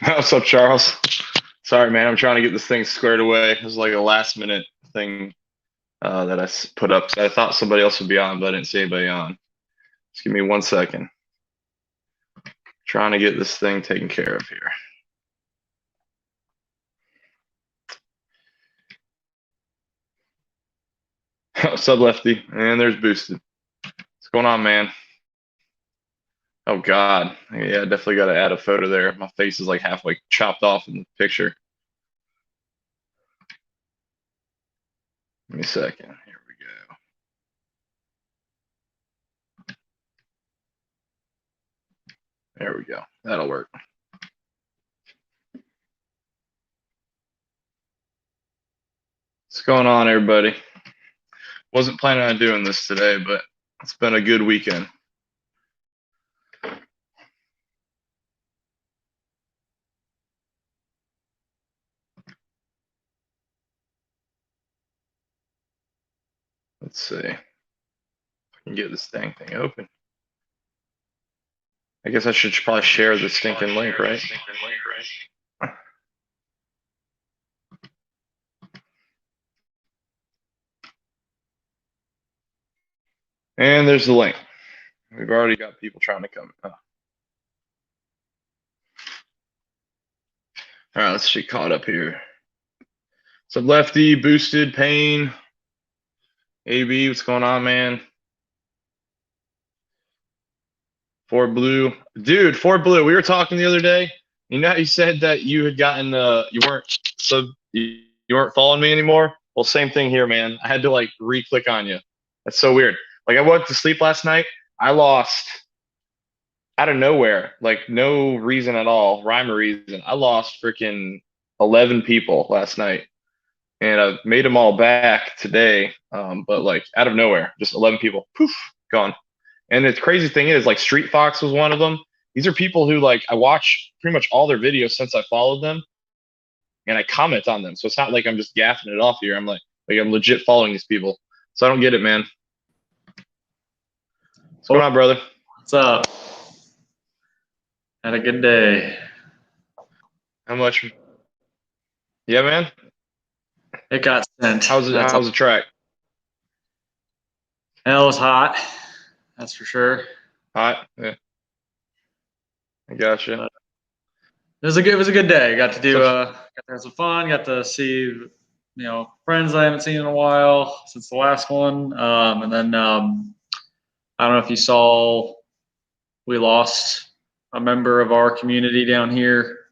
What's up, Charles? Sorry, man. I'm trying to get this thing squared away. It was like a last minute thing that I put up. I thought somebody else would be on, but I didn't see anybody on. Just give me 1 second. Trying to get this thing taken care of here. What's up, Lefty? And there's Boosted. What's going on, man? Oh, God. Yeah, definitely got to add a photo there. My face is like halfway chopped off in the picture. Give me a second. Here we go. There we go. That'll work. What's going on, everybody? Wasn't planning on doing this today, but it's been a good weekend. Let's see if I can get this dang thing open. I guess I should probably share the stinking link, right? And there's the link. We've already got people trying to come. All right, let's get caught up here. What's up, Lefty? Boosted, Pain, AB, what's going on, man? Ford Blue, dude. Ford Blue. We were talking the other day. You know how you said that you had gotten you weren't following me anymore. Well, same thing here, man. I had to like re-click on you. That's so weird. Like I went to sleep last night. I lost out of nowhere, like no reason at all, rhyme or reason. I lost freaking 11 people last night, and I've made them all back today. But like out of nowhere, just 11 people, poof, gone. And the crazy thing is, like Street Fox was one of them. These are people who like I watch pretty much all their videos since I followed them, and I comment on them. So it's not like I'm just gaffing it off here. I'm like I'm legit following these people. So I don't get it, man. What's going on, brother? What's up? Had a good day. How much? Yeah, man. It got sent. How's the track? It was hot. That's for sure. Hot. Yeah. I gotcha. But it was a good day. Got to have some fun. Got to see friends I haven't seen in a while since the last one. And then I don't know if you saw, we lost a member of our community down here.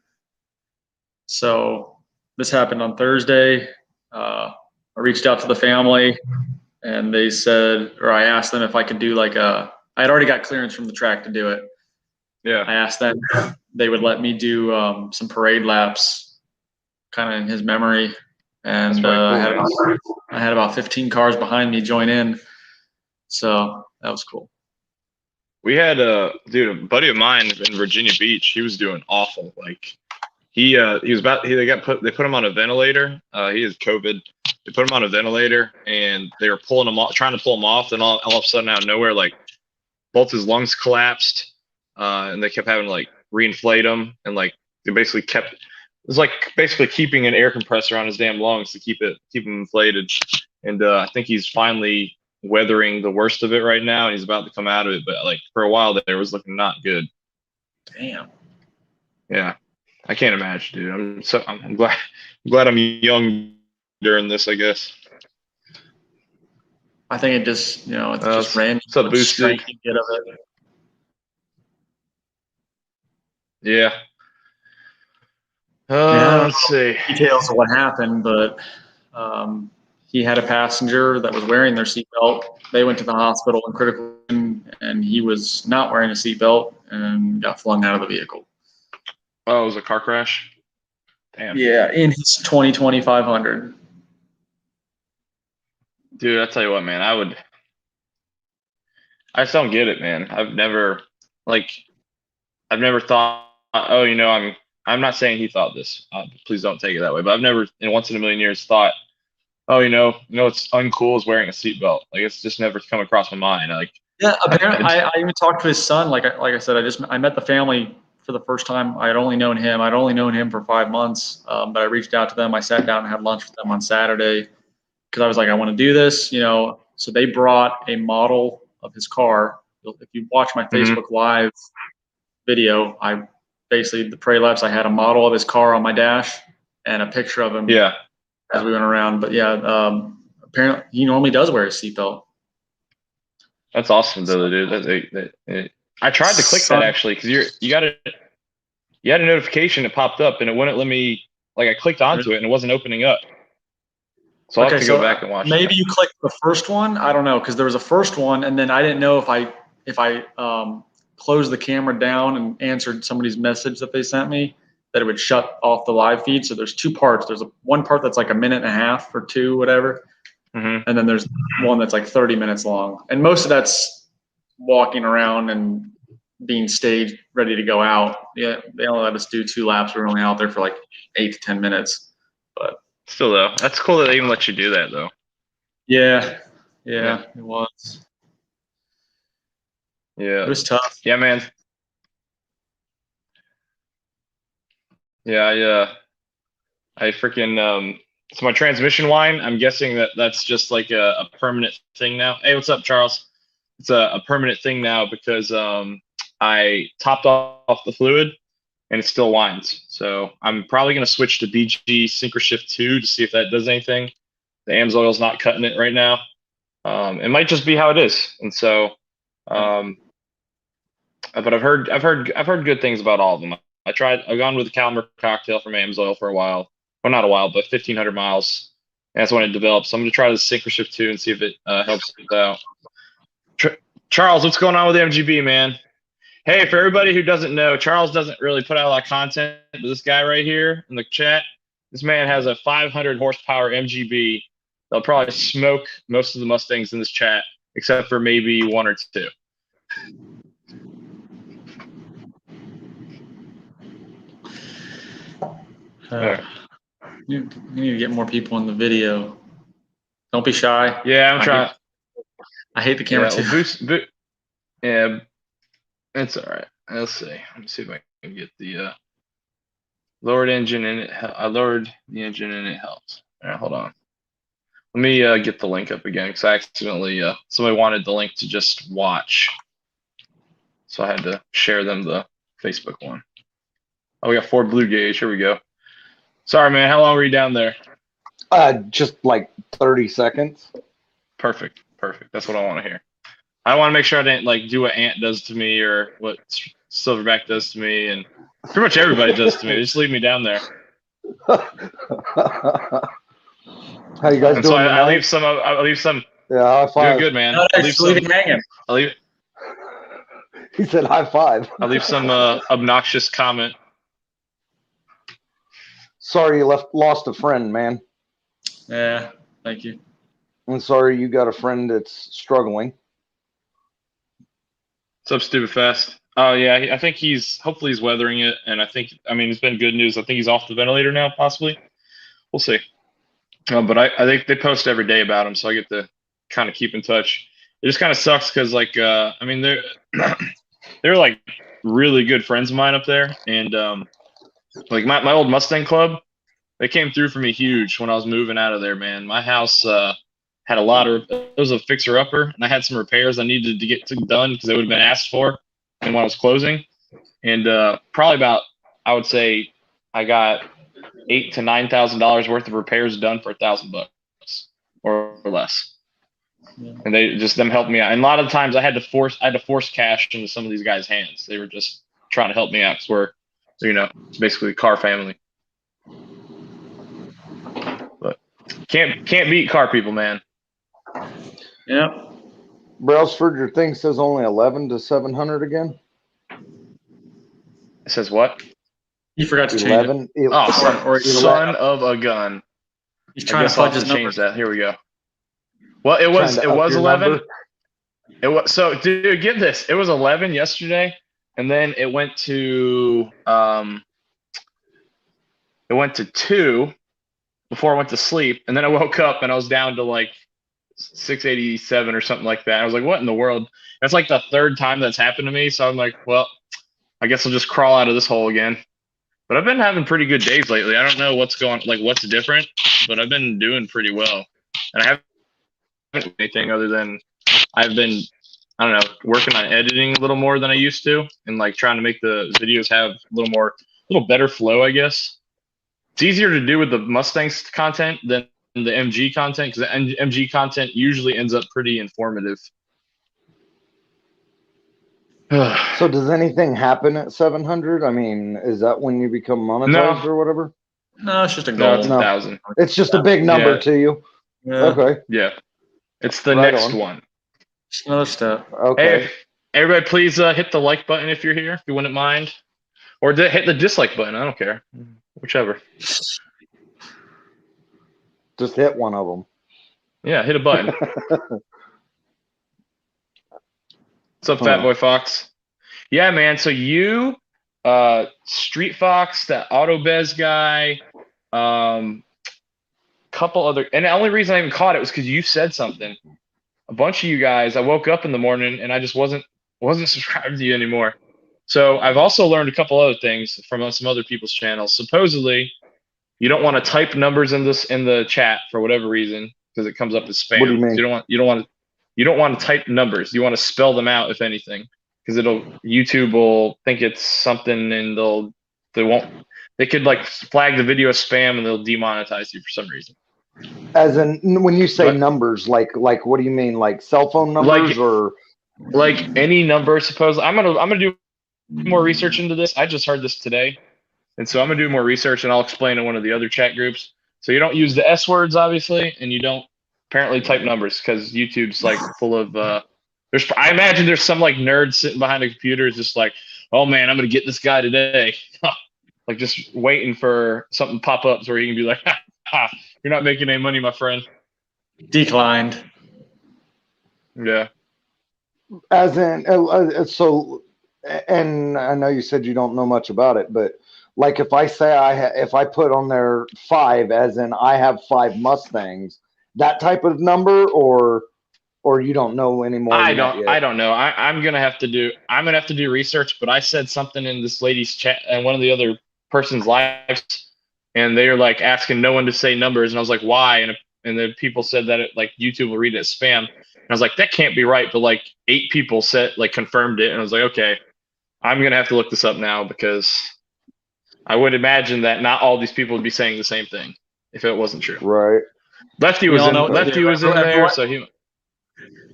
So this happened on Thursday. I reached out to the family, and they said, or I asked them if I could do I had already got clearance from the track to do it. Yeah. I asked them if they would let me do some parade laps kind of in his memory. And cool. I had about 15 cars behind me join in. So that was cool. We had a buddy of mine in Virginia Beach. He was doing awful. Like they put him on a ventilator. He has COVID. They put him on a ventilator, and they were pulling him off, trying to pull him off. Then all of a sudden, out of nowhere, like both his lungs collapsed, and they kept having to like reinflate him, and like they basically it was like basically keeping an air compressor on his damn lungs to keep him inflated. And I think he's finally weathering the worst of it right now, and he's about to come out of it. But like for a while there, it was looking not good. Damn. Yeah. I can't imagine, dude. I'm glad I'm young during this, I guess. I think it just, it's just random. What's up, Boosted? Get of it. Yeah. Let's see. Details of what happened, but he had a passenger that was wearing their seatbelt. They went to the hospital in critical condition, and he was not wearing a seatbelt and got flung out of the vehicle. Oh, it was a car crash? Damn. Yeah, in his 2020 500. Dude, I tell you what, man, I just don't get it, man. I've never thought, I'm not saying he thought this. Please don't take it that way. But I've never, once in a million years, thought, it's uncool is wearing a seatbelt. Like it's just never come across my mind. Like yeah, apparently, I even talked to his son. Like I said, I met the family for the first time. I had only known him. I'd only known him for 5 months, but I reached out to them. I sat down and had lunch with them on Saturday because I was like, I want to do this, you know. So they brought a model of his car. If you watch my Facebook Live video, I basically, the Prairie Labs, I had a model of his car on my dash and a picture of him as we went around. But yeah, apparently he normally does wear his seatbelt. That's awesome, though, dude. I tried to click that actually because you had a notification that popped up and it wouldn't let me. Like I clicked onto it and it wasn't opening up. So I'll have to go back and watch. Maybe you clicked the first one. I don't know, because there was a first one, and then I didn't know if I closed the camera down and answered somebody's message that they sent me, that it would shut off the live feed. So there's two parts. There's one part that's like a minute and a half or two, whatever. And then there's one that's like 30 minutes long. And most of that's walking around and being staged, ready to go out. Yeah, they only let us do 2 laps. We were only out there for like 8 to 10 minutes. But still, though, that's cool that they even let you do that, though. Yeah, it was. Yeah. It was tough. Yeah, man. Yeah, I freaking so my transmission whine, I'm guessing that's just like a permanent thing now. Hey, what's up, Charles? It's a permanent thing now because I topped off the fluid and it still whines. So I'm probably going to switch to BG SynchroShift 2 to see if that does anything. The AMSOIL's not cutting it right now. It might just be how it is. And so, but I've heard good things about all of them. I've gone with the Caliber cocktail from AMSOIL for a while. Well, not a while, but 1,500 miles. And that's when it developed. So I'm going to try the SynchroShift 2 and see if it helps out. Charles, what's going on with MGB, man? Hey, for everybody who doesn't know, Charles doesn't really put out a lot of content, but this guy right here in the chat, this man has a 500 horsepower MGB. They'll probably smoke most of the Mustangs in this chat, except for maybe 1 or 2. You need to get more people in the video. Don't be shy. Yeah, I'm trying. I hate the camera too. Yeah, it's all right. Let's see. Let me see if I can get the lowered engine in it. I lowered the engine and it helps. All right, hold on. Let me get the link up again because I accidentally somebody wanted the link to just watch, so I had to share them the Facebook one. Oh, we got Ford Blue Gauge. Here we go. Sorry, man. How long were you down there? Just like 30 seconds. Perfect. That's what I want to hear. I want to make sure I didn't like do what Ant does to me or what Silverback does to me, and pretty much everybody does to me. They just leave me down there. How you guys doing? So I leave some. Yeah, high five. Doing good, man. No, leave it hanging. He said high five. I'll leave some obnoxious comment. Sorry you lost a friend, man. Yeah, thank you. I'm sorry you got a friend that's struggling. What's up, Stupid Fast? Oh yeah, I think hopefully he's weathering it, and I mean it's been good news. I think he's off the ventilator now, possibly. We'll see. But I think they post every day about him, so I get to kind of keep in touch. It just kind of sucks because like I mean they're like really good friends of mine up there, and like my old Mustang club, they came through for me huge when I was moving out of there, man. My house had it was a fixer upper, and I had some repairs I needed to get done because they would have been asked for, and when I was closing, and probably about, I would say I got $8,000 to $9,000 worth of repairs done for $1,000 or less. Yeah. And they just them helped me out. And a lot of times I had to force cash into some of these guys' hands. They were just trying to help me out because we're, it's basically a car family. But can't beat car people, man. Yeah. Brailsford, your thing says only 11 to 700 again. It says what? You forgot to 11, change it. Oh, son of a gun. He's trying to fudge his number. Change that. Here we go. Well, it was 11. Number. It was so, dude. Get this. It was 11 yesterday, and then it went to 2 before I went to sleep, and then I woke up and I was down to like 687 or something like that. I was like, what in the world? That's like the third time that's happened to me. So I'm like, well, I guess I'll just crawl out of this hole again. But I've been having pretty good days lately. I don't know what's what's different, but I've been doing pretty well. And I haven't done anything other than I've been, I don't know, working on editing a little more than I used to, and like trying to make the videos have a little better flow, I guess. It's easier to do with the Mustangs content than the MG content, because the MG content usually ends up pretty informative. So does anything happen at 700? I mean, is that when you become monetized No. or whatever? No, it's just a No, goal. it's No. 1,000. It's just a big number Yeah. to you. Yeah, Okay. Yeah, it's the Right next on. one. just another step. Okay. Hey, everybody, please hit the like button if you're here, if you wouldn't mind, or hit the dislike button. I don't care, whichever. Just hit one of them. Yeah, hit a button. What's up, Fat Boy Fox? Yeah, man. So you, Street Fox, that AutoBez guy, couple other, and the only reason I even caught it was because you said something. A bunch of you guys. I woke up in the morning and I just wasn't subscribed to you anymore. So I've also learned a couple other things from some other people's channels. Supposedly, you don't want to type numbers in the chat for whatever reason because it comes up as spam. What do you mean? So you don't want to type numbers. You want to spell them out, if anything, because YouTube will think it's something, and they could like flag the video as spam and they'll demonetize you for some reason. As in, when you say What? numbers, like what do you mean? Like cell phone numbers or? Like any number, suppose I'm gonna do more research into this. I just heard this today, and so I'm gonna do more research, and I'll explain in one of the other chat groups. So you don't use the S words, obviously, and you don't apparently type numbers because YouTube's like full of. I imagine there's some like nerd sitting behind a computer, just like, oh man, I'm gonna get this guy today, like just waiting for something pop up where he can be like, ha, you're not making any money, my friend. Declined. Yeah. As in, so, and I know you said you don't know much about it, but like if I say if I put on there 5, as in I have 5 Mustangs, that type of number, or you don't know anymore? I don't know. I'm gonna have to do research, but I said something in this lady's chat and one of the other person's lives, and they were like asking no one to say numbers, and I was like, why? And the people said that like YouTube will read it as spam. And I was like, that can't be right. But like 8 people confirmed it, and I was like, okay, I'm gonna have to look this up now because I would imagine that not all these people would be saying the same thing if it wasn't true. Right. Lefty was in there, so he.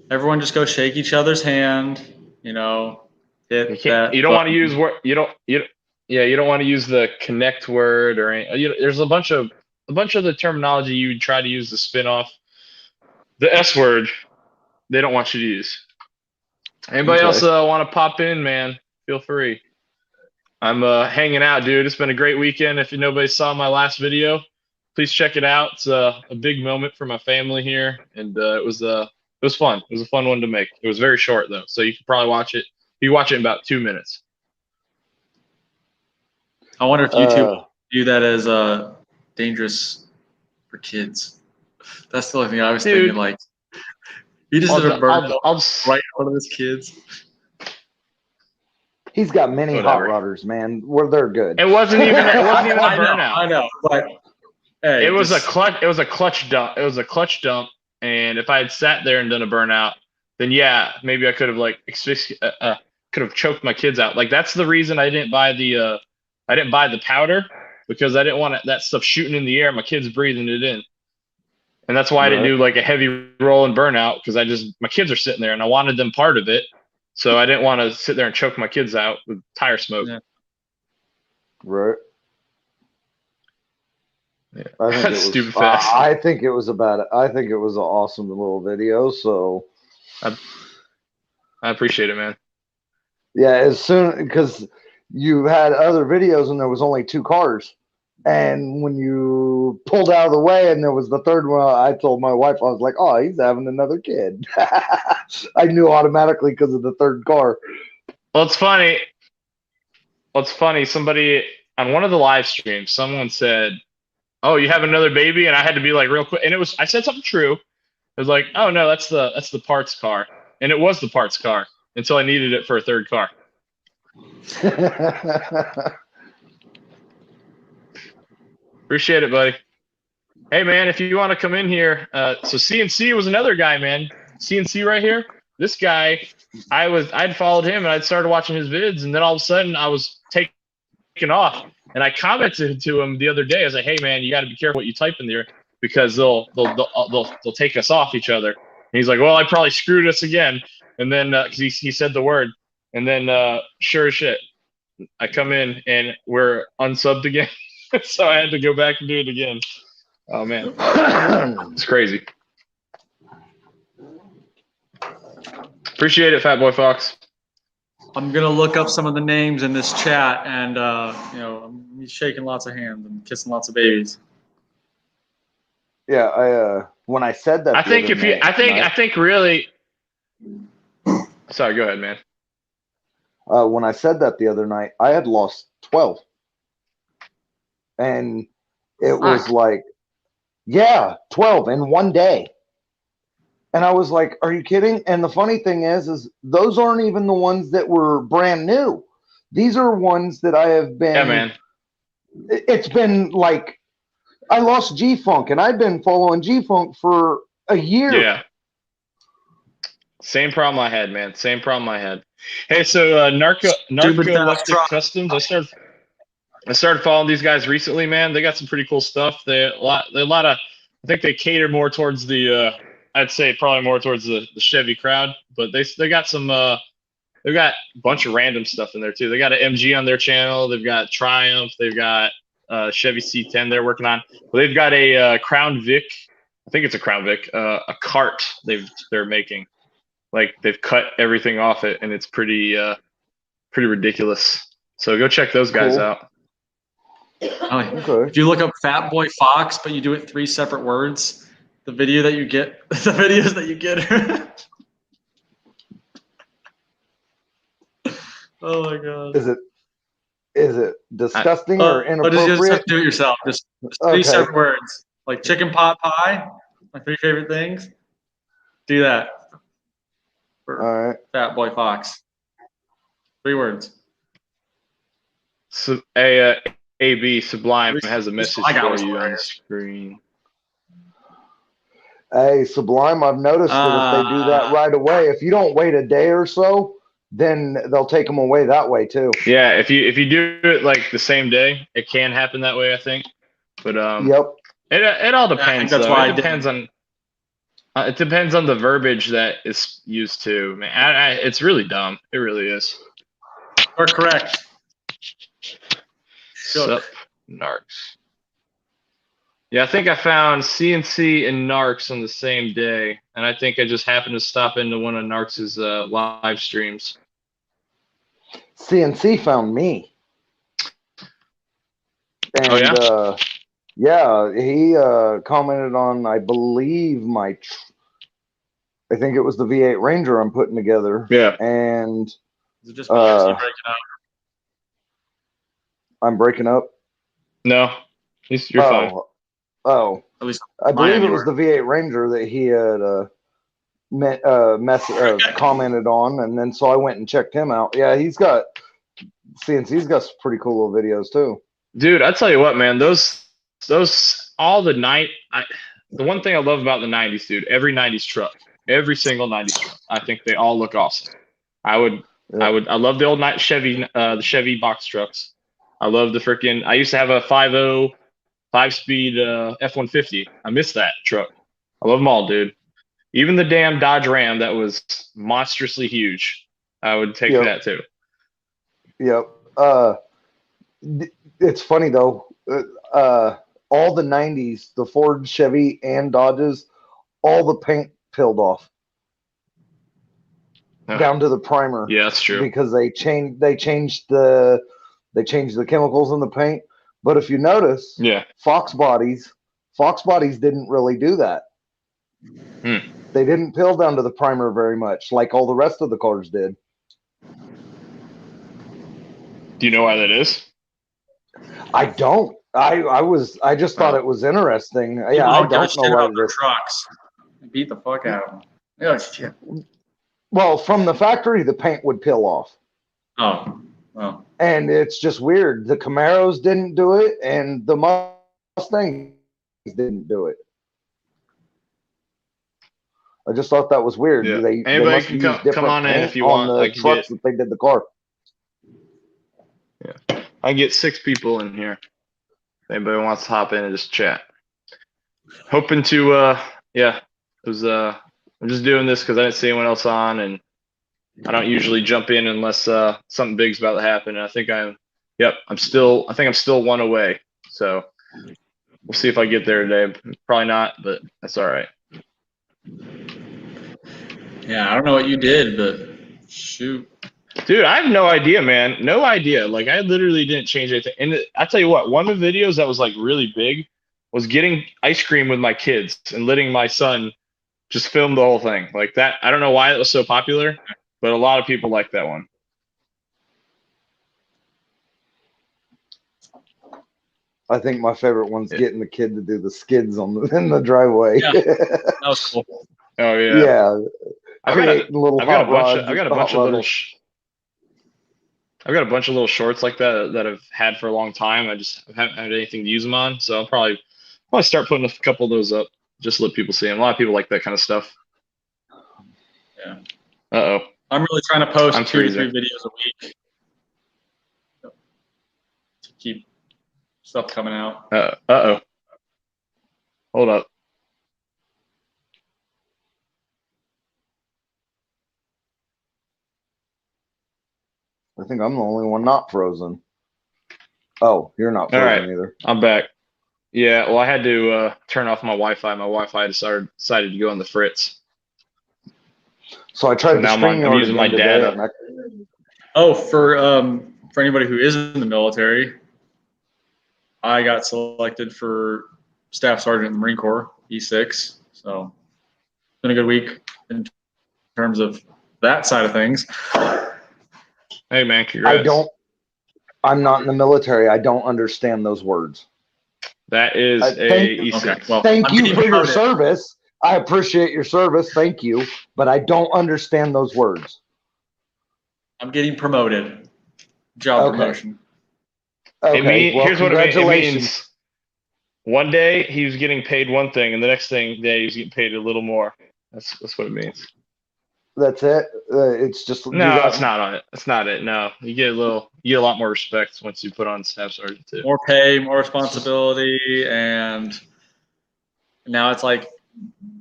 Everyone just go shake each other's hand. You don't want to use you don't want to use the connect word or any. There's a bunch of the terminology you would try to use to spin off the S word. They don't want you to use. Anybody else want to pop in, man? Feel free. I'm hanging out, dude. It's been a great weekend. If nobody saw my last video, please check it out. It's a big moment for my family here, and it was fun. It was a fun one to make. It was very short though, so you can probably watch it. You watch it in about 2 minutes. I wonder if YouTube view that as dangerous for kids. That's the only thing I was thinking. Like, he just did a burn right in front of his kids. He's got many hot rodders, man. They're good. It wasn't even a burnout. I know, but hey, it was a clutch. It was a clutch dump. It was a clutch dump. And if I had sat there and done a burnout, then yeah, maybe I could have could have choked my kids out. Like that's the reason I didn't buy the powder, because I didn't want that stuff shooting in the air. My kids breathing it in. And that's why I didn't do like a heavy roll and burnout, because my kids are sitting there and I wanted them part of it. So I didn't want to sit there and choke my kids out with tire smoke. Yeah. Right. Yeah. I think it was stupid fast. I think it was an awesome little video. So I appreciate it, man. Yeah, as soon because you had other videos and there was only 2 cars. And when you pulled out of the way and there was the third one, I told my wife, I was like, oh, he's having another kid. I knew automatically because of the third car. Well, it's funny. Somebody on one of the live streams, someone said, oh, you have another baby? And I had to be like real quick. And I said something true. It was like, oh no, that's the parts car. And it was the parts car until I needed it for a third car. Appreciate it, buddy. Hey, man, if you want to come in here, so CNC was another guy, man. CNC right here. This guy, I'd followed him and I'd started watching his vids, and then all of a sudden I was taken off. And I commented to him the other day. I was like, "Hey, man, you got to be careful what you type in there because they'll take us off each other." And he's like, "Well, I probably screwed us again." And then because he said the word, and then sure as shit, I come in and we're unsubbed again. So I had to go back and do it again. Oh man, it's crazy. Appreciate it, Fat Boy Fox. I'm gonna look up some of the names in this chat, and I'm shaking lots of hands and kissing lots of babies. Yeah, I when I said that, I think if you, I think really. Sorry, go ahead, man. When I said that the other night, I had lost 12, and it was like, yeah, 12 in one day. And I was like, are you kidding? And the funny thing is those aren't even the ones that were brand new. These are ones that I have been. Yeah, man. It's been like, I lost G-Funk, and I've been following G-Funk for a year. Yeah. Same problem I had, man. Same problem I had. Hey, so Narco Electric Customs. I started following these guys recently, man. They got some pretty cool stuff. They a lot of. I think they cater more towards the. I'd say probably more towards the Chevy crowd, but they got some. They've got a bunch of random stuff in there too. They got an MG on their channel. They've got Triumph. They've got Chevy C10 they're working on. They've got a Crown Vic. I think it's a Crown Vic. A cart they're making. Like they've cut everything off it, and it's pretty ridiculous. So go check those guys out. Okay. If you look up Fat Boy Fox, but you do it 3 separate words, the video that you get, the videos that you get. Oh my god. Is it disgusting or inappropriate? Just do it yourself. Just 3 separate words, like chicken pot pie. My 3 favorite things. Do that. All right. Fat Boy Fox. 3 words. So AB Sublime has a message for you on the screen. Hey, Sublime, I've noticed that if they do that right away, if you don't wait a day or so, then they'll take them away that way too. Yeah, if you do it like the same day, it can happen that way, I think. But yep. It all depends. That's why it depends on. It depends on the verbiage that is used to. Man, it's really dumb. It really is. Or correct. Sup, Narcs. Yeah, I think I found CNC and Narcs on the same day, and I think I just happened to stop into one of Narcs' live streams. CNC found me. And, oh, yeah? Yeah, he commented on, I believe, I think it was the V8 Ranger I'm putting together. Yeah. And is it just breaking up? I'm breaking up? No, you're fine. Oh, at least I believe it was the V8 Ranger that he had commented on, and then so I went and checked him out. Yeah, CNC's got some pretty cool little videos too. Dude, I tell you what, man, those all the the one thing I love about the 90s, dude, every 90s truck, every single 90s truck, I think they all look awesome. I love the old Chevy, the Chevy box trucks. I love the freaking. I used to have a 5.0 5-speed F-150. I miss that truck. I love them all, dude. Even the damn Dodge Ram that was monstrously huge. I would take that too. Yep. It's funny though. All the 90s, the Ford, Chevy, and Dodges, all the paint peeled off down to the primer. Yeah, that's true. Because they changed the chemicals in the paint. But if you notice, Fox bodies didn't really do that. They didn't peel down to the primer very much, like all the rest of the cars did. Do you know why that is? I don't. I just thought it was interesting. Yeah, I don't know why their trucks. They beat the fuck out of them. Oh shit. Well, from the factory, the paint would peel off. Oh. Well, And it's just weird. The Camaros didn't do it, and the Mustangs didn't do it. I just thought that was weird. Yeah. They Anybody must can use come different on in paint if you on want. the I can trucks get that they did the car. I can get 6 people in here. If anybody wants to hop in and just chat. Hoping to yeah. It was I'm just doing this because I didn't see anyone else on, and I don't usually jump in unless something big's about to happen. And I think I think I'm still 1 away. So we'll see if I get there today. Probably not, but that's all right. yeah, I don't know what you did, but shoot. Dude, I have no idea, man. No idea. Like, I literally didn't change anything. And I tell you what, one of the videos that was like really big was getting ice cream with my kids and letting my son just film the whole thing. Like that. I don't know why it was so popular, but a lot of people like that one. I think my favorite one's Yeah. getting the kid to do the skids in the driveway. Yeah. That was cool. Oh yeah. Yeah. I've got Creating little I've got a hot bunch rods of I've got a and bunch hot of little rudders. I've got a bunch of little shorts like that I've had for a long time. I haven't had anything to use them on, so I'll probably start putting a couple of those up. Just to let people see them. A lot of people like that kind of stuff. Yeah. Uh-oh. I'm really trying to post I'm 2 to 3 freezing. videos a week to keep stuff coming out. Uh-oh. Hold up. I think I'm the only one not frozen. Oh, you're not All frozen right. either. I'm back. Yeah, well, I had to turn off my Wi-Fi. My Wi-Fi decided to go on the fritz. So I tried So to now stream I'm using my data. Oh, for anybody who is in the military, I got selected for Staff Sergeant in the Marine Corps, E6. So it's been a good week in terms of that side of things. Hey, man, congrats. I'm not in the military. I don't understand those words. That is thank- E6. Okay, well, Thank I'm you getting for your promoted. service. I appreciate your service. Thank you. But I don't understand those words. I'm getting promoted. Job Okay. promotion. Okay. Well, Here's what it means. It congratulations. means one day he was getting paid one thing, and the next day he was getting paid a little more. That's what it means. That's it. It's just No, it's not on it. It's not it. No, you get a lot more respect once you put on Staff Sergeant too. More pay, more responsibility, and now it's like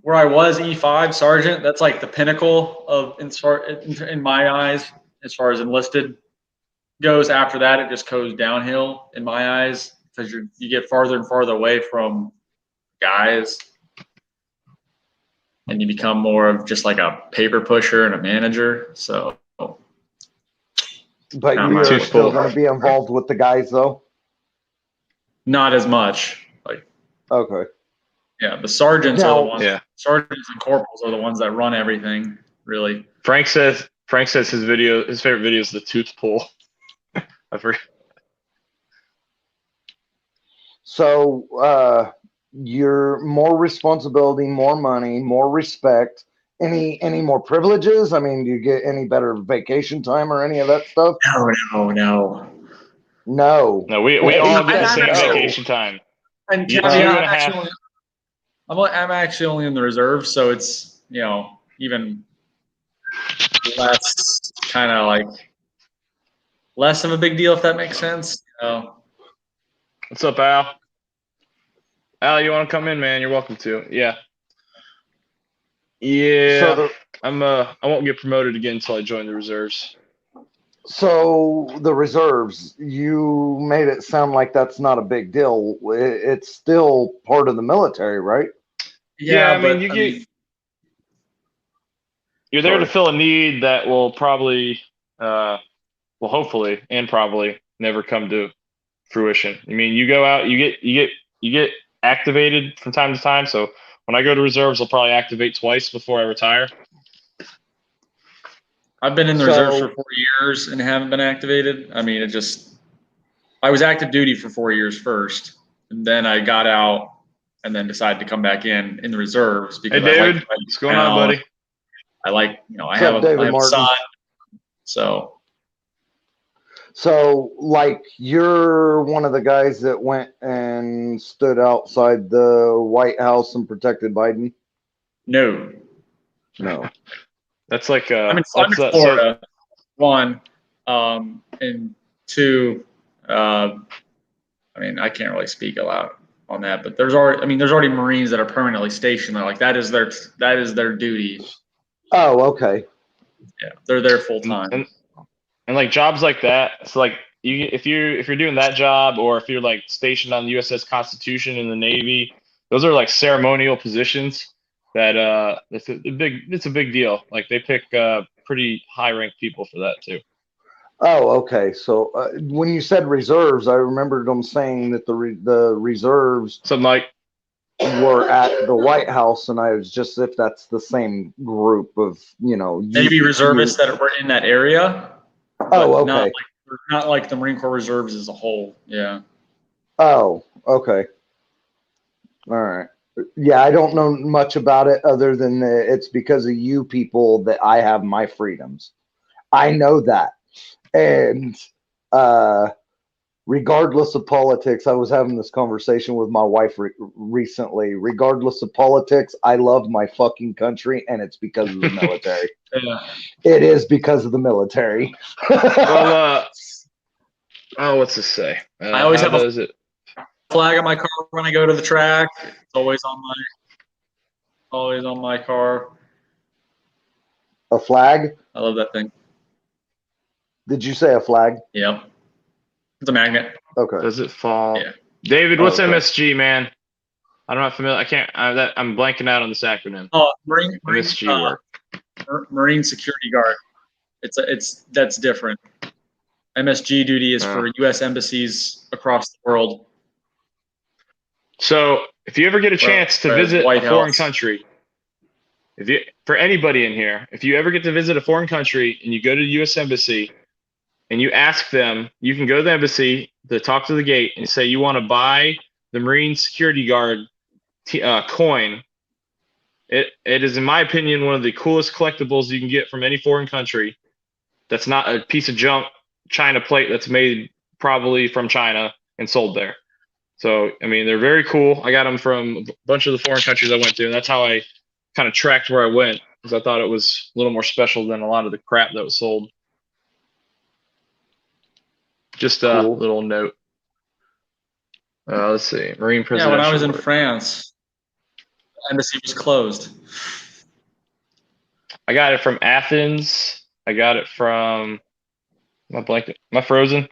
where I was E5 Sergeant. That's like the pinnacle of in my eyes as far as enlisted goes. After that, it just goes downhill in my eyes because you get farther and farther away from guys, and you become more of just like a paper pusher and a manager. So, But Not you're my still fault. going to be involved with the guys, though. not as much. Like, Okay. yeah, the sergeants are the Now- ones. Yeah. Sergeants and corporals are the ones that run everything. Really. Frank says his favorite video is the tooth pull. I forget. So you're more responsibility, more money, more respect. Any more privileges? I mean, do you get any better vacation time or any of that stuff? No. No. No, we all get the I'm same actually- vacation time. And You I get mean, 2.5. I'm actually only in the reserve, so it's even less kind of like less of a big deal if that makes sense. What's up, Al? Al, you want to come in, man? You're welcome to. Yeah. Yeah. I won't get promoted again until I join the reserves. So the reserves, you made it sound like that's not a big deal. It's still part of the military, right? Yeah, I mean, you're there to fill a need that will probably, hopefully, and probably never come to fruition. I mean, you go out, you get activated from time to time. So when I go to reserves, I'll probably activate twice before I retire. I've been in the reserves for 4 years and haven't been activated. I mean, I was active duty for 4 years first, and then I got out and then decided to come back in the reserves because Hey, I David, like what's going on, buddy? I like, I What's have up, David a Martin? son, so So, like, you're one of the guys that went and stood outside the White House and protected Biden? No, No. That's like I'm in that's that. So Florida. One, and two. I mean, I can't really speak aloud on that, but there's already Marines that are permanently stationed there. Like that is their duty. Oh, okay. Yeah, they're there full time. and like jobs like that. So like if you're doing that job, or if you're like stationed on the USS Constitution in the Navy, those are like ceremonial positions that it's a big deal. Like they pick pretty high ranked people for that too. Oh, okay. So when you said reserves, I remembered them saying that the reserves Something like were at the White House, and I was just if that's the same group of Navy reservists that were in that area. Oh, okay. Not like the Marine Corps Reserves as a whole. Yeah. Oh, okay. All right. Yeah, I don't know much about it other than it's because of you people that I have my freedoms. I know that. And regardless of politics, I was having this conversation with my wife recently. Regardless of politics, I love my fucking country, and it's because of the military. Yeah. It is because of the military. well, what's this say? I always have a flag on my car when I go to the track. It's always on my car. A flag? I love that thing. Did you say a flag? Yep. It's a magnet. Okay. Does it fall? Yeah. David, what's Okay. MSG, man? I'm not familiar. I can't. I'm blanking out on this acronym. Oh, Marine MSG work. Marine Security Guard. That's different. MSG duty is for U.S. embassies across the world. So, if you ever get a chance to visit a foreign country, for anybody in here, if you ever get to visit a foreign country and you go to the U.S. embassy and you ask them, you can go to the embassy to talk to the gate and say you want to buy the Marine Security Guard coin. It is, in my opinion, one of the coolest collectibles you can get from any foreign country. That's not a piece of junk China plate that's made probably from China and sold there. So, I mean, they're very cool. I got them from a bunch of the foreign countries I went to, and that's how I kind of tracked where I went, because I thought it was a little more special than a lot of the crap that was sold. Just a little note. Let's see. Marine presidential. Yeah, when I was in France, the embassy was closed. I got it from Athens. I got it from my blanket. Am I frozen?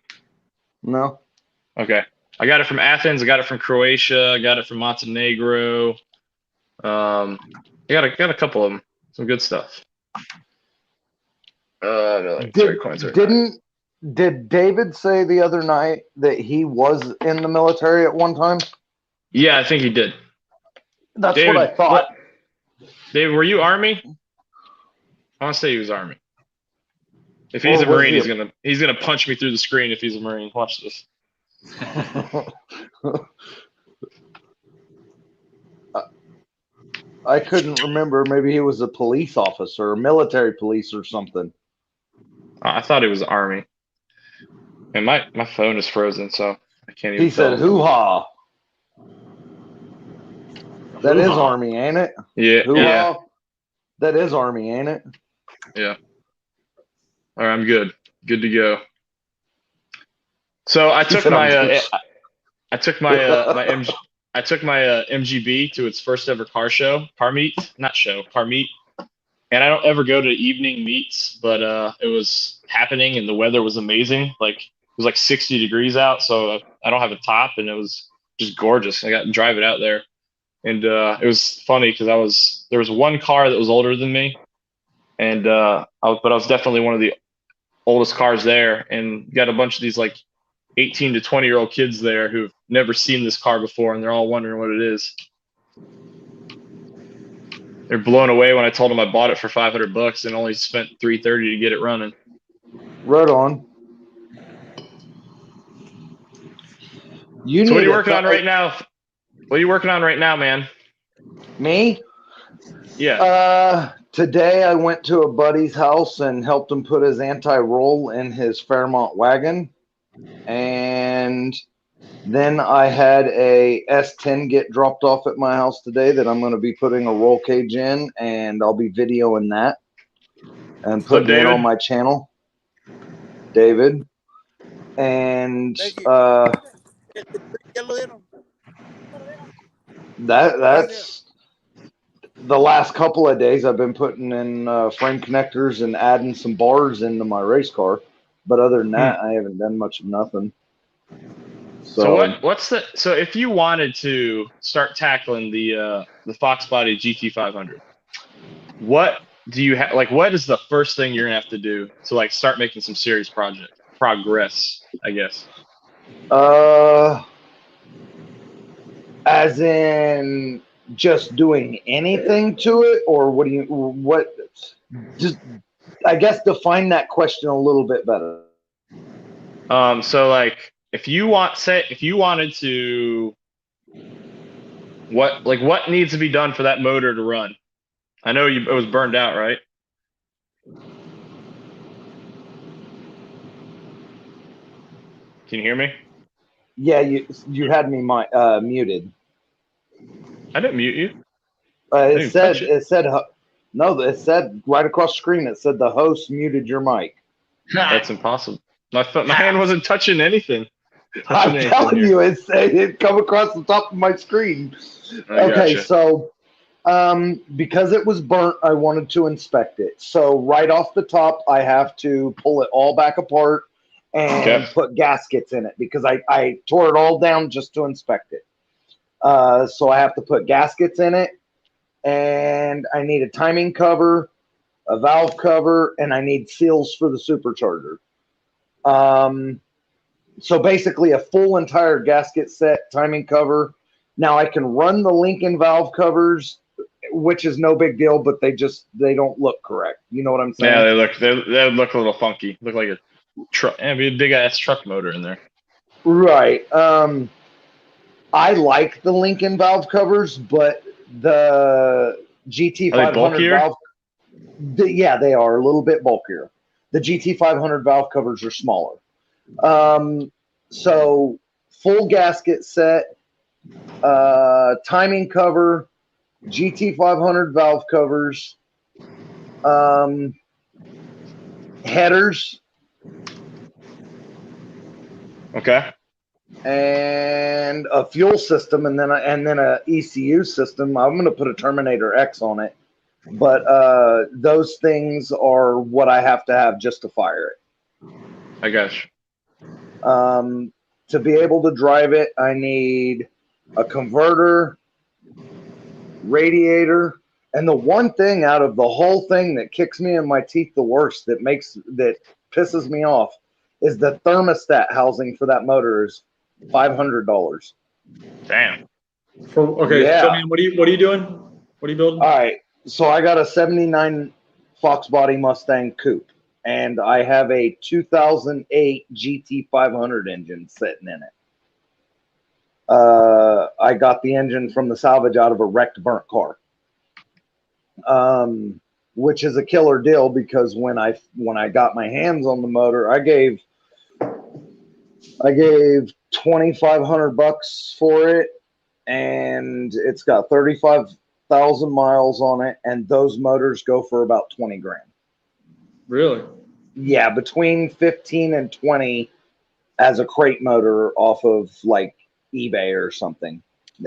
No. Okay. I got it from Athens. I got it from Croatia. I got it from Montenegro. I got a couple of them. Some good stuff. Did David say the other night that he was in the military at one time? Yeah, I think he did. That's David, what I thought. Dave, were you Army? I want to say he was Army. If he's a Marine, he's gonna punch me through the screen if he's a Marine. Watch this. I couldn't remember. Maybe he was a police officer, or military police, or something. I thought he was Army. And my phone is frozen, so I can't even. He said, "Hoo-ha." That is Army, ain't it? Yeah. Hoo-ha. Yeah. That is Army, ain't it? Yeah. All right, I'm good. Good to go. So I took my MGB to its first ever car meet, and I don't ever go to evening meets, but it was happening and the weather was amazing. Like it was like 60 degrees out, so I don't have a top, and it was just gorgeous. I got to drive it out there, and it was funny because there was one car that was older than me, and I was definitely one of the oldest cars there, and got a bunch of these like 18 to 20-year-old kids there who've never seen this car before, and they're all wondering what it is. They're blown away when I told them I bought it for $500 and only spent $330 to get it running. Right on. So what are you working on right now? What are you working on right now, man? Me? Yeah. Today I went to a buddy's house and helped him put his anti-roll in his Fairmont wagon. And then I had a S10 get dropped off at my house today that I'm going to be putting a roll cage in, and I'll be videoing that and putting it on my channel. David. And that's the last couple of days I've been putting in frame connectors and adding some bars into my race car. But other than that, I haven't done much of nothing. So so if you wanted to start tackling the Fox Body GT500, what do you have? Like, what is the first thing you're gonna have to do to like start making some serious progress? I guess. As in just doing anything to it, or what? Just, I guess, define that question a little bit better. So like, if you wanted to, what needs to be done for that motor to run? I know it was burned out, right? Can you hear me? Yeah, you had me muted. I didn't mute you. It said right across the screen. It said the host muted your mic. That's impossible. My hand wasn't touching anything. I'm telling you, it come across the top of my screen. Okay, gotcha. So because it was burnt, I wanted to inspect it. So right off the top, I have to pull it all back apart and put gaskets in it because I tore it all down just to inspect it. So I have to put gaskets in it, and I need a timing cover, a valve cover, and I need seals for the supercharger. So basically a full entire gasket set, timing cover. Now I can run the Lincoln valve covers, which is no big deal, but they don't look correct. You know what I'm saying? Yeah, they look a little funky. Look like a truck. Be a big ass truck motor in there. Right. I like the Lincoln valve covers, but the GT500 valve. Yeah, they are a little bit bulkier. The GT500 valve covers are smaller. So full gasket set, timing cover, GT500 valve covers, headers. Okay. And a fuel system, and then a ECU system. I'm going to put a Terminator X on it, but those things are what I have to have just to fire it. I got you. To be able to drive it, I need a converter, radiator, and the one thing out of the whole thing that kicks me in my teeth the worst, that pisses me off, is the thermostat housing for that motor is $500. Damn. Okay, Yeah. so man, what are you doing? What are you building? All right, so I got a '79 Fox Body Mustang Coupe, and I have a 2008 GT500 engine sitting in it. I got the engine from the salvage out of a wrecked, burnt car, which is a killer deal because when I got my hands on the motor, I gave $2,500 for it, and it's got 35,000 miles on it, and those motors go for about 20 grand. Really? Yeah, between 15 and 20 as a crate motor off of like eBay or something.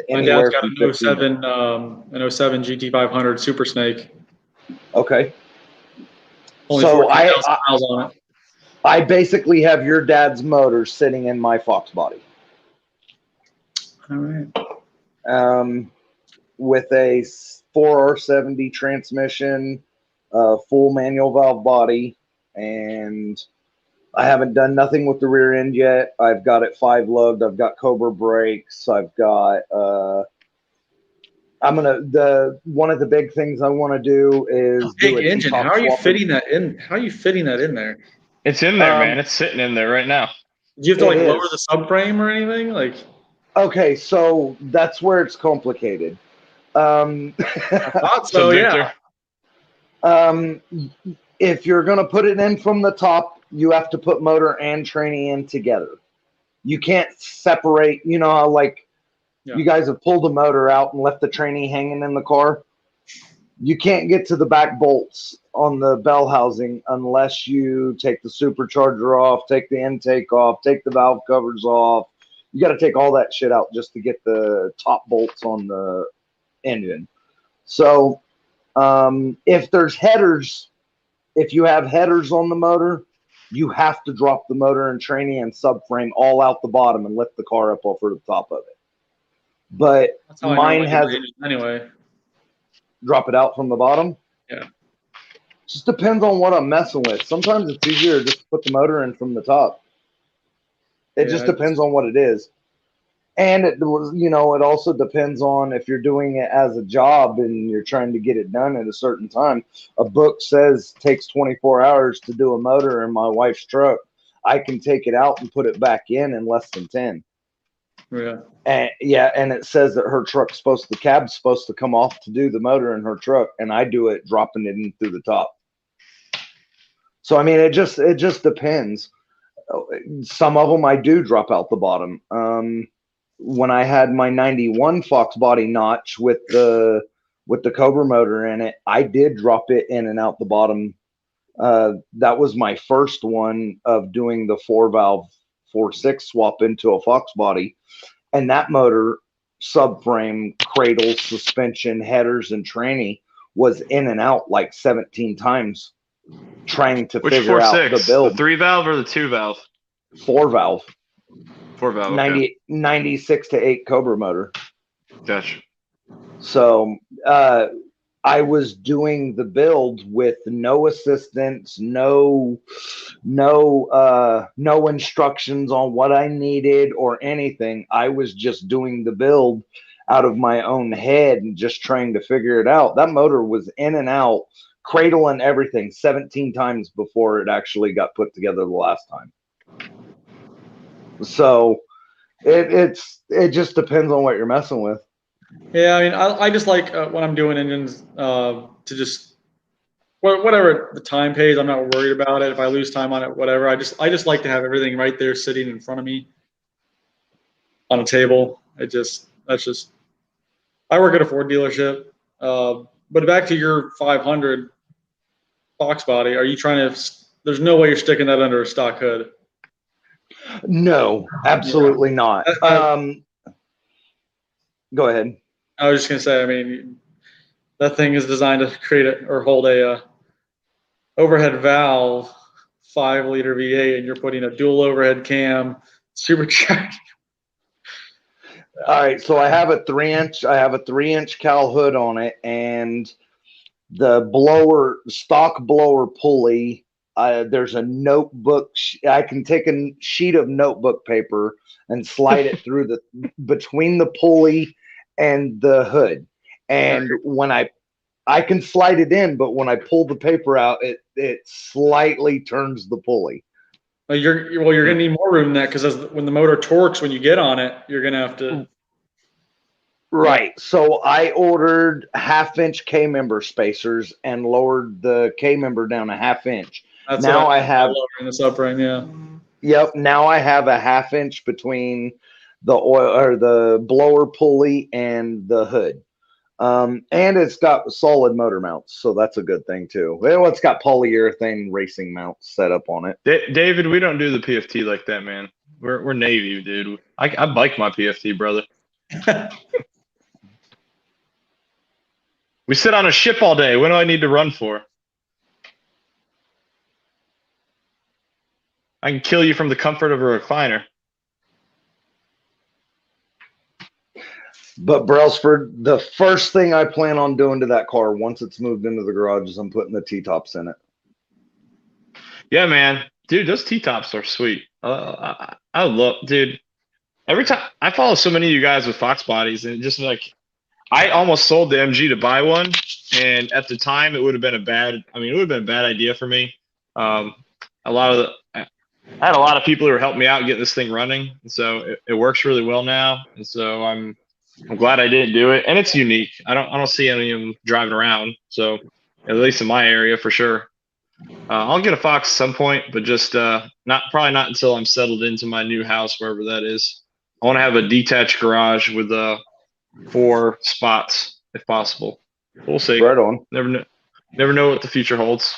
My dad's got an 07 GT500 Super Snake. Okay. Only so 14,000 miles on it. I basically have your dad's motor sitting in my Fox Body. All right. With a 4R70 transmission, full manual valve body, and I haven't done nothing with the rear end yet. I've got it 5-lugged. I've got Cobra brakes. I've got one of the big things I want to do is big engine. How are you fitting that in? How are you fitting that in there? It's in there, man. It's sitting in there right now. Do you have to like lower the subframe or anything? Like, okay, so that's where it's complicated. I thought so, yeah. Um, if you're going to put it in from the top, you have to put motor and tranny in together. You can't separate. You know how like you guys have pulled the motor out and left the tranny hanging in the car. You can't get to the back bolts on the bell housing unless you take the supercharger off, take the intake off, take the valve covers off. You got to take all that shit out just to get the top bolts on the engine. So if there's headers, if you have headers on the motor, you have to drop the motor and tranny and subframe all out the bottom and lift the car up over the top of it. But mine has anyway. Drop it out from the bottom. Yeah. Just depends on what I'm messing with. Sometimes it's easier just to put the motor in from the top. It just depends on what it is. And it was, you know, it also depends on if you're doing it as a job and you're trying to get it done at a certain time. A book says it takes 24 hours to do a motor in my wife's truck. I can take it out and put it back in less than 10. Yeah. And it says that her truck's cab's supposed to come off to do the motor in her truck, and I do it dropping it in through the top. So I mean, it just depends. Some of them I do drop out the bottom. When I had my 91 Fox body notch with the Cobra motor in it, I did drop it in and out the bottom. That was my first one of doing the 4-valve 4.6 swap into a Fox body. And that motor, subframe, cradle, suspension, headers, and tranny was in and out like 17 times trying to figure out the build. The 3-valve or the 2-valve? 4-valve. 4-valve. Okay. 96 to 8 Cobra motor. Gotcha. So I was doing the build with no assistance, no instructions on what I needed or anything. I was just doing the build out of my own head and just trying to figure it out. That motor was in and out, cradle and everything, 17 times before it actually got put together the last time. So it just depends on what you're messing with. Yeah, I mean, I just like when I'm doing engines to just whatever the time pays. I'm not worried about it. If I lose time on it, whatever. I just like to have everything right there sitting in front of me on a table. I work at a Ford dealership. But back to your 500 Fox body, are you trying to? There's no way you're sticking that under a stock hood. No, absolutely not. Go ahead. I was just gonna say, I mean, that thing is designed to create or hold a overhead valve 5-liter V8, and you're putting a dual overhead cam supercharged. All right, so I have a 3-inch Cal hood on it, and the stock blower pulley. There's a notebook. I can take a sheet of notebook paper and slide it through between the pulley and the hood. And when I can slide it in, but when I pull the paper out, it slightly turns the pulley. Well, you're going to need more room than that, because when the motor torques, when you get on it, you're going to have to. Right. So I ordered 1/2-inch K-member spacers and lowered the K-member down a 1/2 inch. That's now I have in the subframe, yeah. Yep. Now I have a 1/2 inch between the oil or the blower pulley and the hood. And it's got solid motor mounts, so that's a good thing too. Well, it's got polyurethane racing mounts set up on it. David, we don't do the PFT like that, man. We're Navy, dude. I bike my PFT, brother. We sit on a ship all day. What do I need to run for? I can kill you from the comfort of a recliner. But Brailsford, the first thing I plan on doing to that car once it's moved into the garage is I'm putting the T-tops in it. Yeah, man. Dude, those T-tops are sweet. I love, dude. Every time I follow so many of you guys with Fox bodies, and just like, I almost sold the MG to buy one, and at the time it would have been a bad idea for me. I had a lot of people who were helping me out get this thing running, and so it works really well now. And so I'm glad I didn't do it, and it's unique. I don't see any of them driving around, so at least in my area for sure. I'll get a Fox at some point, but just probably not until I'm settled into my new house, wherever that is. I want to have a detached garage with 4 spots if possible. We'll see. Right on. Never know what the future holds.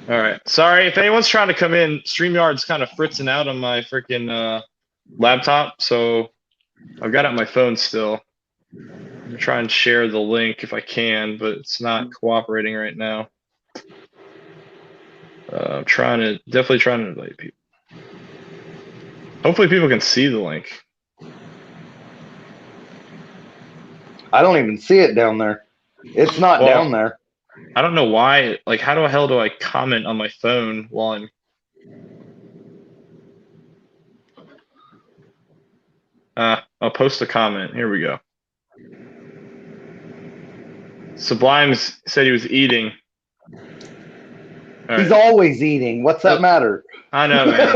All right. Sorry if anyone's trying to come in. StreamYard's kind of fritzing out on my freaking laptop, so I've got it on my phone still. I'm gonna try and share the link if I can, but it's not cooperating right now. I'm definitely trying to invite people. Hopefully people can see the link. I don't even see it down there. It's not down there. I don't know why. Like, how the hell do I comment on my phone while I'm... I'll post a comment. Here we go. Sublime said he was eating. He's always eating. What's that matter? I know, man.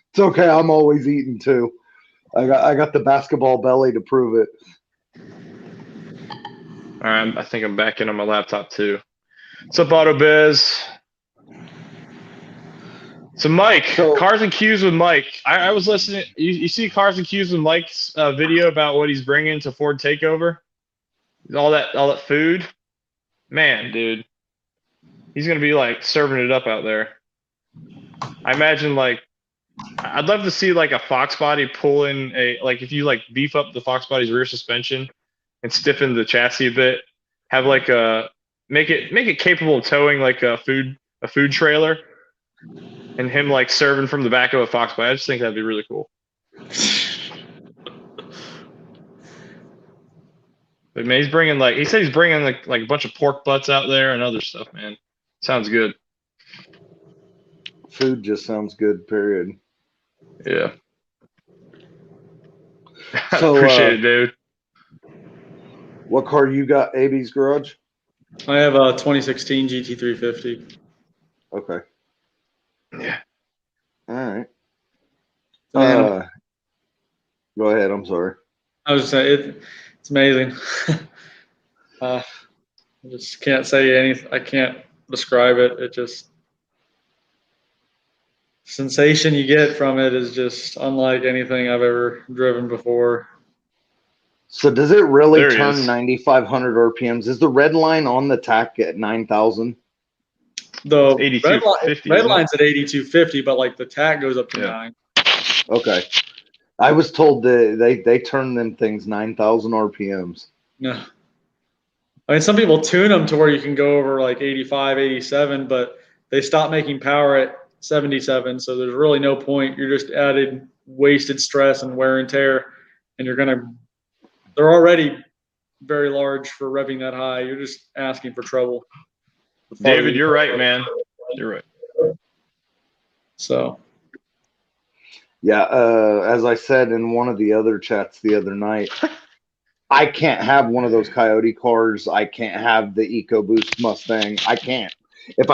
It's okay. I'm always eating too. I got the basketball belly to prove it. All right, I think I'm back in on my laptop too. What's up, AutoBiz? So Mike, Cars and Q's with Mike. I was listening. You see Cars and Q's with Mike's video about what he's bringing to Ford Takeover? All that food. Man, dude, he's gonna be like serving it up out there. I imagine like, I'd love to see like a Fox body pulling if you like beef up the Fox body's rear suspension and stiffen the chassis a bit, have like make it capable of towing like a food trailer, and him like serving from the back of a Fox body. I just think that'd be really cool. But man, he said he's bringing like a bunch of pork butts out there and other stuff, man. Sounds good. Food just sounds good, period. Yeah. So, appreciate it, dude. What car you got, AB's garage? I have a 2016 GT350. Okay. Yeah. All right. Go ahead. I'm sorry. I was just saying it's amazing. I just can't say anything. I can't describe it. It just sensation you get from it is just unlike anything I've ever driven before. So does it really turn 9,500 RPMs? Is the red line on the tack at 9,000? The 8250. red line's at 8250, but like the tag goes up to 9. Okay. I was told that they turn them things 9,000 RPMs. No. I mean, some people tune them to where you can go over like 85, 87, but they stop making power at 77. So there's really no point. You're just adding wasted stress and wear and tear, and they're already very large for revving that high. You're just asking for trouble. David, you're right, man. You're right. So. Yeah, as I said in one of the other chats the other night, I can't have one of those Coyote cars. I can't have the EcoBoost Mustang. I can't. If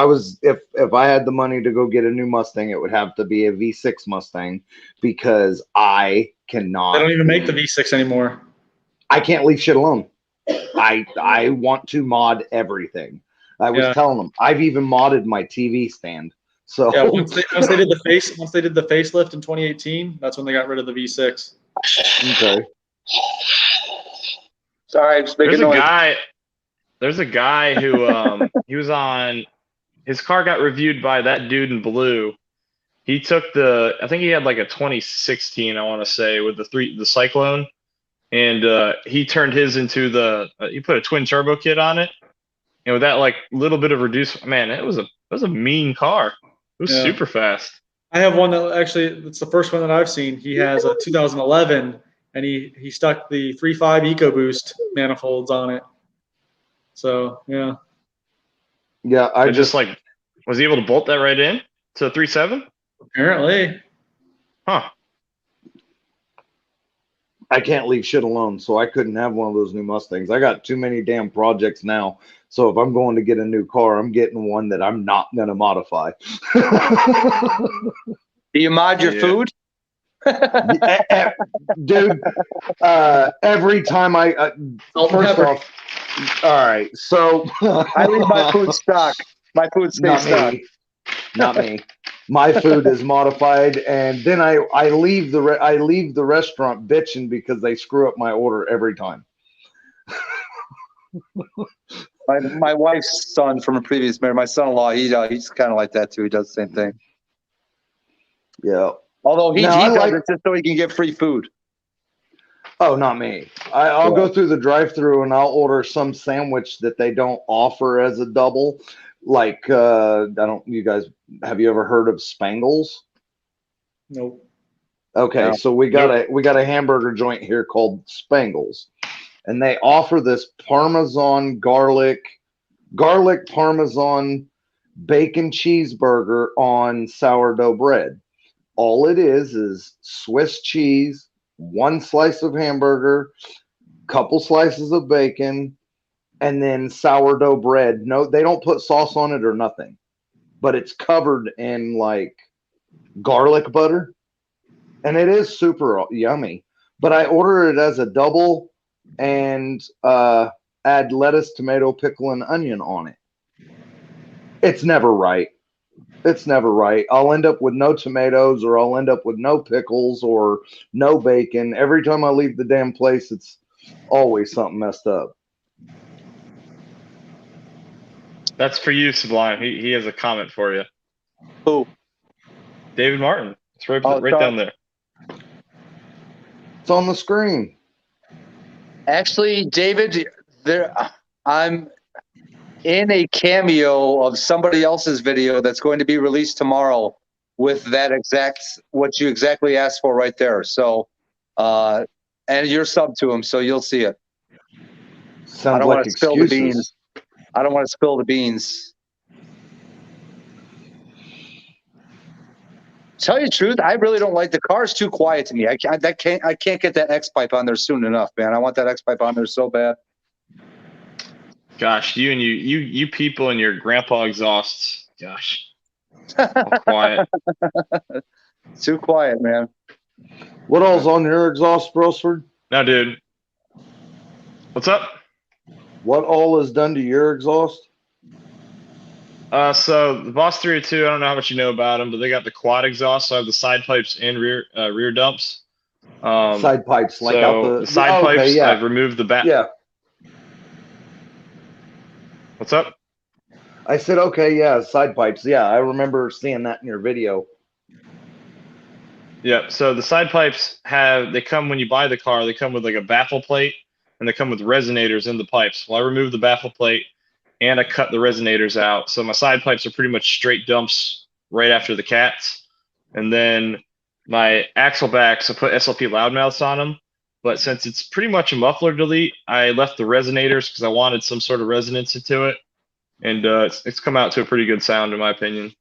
I had the money to go get a new Mustang, it would have to be a V6 Mustang because I cannot. They don't even make the V6 anymore. I can't leave shit alone. I want to mod everything. I was telling them I've even modded my TV stand. So yeah, once they did the facelift in 2018, that's when they got rid of the V6. Okay. Sorry, I'm just making noise. There's a guy who he was on. His car got reviewed by that dude in blue. He took I think he had like a 2016, I want to say, with the Cyclone, and he turned his into he put a twin turbo kit on it, and with that like little bit of reduced, man, it was a mean car. It was super fast. I have one that actually, it's the first one that I've seen. He has a 2011, and he stuck the 3.5 EcoBoost manifolds on it. So yeah. Yeah, I just like, was he able to bolt that right in to a 3.7? Apparently. Huh. I can't leave shit alone, so I couldn't have one of those new Mustangs. I got too many damn projects now. So if I'm going to get a new car, I'm getting one that I'm not going to modify. Do you mod your food? Dude, every time first off, all right, so I leave my food stock. My food stays not stock. me, not me. My food is modified, and then I leave the restaurant bitching because they screw up my order every time. My wife's son from a previous marriage, my son-in-law, he's kind of like that too. He does the same thing. Yeah. Although he No, I does like- it just so he can get free food. Oh, not me. I'll go through the drive-through and I'll order some sandwich that they don't offer as a double. Like I don't. You guys, have you ever heard of Spangles? Nope. Okay, No. so we got a hamburger joint here called Spangles, and they offer this Parmesan garlic Parmesan bacon cheeseburger on sourdough bread. All it is Swiss cheese, one slice of hamburger, couple slices of bacon, and then sourdough bread. No, they don't put sauce on it or nothing, but it's covered in like garlic butter, and it is super yummy. But I order it as a double and add lettuce, tomato, pickle, and onion on it. It's never right. It's never right. I'll end up with no tomatoes, or I'll end up with no pickles, or no bacon. Every time I leave the damn place, it's always something messed up. That's for you, Sublime. He has a comment for you. Who? David Martin. It's right, Oh, right sorry. down there. It's on the screen. Actually, David, I'm in a cameo of somebody else's video that's going to be released tomorrow with that what you exactly asked for right there. So, and you're sub to him, so you'll see it. I Sounds don't like want to spill the excuses. beans. I don't want to spill the beans. Tell you the truth, I really don't like the car's too quiet to me. I can't get that X pipe on there soon enough, man. I want that X pipe on there so bad. Gosh, you people and your grandpa exhausts. Gosh, all quiet. Too quiet, man. What all's on your exhaust, Brosford? No, dude. What's up? What all is done to your exhaust? So the Boss 302, I don't know how much you know about them, but they got the quad exhaust. So I have the side pipes and rear dumps. Side pipes, like so out the side pipes. Okay, yeah. I've removed the back. Yeah. What's up? I said, okay, yeah, side pipes. Yeah, I remember seeing that in your video. Yeah. So the side pipes they come when you buy the car. They come with like a baffle plate, and they come with resonators in the pipes. Well, I removed the baffle plate, and I cut the resonators out. So my side pipes are pretty much straight dumps right after the cats. And then my axle backs, I put SLP loudmouths on them. But since it's pretty much a muffler delete, I left the resonators because I wanted some sort of resonance into it. And it's come out to a pretty good sound, in my opinion.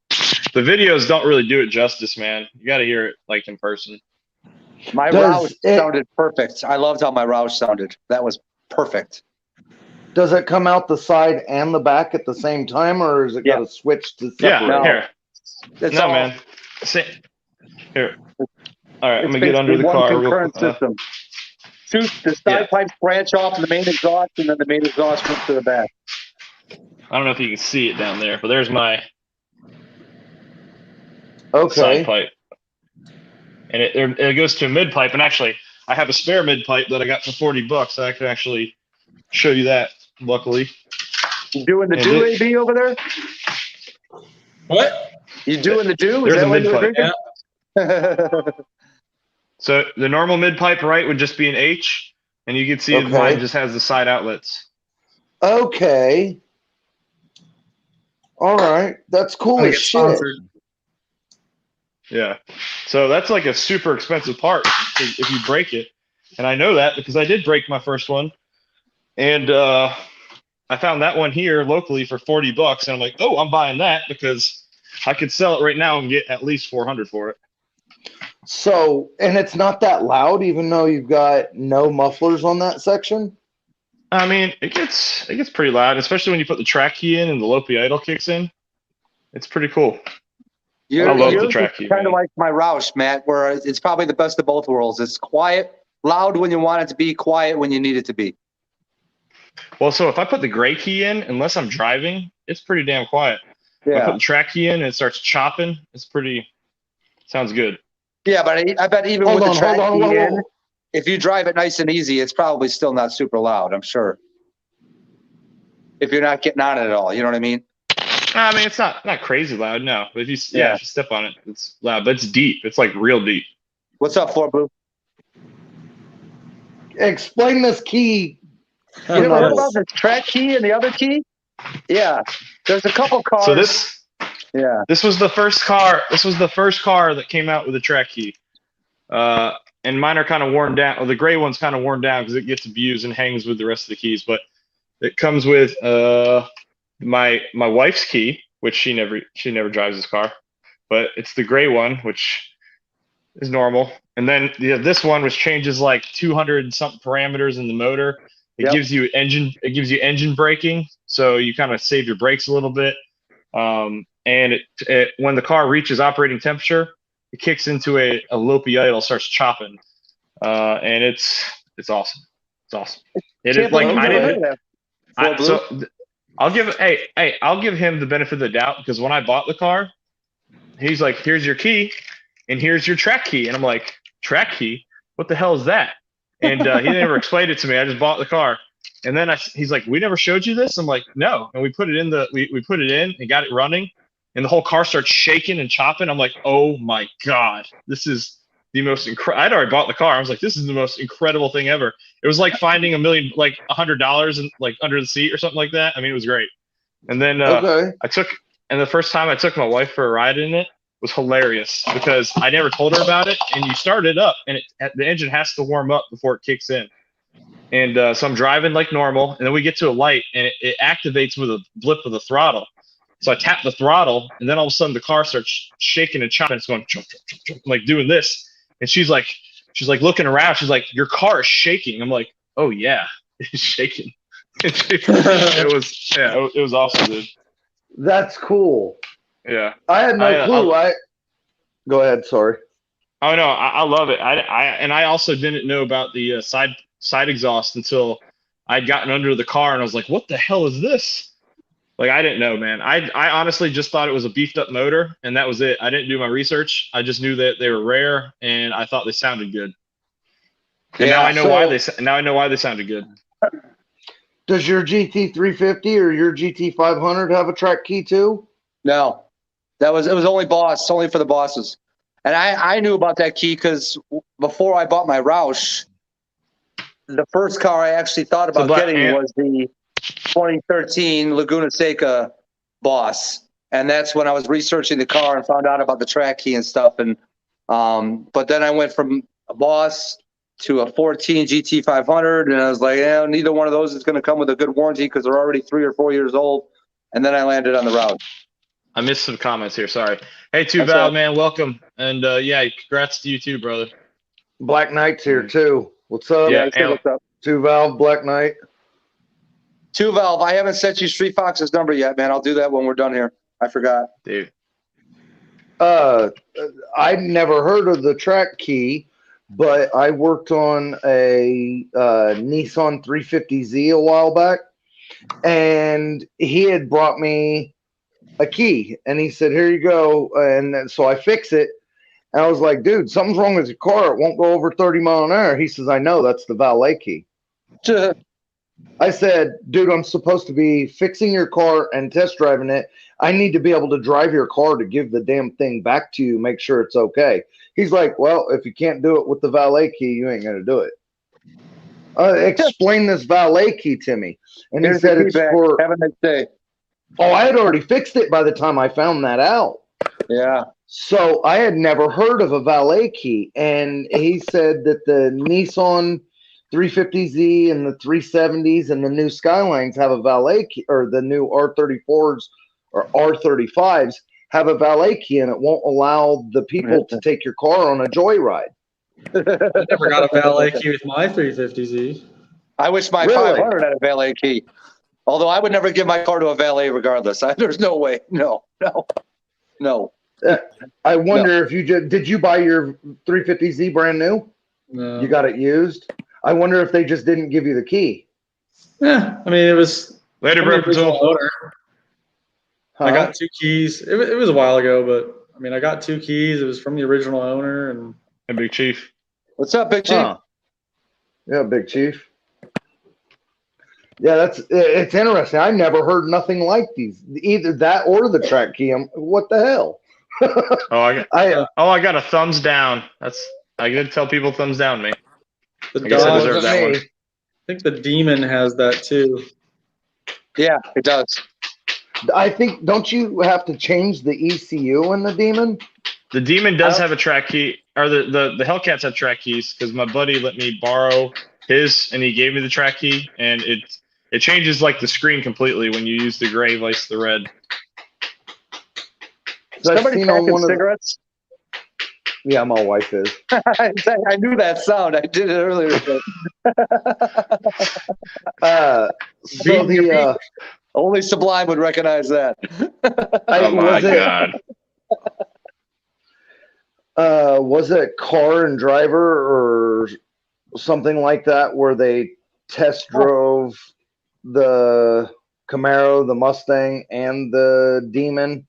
The videos don't really do it justice, man. You got to hear it like in person. My Roush sounded perfect. I loved how my Roush sounded. That was perfect. Does it come out the side and the back at the same time, or is it got to switch to separate? Yeah, No. here. It's No, all, man. Here. All right, I'm it's going to get under the basically car. one concurrent system. The side pipes branch off the main exhaust, and then the main exhaust comes to the back. I don't know if you can see it down there, but there's my Okay. side pipe. And it goes to a mid pipe. And actually, I have a spare mid pipe that I got for $40. I can actually show you that, luckily. You doing the And do, it- AB, over there? What? You doing the do? There's Is a that what mid you were pipe. drinking? So the normal mid pipe right would just be an H, and you can see Okay. mine just has the side outlets. Okay. All right. That's cool Gonna as get shit. sponsored. Yeah. So that's like a super expensive part if you break it. And I know that because I did break my first one. And I found that one here locally for $40. And I'm like, oh, I'm buying that because I could sell it right now and get at least $400 for it. So, and it's not that loud, even though you've got no mufflers on that section. I mean, it gets pretty loud, especially when you put the track key in and the Lopi idle kicks in. It's pretty cool. You're, I love the yours track is key, kind of man. like my Roush, Matt, where it's probably the best of both worlds. It's quiet, loud when you want it to be, quiet when you need it to be. Well, so if I put the gray key in, unless I'm driving, it's pretty damn quiet. If I put Yeah. the track key in and it starts chopping, sounds good. Yeah, but I bet even Hold with on, the track hold on, key whoa, in, whoa. if you drive it nice and easy, it's probably still not super loud, I'm sure. If you're not getting on it at all, you know what I mean? I mean, it's not crazy loud, no. But if you Yeah. if you step on it, it's loud. But it's deep. It's like real deep. What's up, Fort Blue? Explain this key. You never heard Yes. about the track key and the other key? Yeah. There's a couple cars. So this Yeah. this was the first car. This was the first car that came out with a track key. And mine are kind of worn down. Well, the gray one's kind of worn down because it gets abused and hangs with the rest of the keys. But it comes with my wife's key, which she never drives this car, but it's the gray one, which is normal. And then this one, which changes like 200 and something parameters in the motor. It Yep. gives you engine braking, so you kind of save your brakes a little bit. And it when the car reaches operating temperature, it kicks into a loopy idle, starts chopping, and it's awesome. It's awesome. It is like I didn't. I'll give him the benefit of the doubt because when I bought the car, he's like, "Here's your key, and here's your track key," and I'm like, "Track key? What the hell is that?" And he never explained it to me. I just bought the car, and then he's like, "We never showed you this?" I'm like, "No," and we put it in we put it in and got it running, and the whole car starts shaking and chopping. I'm like, "Oh my god, this is the most incredible." I'd already bought the car. I was like, "This is the most incredible thing ever." It was like finding $100 in like under the seat or something like that. I mean, it was great. And then Okay. the first time I took my wife for a ride in it was hilarious because I never told her about it. And you start it up, and the engine has to warm up before it kicks in. And so I'm driving like normal, and then we get to a light, and it activates with a blip of the throttle. So I tap the throttle, and then all of a sudden the car starts shaking and chopping. It's going chomp, chomp, chomp, chomp, like doing this. And she's like looking around. She's like, "Your car is shaking." I'm like, "Oh yeah, it's shaking." It was awesome, dude. That's cool. Yeah. I had no clue. Go ahead. Sorry. Oh no, I love it. I also didn't know about the side exhaust until I'd gotten under the car and I was like, "What the hell is this?" Like I didn't know, man. I honestly just thought it was a beefed up motor, and that was it. I didn't do my research. I just knew that they were rare, and I thought they sounded good. And now I know why they sounded good. Does your GT350 or your GT500 have a track key too? No, it was only only for the bosses. And I knew about that key because before I bought my Roush, the first car I actually thought about getting was the 2013 Laguna Seca Boss. And that's when I was researching the car and found out about the track key and stuff. And but then I went from a Boss to a 14 GT500, and I was like, "Yeah, neither one of those is going to come with a good warranty because they're already 3 or 4 years old." And then I landed on the Roush. I missed some comments here. Sorry. Hey, Val, man, welcome. And yeah, congrats to you too, brother. Black Knight's here too. What's up? Yeah, what's up? 2Valve, Black Knight. 2Valve, I haven't sent you Street Fox's number yet, man. I'll do that when we're done here. I forgot. Dude. I'd never heard of the track key, but I worked on a Nissan 350Z a while back, and he had brought me a key, and he said, "Here you go." And so I fix it, and I was like, "Dude, something's wrong with your car. It won't go over 30 miles an hour." He says, "I know, that's the valet key." I said, "Dude, I'm supposed to be fixing your car and test driving it. I need to be able to drive your car to give the damn thing back to you, make sure it's okay." He's like, "Well, if you can't do it with the valet key, you ain't going to do it." Explain this valet key to me. And he said it's for... Have a nice day. Oh, I had already fixed it by the time I found that out. Yeah. So I had never heard of a valet key. And he said that the Nissan 350Z and the 370s and the new Skylines have a valet key, or the new R34s or R35s have a valet key, and it won't allow the people to take your car on a joyride. I never got a valet key with my 350Z. I wish my 500 had a valet key. Although I would never give my car to a valet regardless. There's no way. No. I wonder if you did you buy your 350Z brand new? No. You got it used? I wonder if they just didn't give you the key. Yeah, I mean, it was Later, from the bro. original owner. Huh? I got 2 keys. It was a while ago, but I mean, I got 2 keys. It was from the original owner, and Hey, Big Chief. What's up, Big Chief? Huh. Yeah, Big Chief. Yeah, it's interesting. I never heard nothing like these. Either that or the track key. What the hell? Oh, I got a thumbs down. I did tell people thumbs down me. the I guess I Dodge. deserve that one. I think the Demon has that too. Yeah, it does. I think, don't you have to change the ECU in the Demon? The Demon does have a track key, or the Hellcats have track keys because my buddy let me borrow his, and he gave me the track key, and it changes like the screen completely when you use the gray versus the red. Somebody packing cigarettes? Yeah, my wife is. I knew that sound. I did it earlier. Only Sublime would recognize that. Oh my god! Was it Car and Driver or something like that where they test drove the Camaro, the Mustang, and the Demon?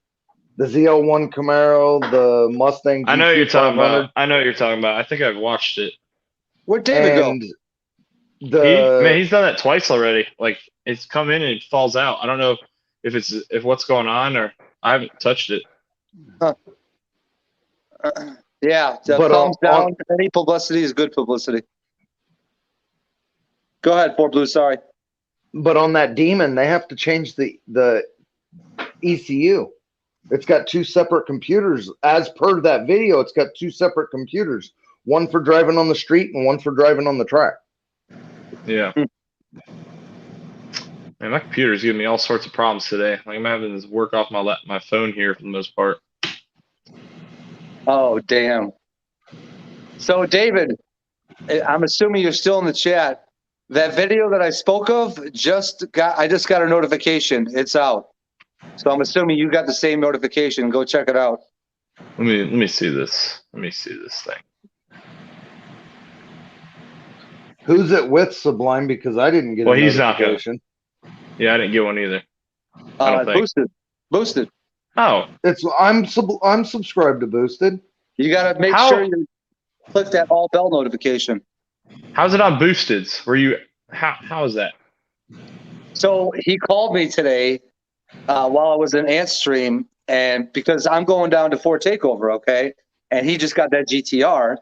The ZL1 Camaro, the Mustang. I know what you're talking about. I think I've watched it. Where'd David go? He's done that twice already. Like it's come in and it falls out. I don't know if what's going on, or I haven't touched it. Yeah, thumbs down. Any publicity is good publicity. Go ahead, 4Blue. Sorry. But on that Demon, they have to change the ECU. It's got 2 separate computers. As per that video, it's got 2 separate computers. One for driving on the street and one for driving on the track. Yeah. Man, my computer's giving me all sorts of problems today. Like I'm having this work off my phone here for the most part. Oh, damn. So, David, I'm assuming you're still in the chat. That video that I spoke of I just got a notification. It's out. So I'm assuming you got the same notification. Go check it out. Let me see this. Let me see this thing. Who's it with, Sublime? Because I didn't get a notification. Yeah, I didn't get one either. I don't think. Boosted. Oh, I'm subscribed to Boosted. You gotta make sure you click that all bell notification. How's it on Boosted? How is that? So he called me today while I was in Ant Stream, and because I'm going down to Fort Takeover, okay, and he just got that GTR,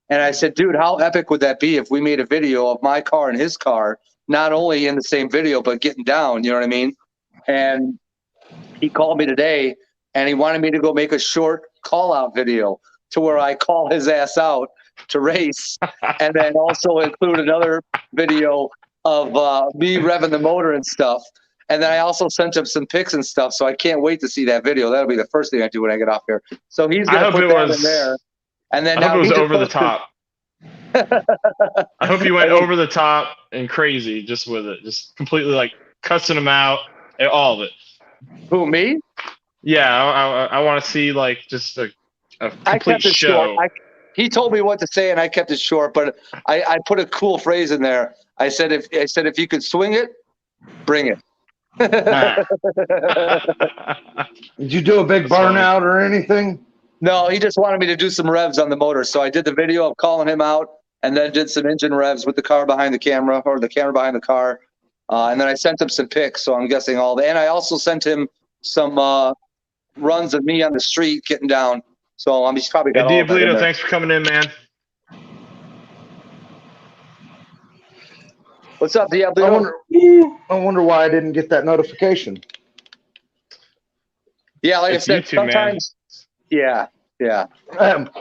and I said, dude, how epic would that be if we made a video of my car and his car, not only in the same video but getting down, you know what I mean? And he called me today, and he wanted me to go make a short call-out video to where I call his ass out to race, and then also include another video of me revving the motor and stuff. And then I also sent him some pics and stuff, so I can't wait to see that video. That'll be the first thing I do when I get off here. So he's going to put that in there. And then I hope it was over the top. I hope you went over the top and crazy just with it. Just completely like cussing him out, all of it. Who, me? Yeah, I want to see like just a complete show. He told me what to say, and I kept it short. But I put a cool phrase in there. I said if you could swing it, bring it. Did you do a big burnout or anything? No, he just wanted me to do some revs on the motor. So I did the video of calling him out, and then did some engine revs with the car behind the camera, or the camera behind the car. And then I sent him some pics. So I'm guessing all that. And I also sent him some runs of me on the street getting down. So he's probably got all that in Diablito, there. thanks for coming in, man. What's up, Diablito? I wonder why I didn't get that notification. Yeah, like It's I said, YouTube, sometimes. Man. Yeah.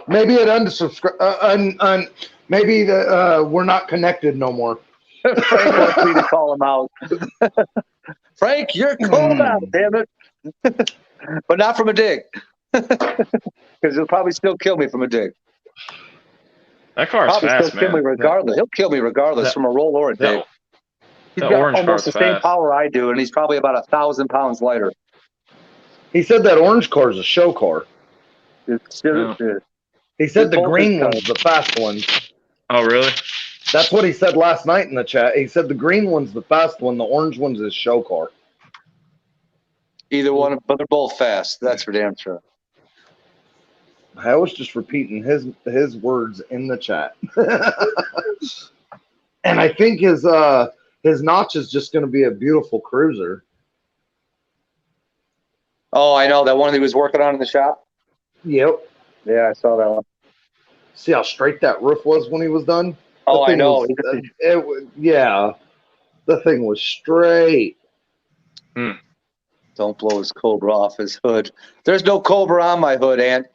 Maybe it unsubscribe. Maybe we're not connected no more. Frank wants me to call him out. Frank, you're called out, damn it. But not from a dig. Because he'll probably still kill me from a dig. That car is Probably fast, still kill me man. regardless. He'll kill me regardless from a roll or a dig. He's that got orange almost car's the same fast. power I do, and he's probably about 1,000 pounds lighter. He said that orange car is a show car. He said the Both green is one's the fast one. Oh, really? That's what he said last night in the chat. He said the green one's the fast one, the orange one's his show car. Either one, but they're both fast. That's for damn sure. I was just repeating his words in the chat. And I think his notch is just going to be a beautiful cruiser. Oh, I know that one he was working on in the shop. Yep. Yeah, I saw that one. See how straight that roof was when he was done? Oh, I know. Yeah, the thing was straight. Don't blow his Cobra off his hood. There's no Cobra on my hood, Ant.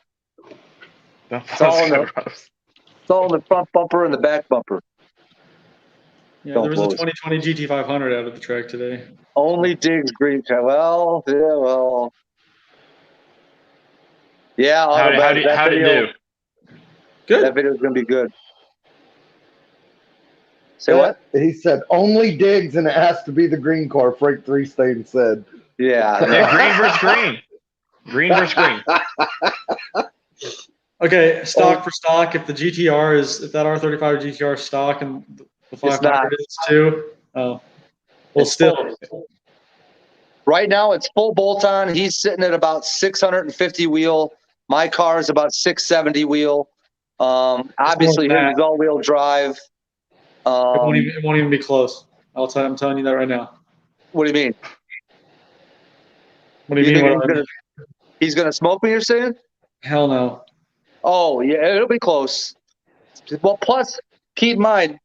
It's all in the front bumper and the back bumper. Yeah, Don't there was a blow his- 2020 GT500 out of the track today. Only Diggs green. Well, yeah, well. Yeah, How'd it do? Good. That video is going to be good. Say what? He said only Diggs, and it has to be the green car. Frank Three Stain said. Yeah. Yeah, green versus green. Green versus green. Okay, stock for stock. If the GTR if that R35 GTR is stock and the 500 is too, well, It's still. Right now, it's full bolt on. He's sitting at about 650 wheel. My car is about 670 wheel. Obviously, his is all wheel drive. It won't even be close. I'm telling you that right now. What do you mean? What do you mean? He's gonna smoke me? You're saying? Hell no. Oh yeah, it'll be close. Well, plus keep in mind,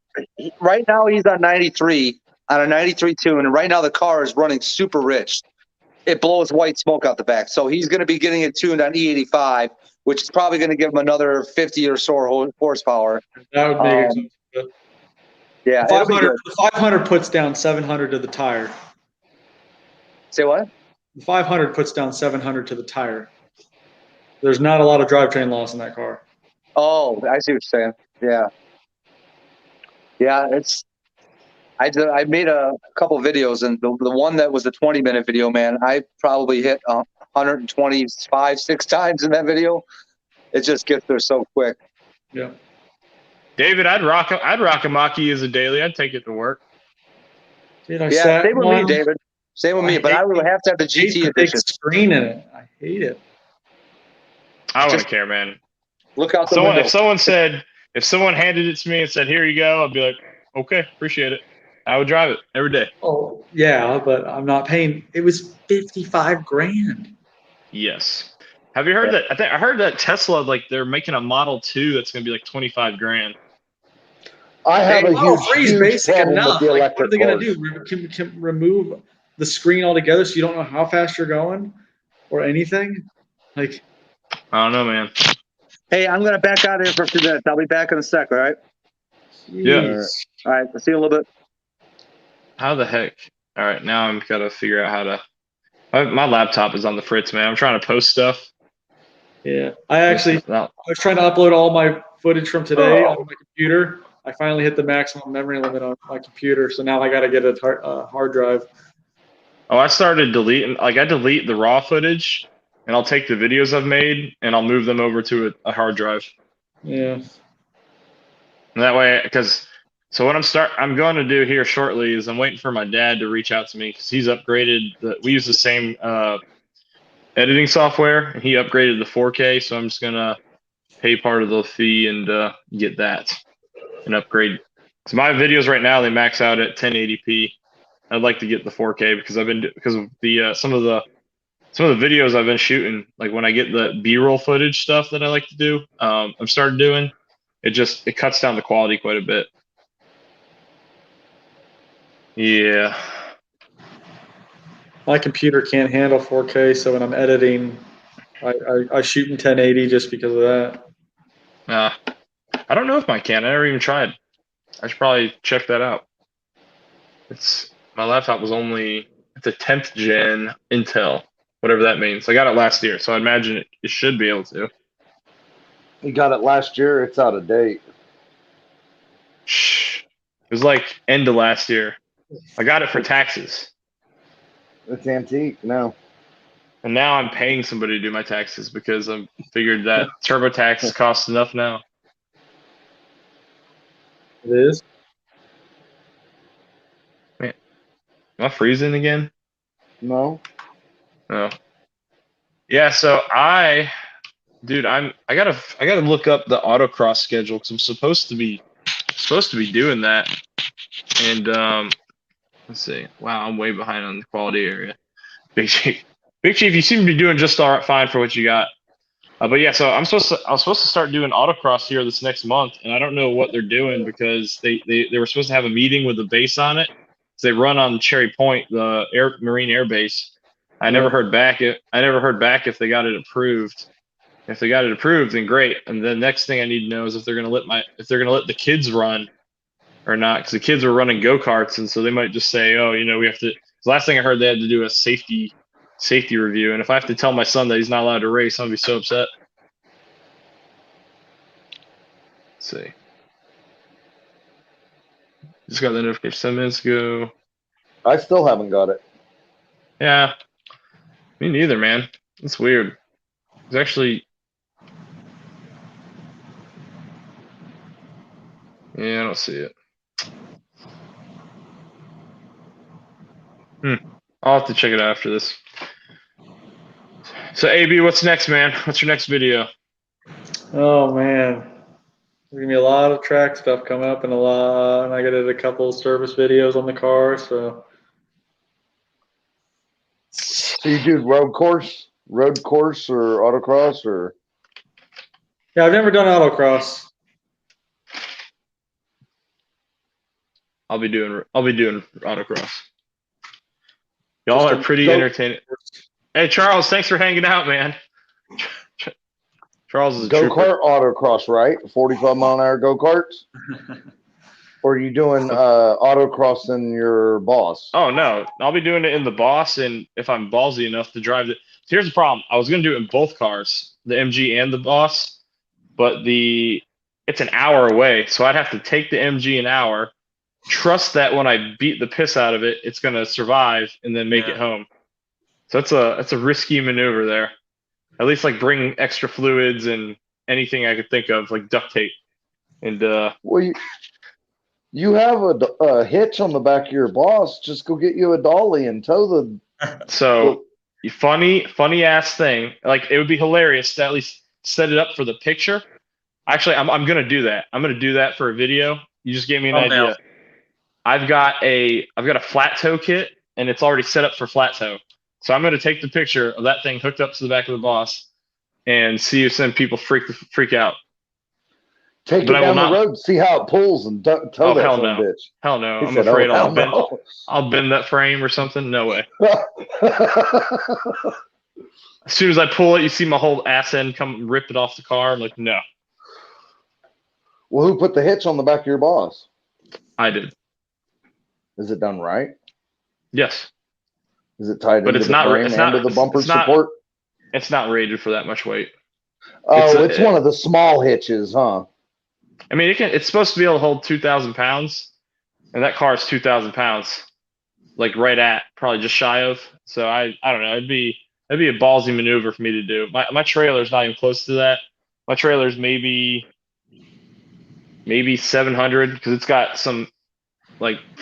right now he's on 93 on a 93 tune, and right now the car is running super rich. It blows white smoke out the back, so he's going to be getting it tuned on E85, which is probably going to give him another 50 or so horsepower. That would make it good. Yeah, the 500 puts down 700 to the tire. Say what? The 500 puts down 700 to the tire. There's not a lot of drivetrain loss in that car. Oh, I see what you're saying. Yeah. Yeah, I made a couple videos, and the one that was the 20-minute video, man, I probably hit 125, 6 times in that video. It just gets there so quick. Yeah. David, I'd rock a Mach-E as a daily. I'd take it to work. Dude, same with me, David. Same with me, but I would have to have the GT edition. Screen in it. I hate it. I wouldn't care, man. Look out the window. If someone handed it to me and said, "Here you go," I'd be like, "Okay, appreciate it." I would drive it every day. Oh yeah, but I'm not paying. It was $55,000. Yes. Have you heard that? I heard that Tesla, like, they're making a Model 2 that's gonna be like $25,000. I have a huge basic problem enough. with the Like, what are they electric gonna cars. do? Can remove the screen altogether so you don't know how fast you're going or anything? Like, I don't know, man. Hey, I'm gonna back out of here for a few minutes. I'll be back in a sec. All right. Yeah. All right. I'll see you in a little bit. How the heck? All right, now I'm gotta figure out how to. My laptop is on the fritz, man. I'm trying to post stuff. Yeah, I was trying to upload all my footage from today on my computer. I finally hit the maximum memory limit on my computer, so now I got to get a hard drive. Oh, I started deleting. Like, I delete the raw footage, and I'll take the videos I've made, and I'll move them over to a hard drive. Yeah. And that way, so what I'm going to do here shortly is I'm waiting for my dad to reach out to me because he's upgraded. We use the same editing software, and he upgraded the 4K. So I'm just gonna pay part of the fee and get that and upgrade. So my videos right now, they max out at 1080p. I'd like to get the 4K because of the some of the videos I've been shooting. Like, when I get the B-roll footage stuff that I like to do, I've started doing. It cuts down the quality quite a bit. Yeah. My computer can't handle 4K, so when I'm editing, I shoot in 1080 just because of that. I don't know if mine can. I never even tried. I should probably check that out. My laptop was it's a 10th gen Intel, whatever that means. I got it last year, so I imagine it should be able to. You got it last year. It's out of date. Shh. It was like end of last year. I got it for taxes. It's antique now. And now I'm paying somebody to do my taxes because I figured that TurboTax costs enough now. It is. Am I freezing again? No. No. Yeah, so I gotta look up the autocross schedule because I'm supposed to be doing that. And let's see. Wow, I'm way behind on the quality area. Big Chief, you seem to be doing just all right, fine for what you got. But yeah, so I was supposed to start doing autocross here this next month, and I don't know what they're doing because they were supposed to have a meeting with the base on it. They run on Cherry Point, the Marine Air Base. I never heard back. I never heard back if they got it approved. If they got it approved, then great. And the next thing I need to know is if they're gonna let the kids run or not, because the kids were running go-karts, and so they might just say, oh, we have to. The last thing I heard, they had to do a safety review, and if I have to tell my son that he's not allowed to race, I'm gonna be so upset. Let's see. Just got the notification 7 minutes ago. I still haven't got it. Yeah, me neither, man. It's weird. It's actually. Yeah, I don't see it. I'll have to check it out after this. So, AB, what's next, man? What's your next video? Oh man, there's gonna be a lot of track stuff coming up, and I got a couple service videos on the car. So you do road course or autocross or? yeah, I've never done autocross. I'll be doing autocross. Y'all are pretty entertaining. Hey, Charles, thanks for hanging out, man. Charles is a go-kart autocross, right? 45-mile-an-hour go-karts? Or are you doing autocross in your Boss? Oh, no. I'll be doing it in the Boss, and if I'm ballsy enough to drive it. Here's the problem. I was going to do it in both cars, the MG and the Boss, but it's an hour away, so I'd have to take the MG an hour, trust that when I beat the piss out of it, it's going to survive, and then make it home. So that's a risky maneuver there. At least bring extra fluids and anything I could think of, like duct tape. And well, you have a hitch on the back of your Boss. Just go get you a dolly and tow the. So funny ass thing. It would be hilarious to at least set it up for the picture. Actually, I'm gonna do that. I'm gonna do that for a video. You just gave me an idea. No. I've got a flat tow kit, and it's already set up for flat tow. So I'm going to take the picture of that thing hooked up to the back of the Boss and see if some people freak out. Take it down the road, see how it pulls, and tow that hell son no. bitch. Hell no. I'm afraid I'll bend that frame or something. No way. As soon as I pull it, you see my whole ass end come rip it off the car. I'm like, no. Well, who put the hitch on the back of your Boss? I did. Is it done right? Yes. Is it tied into the frame and the bumper support? It's not rated for that much weight. Oh, it's one of the small hitches, huh? I mean, it's supposed to be able to hold 2,000 pounds, and that car is 2,000 pounds, right at probably just shy of. So I don't know. It'd be a ballsy maneuver for me to do. My trailer's not even close to that. My trailer's maybe 700 because it's got some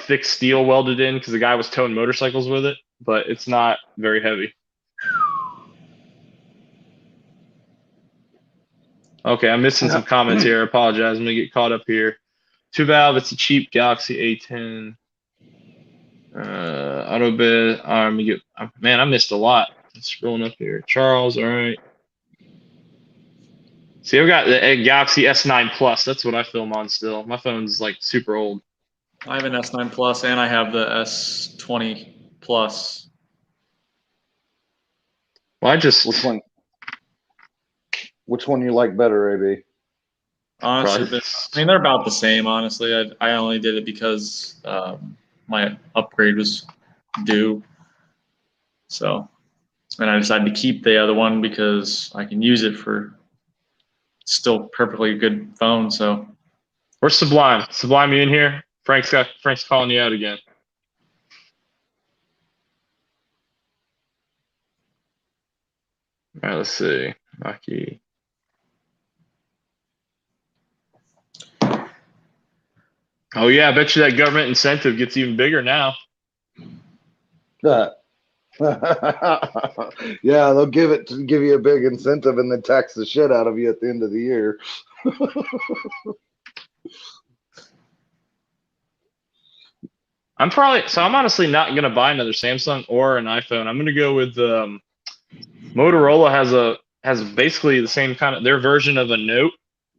thick steel welded in because the guy was towing motorcycles with it, but it's not very heavy. Okay, I'm missing some comments here. I apologize. I'm gonna get caught up here. 2-valve. It's a cheap Galaxy A10. Autobid. Man, I missed a lot. I'm scrolling up here. Charles. All right. See, I've got the Galaxy S9 Plus. That's what I film on still. My phone's super old. I have an S9 Plus and I have the S20 Plus. Well, Which one you like better, AB? Honestly, they're about the same. Honestly, I only did it because my upgrade was due. So, and I decided to keep the other one because I can use it for still perfectly good phone. So, where's Sublime? Sublime, you in here? Frank's calling you out again. All right, let's see. Maki. Oh yeah, I bet you that government incentive gets even bigger now. Yeah, they'll give you a big incentive and then tax the shit out of you at the end of the year. I'm honestly not gonna buy another Samsung or an iPhone. I'm gonna go with Motorola has basically the same kind of their version of a Note,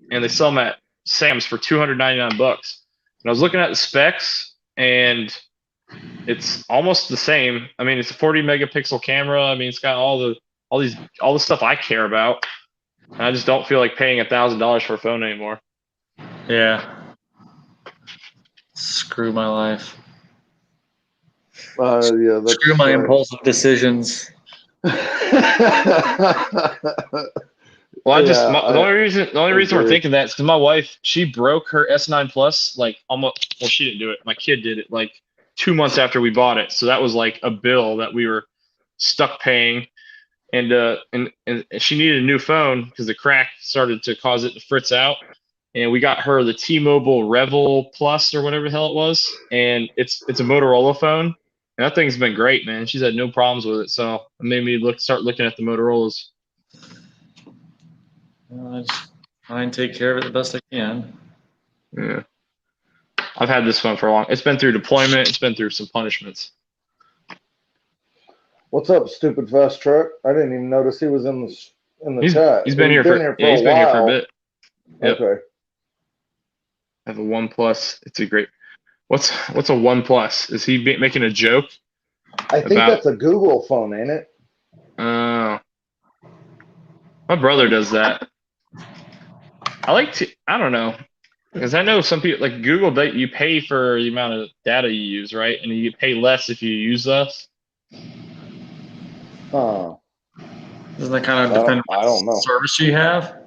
and they sell them at Sam's for $299. And I was looking at the specs, and it's almost the same. I mean, it's a 40 megapixel camera. I mean, it's got all the stuff I care about. And I just don't feel like paying $1,000 for a phone anymore. Yeah. Screw my life. Yeah, that's, Screw my impulsive decisions. Well, Yeah, the only reason we're agree. thinking that is because my wife, she broke her S9 Plus like almost. Well, she didn't do it. My kid did it like 2 months after we bought it. So that was like a bill that we were stuck paying, and she needed a new phone because the crack started to cause it to fritz out. And we got her the T-Mobile Revel Plus or whatever the hell it was, and it's a Motorola phone. And that thing's been great, man. She's had no problems with it. So it made me start looking at the Motorola's. I just try and take care of it the best I can. Yeah. I've had this phone for a long. It's been through deployment. It's been through some punishments. What's up, stupid fast truck? I didn't even notice he was in the chat. He's been here for a bit. Yep. Okay. I have a OnePlus. It's a great. What's a OnePlus? Is he making a joke? I think that's a Google phone, ain't it? My brother does that. I don't know, because I know some people like Google that you pay for the amount of data you use, right? And you pay less if you use less. Huh. Doesn't that kind of depend on I don't know. service you have?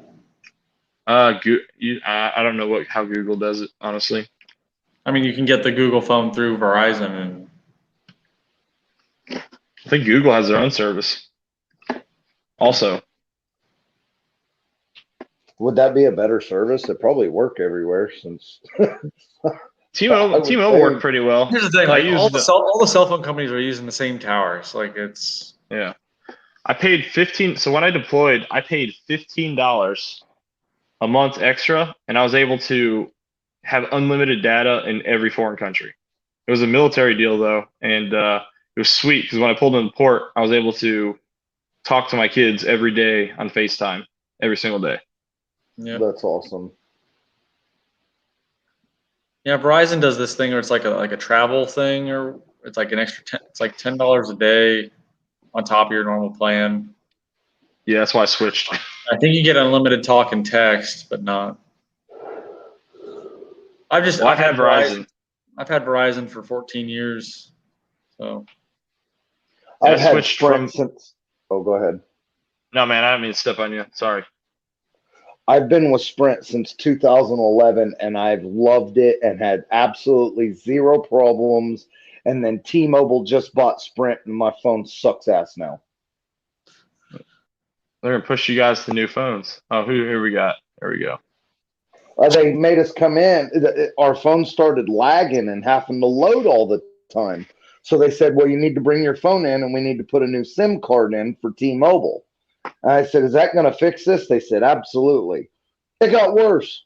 I don't know how Google does it, honestly. I mean, you can get the Google phone through Verizon, and I think Google has their own service. Also, would that be a better service? It probably work everywhere since T-Mobile worked pretty well. Here's the thing: like all the cell phone companies are using the same towers. Like it's yeah. I paid $15. So when I deployed, I paid $15 a month extra, and I was able to have unlimited data in every foreign country. It was a military deal though, and it was sweet because when I pulled in the port, I was able to talk to my kids every day on FaceTime, every single day. yeah, that's awesome. Yeah, Verizon does this thing where it's like a travel thing, or it's like an extra it's like $10 a day on top of your normal plan. Yeah, that's why I switched. I think you get unlimited talk and text, but not. I've had Verizon. I've had Verizon for 14 years. So I've had Sprint since. Oh, go ahead. No, man, I didn't mean to step on you. Sorry. I've been with Sprint since 2011, and I've loved it and had absolutely zero problems. And then T-Mobile just bought Sprint, and my phone sucks ass now. They're gonna push you guys to new phones. Oh, here we got. There we go. They made us come in. Our phone started lagging and having to load all the time. So they said, well, you need to bring your phone in, and we need to put a new SIM card in for T-Mobile. And I said, is that going to fix this? They said, absolutely. It got worse.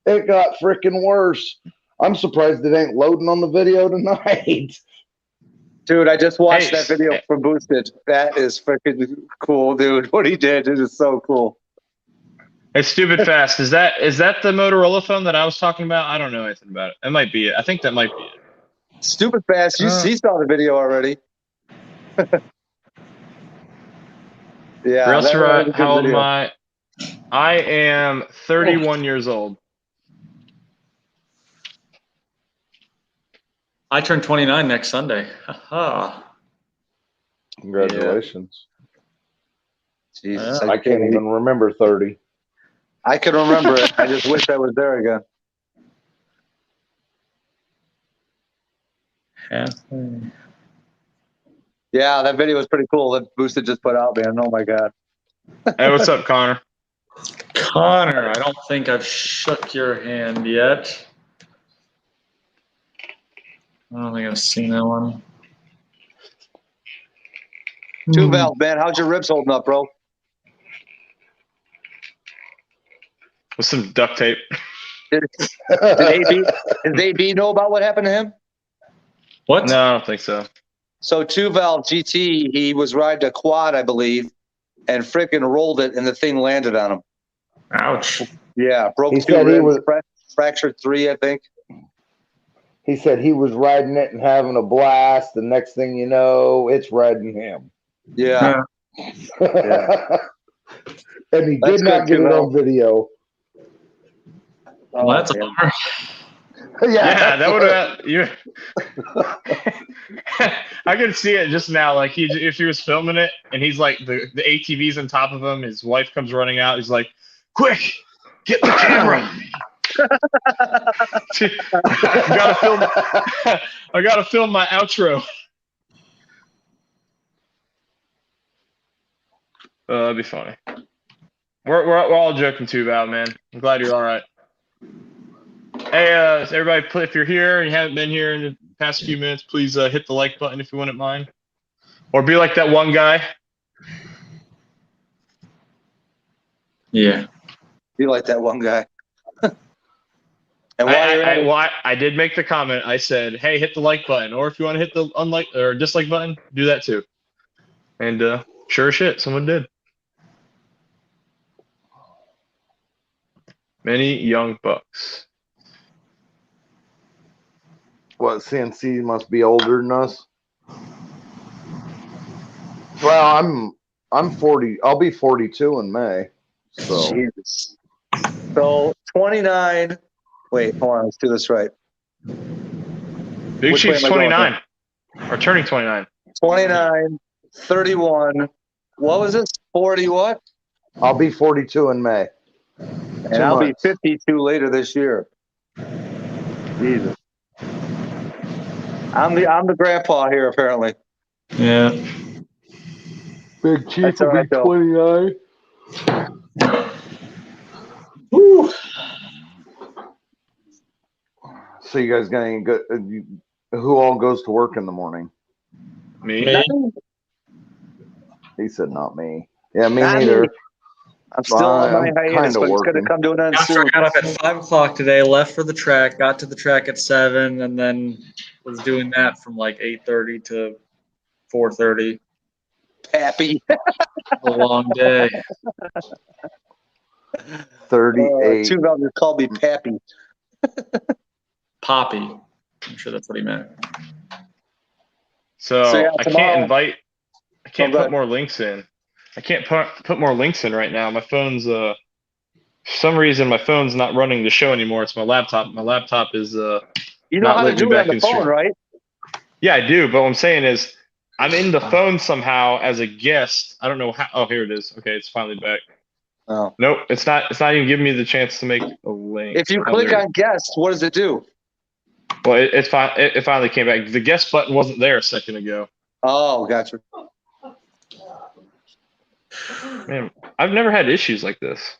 It got freaking worse. I'm surprised it ain't loading on the video tonight. Dude, I just watched that video for Boosted. That is freaking cool, dude. What he did, it is so cool. It's stupid fast. Is that the Motorola phone that I was talking about? I don't know anything about it. That might be it. I think that might be it. Stupid fast. You saw the video already. Yeah. Real how old am I? I am 31 years old. I turn 29 next Sunday. Congratulations. Yeah. Jesus, I can't even remember 30. I can remember it. I just wish I was there again. Yeah, that video was pretty cool that Boosted just put out, man. Oh my God. Hey, what's up, Connor? Connor, I don't think I've shook your hand yet. I don't think I've seen that one. Two valve, man. How's your ribs holding up, bro? With some duct tape. Did AB know about what happened to him? What? No, I don't think so. So two valve GT, he was riding a quad, I believe, and freaking rolled it, and the thing landed on him. Ouch. Yeah, broke He 2 said he ribs, was- fractured 3, I think. He said he was riding it and having a blast. The next thing you know, it's riding him. Yeah. And he That's did not good get to it know. on video. Well, that's a man. bummer. Yeah, that would have you. I could see it just now. Like if he was filming it and he's like the ATV's on top of him, his wife comes running out. He's like, "Quick, get the camera! I gotta film my outro." That'd be funny. We're all joking too, Val, man. I'm glad you're all right. Hey, everybody, if you're here and you haven't been here in the past few minutes, please hit the like button if you wouldn't mind. Or be like that one guy. Yeah. Be like that one guy. And while you're at it, I did make the comment. I said, hey, hit the like button. Or if you want to hit the unlike or dislike button, do that too. And sure as shit, someone did. Many young bucks. What, CNC must be older than us? Well, I'm 40. I'll be 42 in May. So Jesus. So 29. Wait, hold on. Let's do this right. Big Which way Chief's am I going 29. Or turning 29. 29, 31. What was it? 40 what? I'll be 42 in May. And I'll be 52 later this year. Jesus. I'm the grandpa here, apparently. Yeah. Big Chief That's all will right, be though. 29. Woo. So you guys gonna go? Who all goes to work in the morning? Me? He said, "Not me." Yeah, me Not neither. me. I'm still on my I'm hiatus, kinda but it's going to working. come to an end After soon. I got up at 5 o'clock today, left for the track, got to the track at 7, and then was doing that from like 8:30 to 4:30. Happy. A long day. 38. Two Valve just called me Pappy. Poppy. I'm sure that's what he meant. So yeah, I tomorrow- can't invite. I can't go put ahead. more links in. I can't put more links in right now. My phone's for some reason my phone's not running the show anymore. It's my laptop. My laptop is You know not how to letting do me it back on the in phone, stream. right? Yeah, I do. But what I'm saying is I'm in the phone somehow as a guest. I don't know how. Oh, here it is. Okay, it's finally back. Oh. Nope, it's not. It's not even giving me the chance to make a link. If you Oh, click there- on guest, what does it do? well, it finally came back. The guest button wasn't there a second ago. Oh, gotcha. Man, I've never had issues like this.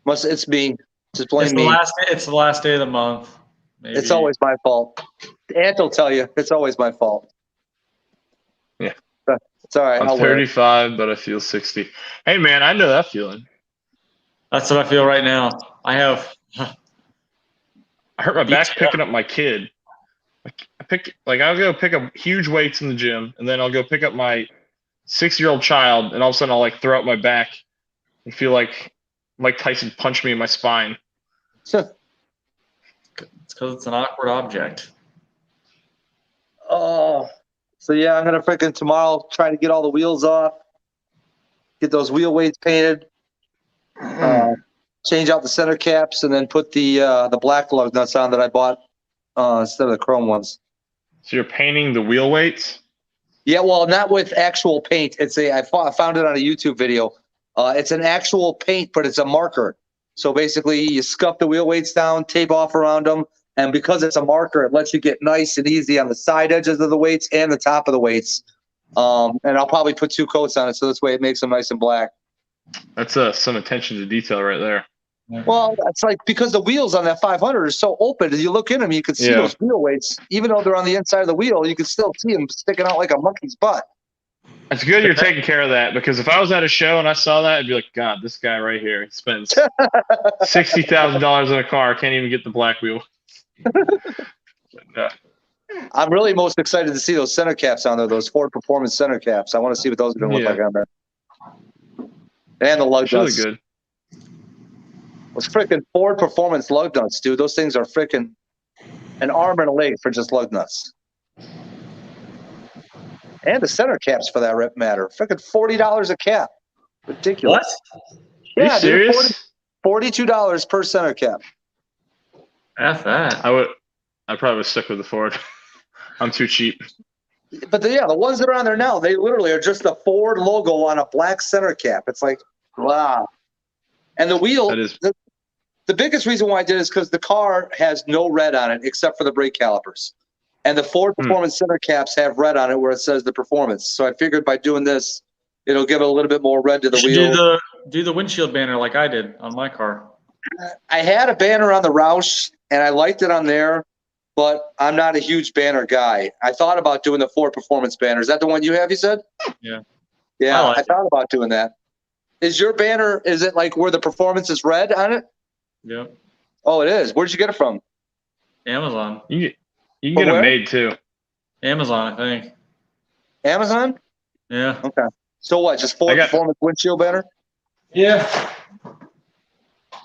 It's me. Just blame It's the me. last. It's the last day of the month. Maybe. It's always my fault. Ant will tell you it's always my fault. Yeah. It's all right. I'm I'll wear it. 35, but I feel 60. Hey, man, I know that feeling. That's what I feel right now. I have. I hurt my back too. picking up my kid. I'll go pick up huge weights in the gym, and then I'll go pick up my 6-year-old child, and all of a sudden I'll like throw out my back and feel like Mike Tyson punched me in my spine. It's because it's an awkward object. Oh, so yeah, I'm gonna freaking tomorrow try to get all the wheels off, get those wheel weights painted, change out the center caps, and then put the black lug nuts on that I bought instead of the chrome ones. So you're painting the wheel weights? Yeah, well, not with actual paint. I found it on a YouTube video. It's an actual paint, but it's a marker. So basically, you scuff the wheel weights down, tape off around them, and because it's a marker, it lets you get nice and easy on the side edges of the weights and the top of the weights. And I'll probably put 2 coats on it, so this way it makes them nice and black. That's some attention to detail right there. Well, it's like because the wheels on that 500 are so open. As you look in them, you can see those wheel weights. Even though they're on the inside of the wheel, you can still see them sticking out like a monkey's butt. It's good you're taking care of that, because if I was at a show and I saw that, I'd be like, God, this guy right here, he spends $60,000 on a car, can't even get the black wheel. I'm really most excited to see those center caps on there, those Ford Performance center caps. I want to see what those are going to look like on there. And the lug nuts. Really good. Those freaking Ford Performance lug nuts, dude. Those things are freaking an arm and a leg for just lug nuts. And the center caps, for that matter. Freaking $40 a cap. Ridiculous. What? Are Yeah, you serious? $42 per center cap. F that. I probably would stick with the Ford. I'm too cheap. But the ones that are on there now, they literally are just the Ford logo on a black center cap. It's like, wow. And the wheel, That is the biggest reason why I did it is because the car has no red on it except for the brake calipers. And the Ford Performance center caps have red on it where it says the Performance. So I figured by doing this, it'll give it a little bit more red to the wheel. Do the windshield banner like I did on my car. I had a banner on the Roush, and I liked it on there, but I'm not a huge banner guy. I thought about doing the Ford Performance banner. Is that the one you have, you said? Yeah. Yeah, I I thought about doing that. Is your banner, is it like where the Performance is red on it? Yep. Oh, it is. Where'd you get it from? Amazon. You can get them made too. Amazon, I think. Amazon? Yeah. Okay. So what? Just Ford Performance windshield banner? Yeah.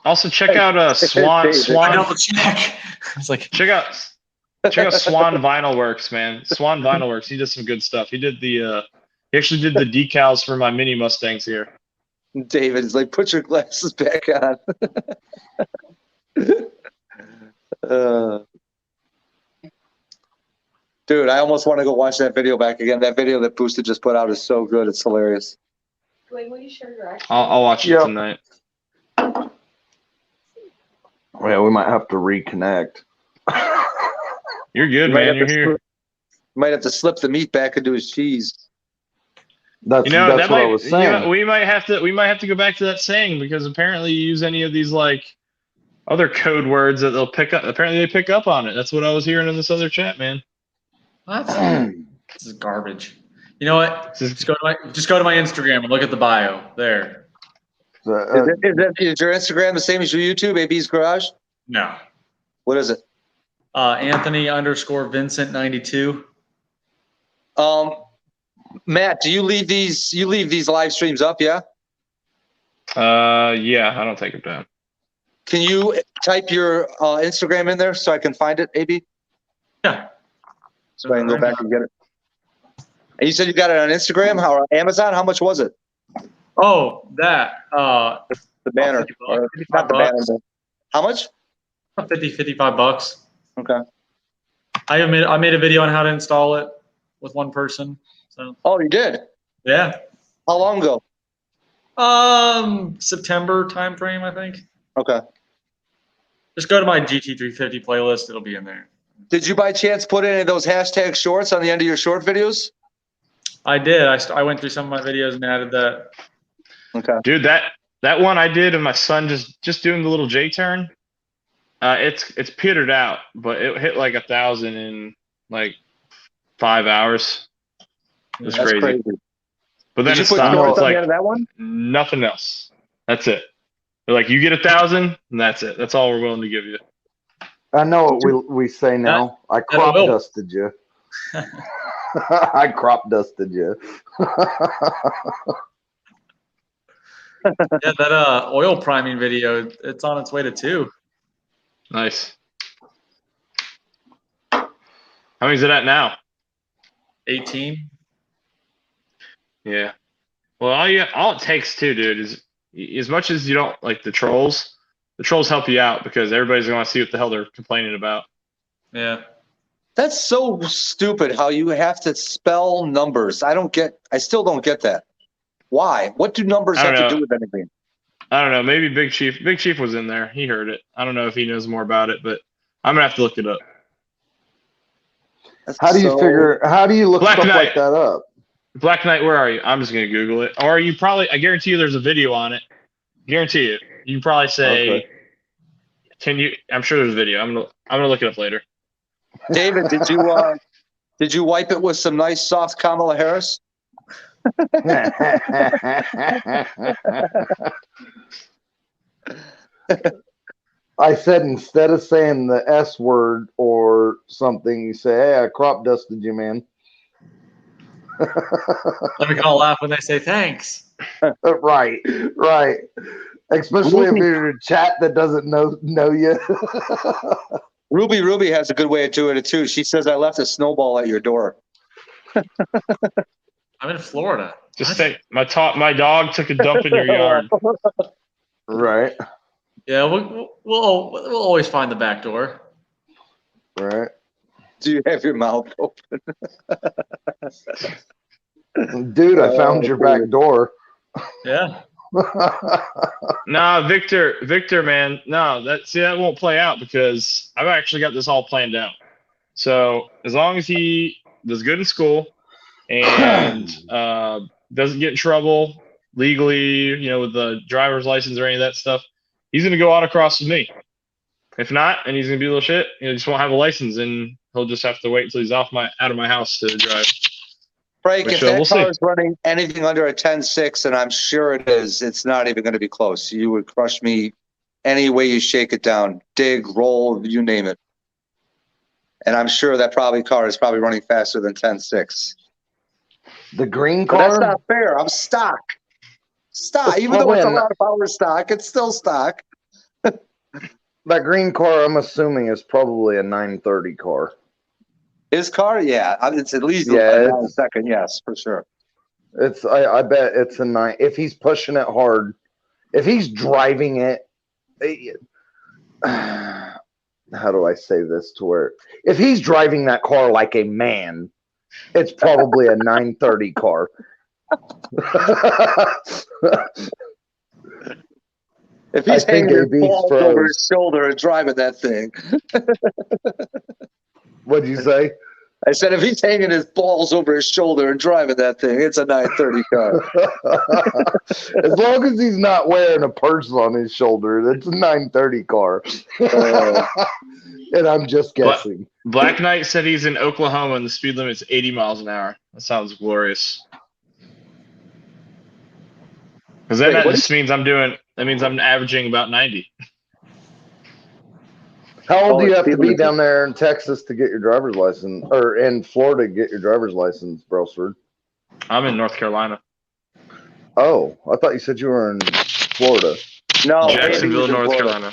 Also, check out Swan. I double check. It's like Check out Swan Vinyl Works, man. Swan Vinyl Works. He does some good stuff. He did he actually did the decals for my mini Mustangs here. David is like, put your glasses back on. Dude, I almost want to go watch that video back again. That video that Boosted just put out is so good. It's hilarious. Wait, will you share your action? I'll watch it tonight. Well, we might have to reconnect. You're good, man. You're here. Might have to slip the meat back into his cheese. That's what I was saying. We might have to go back to that saying, because apparently you use any of these like other code words that they'll pick up. Apparently they pick up on it. That's what I was hearing in this other chat, man. what? This is garbage. You know what? Just go to my Instagram and look at the bio there. Is your Instagram the same as your YouTube, AB's Garage? No. What is it? Anthony_Vincent 92. Matt, do you leave these live streams up? Yeah. Yeah, I don't take them down. Can you type your Instagram in there so I can find it, AB? Yeah. So I can go back and get it. And you said you got it on Instagram? How Amazon? How much was it? Oh, that. The banner. $55. Not the banner. But how much? $55. Okay. I made a video on how to install it with one person. So. Oh, you did? Yeah. How long ago? September timeframe, I think. Okay. Just go to my GT350 playlist. It'll be in there. Did you by chance put any of those hashtag shorts on the end of your short videos? I did. I went through some of my videos and added that. Okay. Dude, that one I did of my son just doing the little J turn. It's petered out, but it hit like 1,000 in like 5 hours. It's crazy. But then it stopped. It's like that one? Nothing else. That's it. They're like, you get 1,000, and that's it. That's all we're willing to give you. I know what we say now. I crop dusted you. I crop dusted you. Yeah, that oil priming video, it's on its way to 2. Nice. How many is it at now? 18. Yeah. Well, all it takes too, dude, is as much as you don't like the trolls help you out because everybody's going to see what the hell they're complaining about. Yeah. That's so stupid how you have to spell numbers. I still don't get that. Why? What do numbers have to do with anything? I don't know. Maybe Big Chief was in there. He heard it. I don't know if he knows more about it, but I'm going to have to look it up. How do you look Black stuff Knight. like that up? Black Knight, where are you? I'm just gonna Google it. Or you probably, I guarantee you, there's a video on it. Guarantee you. You can probably say, Okay. "Can you?" I'm sure there's a video. I'm gonna look it up later. David, did you wipe it with some nice soft Kamala Harris? I said instead of saying the S word or something, you say, "Hey, I crop dusted you, man." Let me call laugh when they say thanks. Right, right. Especially if you're in a chat that doesn't know you. Ruby has a good way of doing it too. She says, "I left a snowball at your door." I'm in Florida. Just What? say my dog took a dump in your yard. Right, Yeah, we'll always find the back door. right. Do you have your mouth open? Dude, I found your back door. Yeah. Nah, Victor, man, no, that won't play out because I've actually got this all planned out. So as long as he does good in school and doesn't get in trouble legally, with the driver's license or any of that stuff, he's gonna go autocross with me. If not, and he's gonna be a little shit, he just won't have a license, and he'll just have to wait until he's out of my house to drive. Frank, Which, if that we'll car see. is running anything under a 10.6, and I'm sure it is, it's not even going to be close. You would crush me any way you shake it down, dig, roll, you name it. And I'm sure that car is probably running faster than 10.6. The green But that's car? not fair. I'm stock. Stock. It's Even though it's a probably lot of power stock, it's still stock. That green car, I'm assuming, is probably a 930 car. His car, yeah. It's at least Yeah, a it's- second, yes, for sure. I bet it's a 9. If he's pushing it hard, if he's driving it, how do I say this to where if he's driving that car like a man, it's probably a 930 car. If he's I think hanging his AB's balls froze. over his shoulder and driving that thing, What'd you say? I said if he's hanging his balls over his shoulder and driving that thing, it's a 930 car. As long as he's not wearing a purse on his shoulder, that's a 930 car. And I'm just guessing. Black Knight said he's in Oklahoma and the speed limit's 80 miles an hour. That sounds glorious. Because then Wait, that what just means I'm averaging about 90. How old do you have to speed be limit. down there in Texas to get your driver's license, or in Florida to get your driver's license, Brelsford? I'm in North Carolina. Oh, I thought you said you were in Florida. No, Jacksonville, North Florida. Carolina.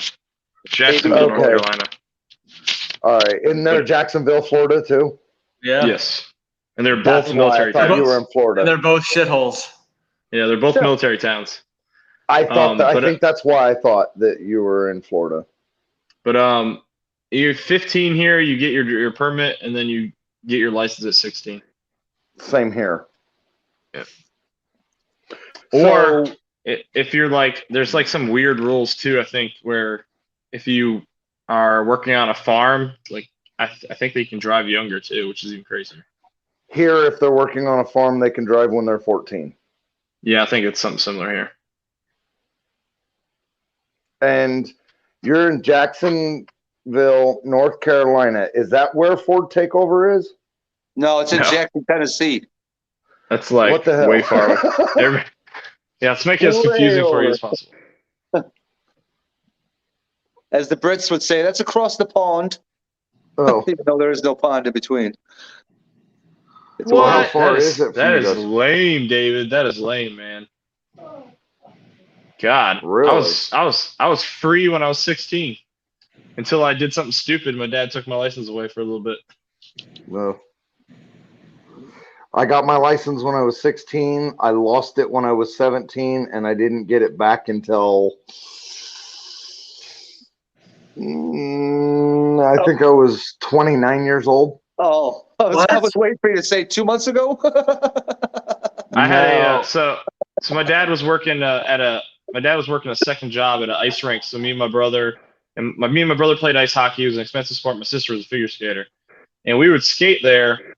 Jacksonville, North Okay. Carolina. All right, isn't there Jacksonville, Florida too? Yeah. Yes. And they're That's both why I military thought towns. you were in Florida. And they're both shitholes. Yeah, they're both military towns. I thought I but, think that's why I thought that you were in Florida. But you're 15 here, you get your permit, and then you get your license at 16. Same here. Yeah. So, Or if you're like, there's like some weird rules too, I think, where if you are working on a farm, like I think they can drive younger too, which is even crazier. here, if they're working on a farm, they can drive when they're 14. Yeah, I think it's something similar here. And you're in Jacksonville, North Carolina. Is that where Ford Takeover is? No, it's in No. Jackson, Tennessee. That's like What the hell? way far away. Yeah, let's make it as confusing for you as possible. As the Brits would say, that's across the pond, Oh, even though there is no pond in between. It's Well, how What? far That is it from That you is guys? lame, David. That is lame, man. God, Really? I was free when I was 16 until I did something stupid. My dad took my license away for a little bit. no. I got my license when I was 16. I lost it when I was 17, and I didn't get it back until I think I was 29 years old. Oh, I was waiting for you to say 2 months ago. I had No. a so my dad was working my dad was working a second job at an ice rink. So me and my brother played ice hockey. It was an expensive sport. My sister was a figure skater, and we would skate there.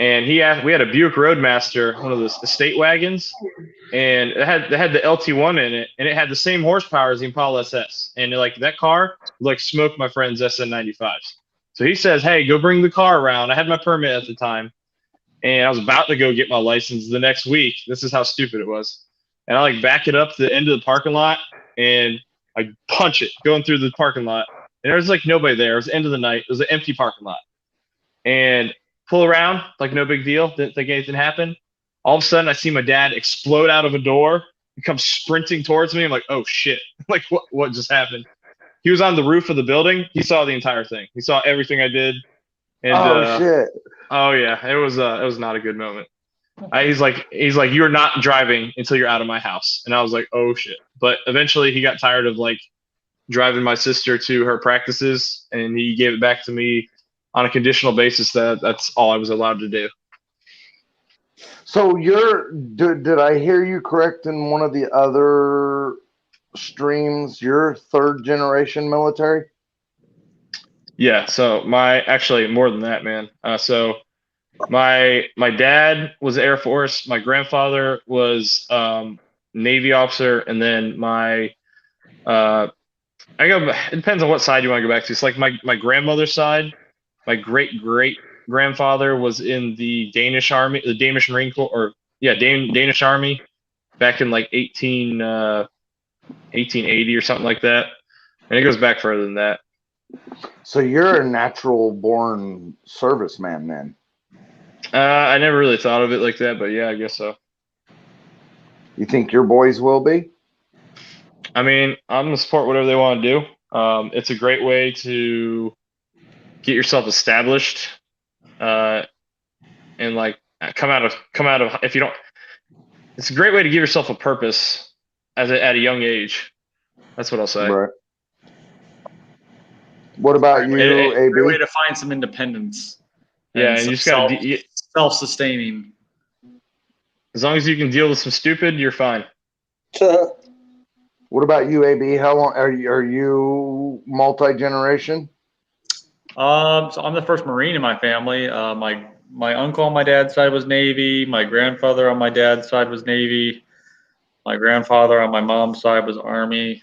and we had a Buick Roadmaster, one of those estate wagons, and it had the LT1 in it, and it had the same horsepower as the Impala SS, and like that car like smoked my friend's SN95s. So he says, "Hey, go bring the car around." I had my permit at the time, and I was about to go get my license the next week. This is how stupid it was. And I like back it up to the end of the parking lot, and I punch it going through the parking lot, and there was like nobody there. It was the end of the night. It was an empty parking lot, and pull around like no big deal. Didn't think anything happened. All of a sudden, I see my dad explode out of a door. He comes sprinting towards me. I'm like, "Oh shit!" Like what just happened? He was on the roof of the building. He saw the entire thing. He saw everything I did. And, shit. Oh yeah, it was not a good moment. He's like, "You're not driving until you're out of my house." And I was like, "Oh shit!" But eventually, he got tired of like driving my sister to her practices, and he gave it back to me on a conditional basis. That's all I was allowed to do. So did I hear you correct in one of the other streams? You're third generation military? Yeah. So actually more than that, man. So my dad was Air Force. My grandfather was Navy officer, and then it depends on what side you want to go back to. It's like my grandmother's side. My great grandfather was in the Danish Army, the Danish Marine Corps, or yeah, Danish Army, back in like 1880 or something like that, and it goes back further than that. So you're a natural born serviceman then? I never really thought of it like that, but yeah, I guess so. You think your boys will be? I mean, I'm gonna support whatever they want to do. It's a great way to get yourself established, and like come out of if you don't. It's a great way to give yourself a purpose at a young age. That's what I'll say. Right. What about you, AB? Great way to find some independence. Yeah, and you just got to self-sustaining. As long as you can deal with some stupid, you're fine. What about you, AB? How long are you multi-generation? So I'm the first Marine in my family. My uncle on my dad's side was Navy. My grandfather on my dad's side was Navy. My grandfather on my mom's side was Army.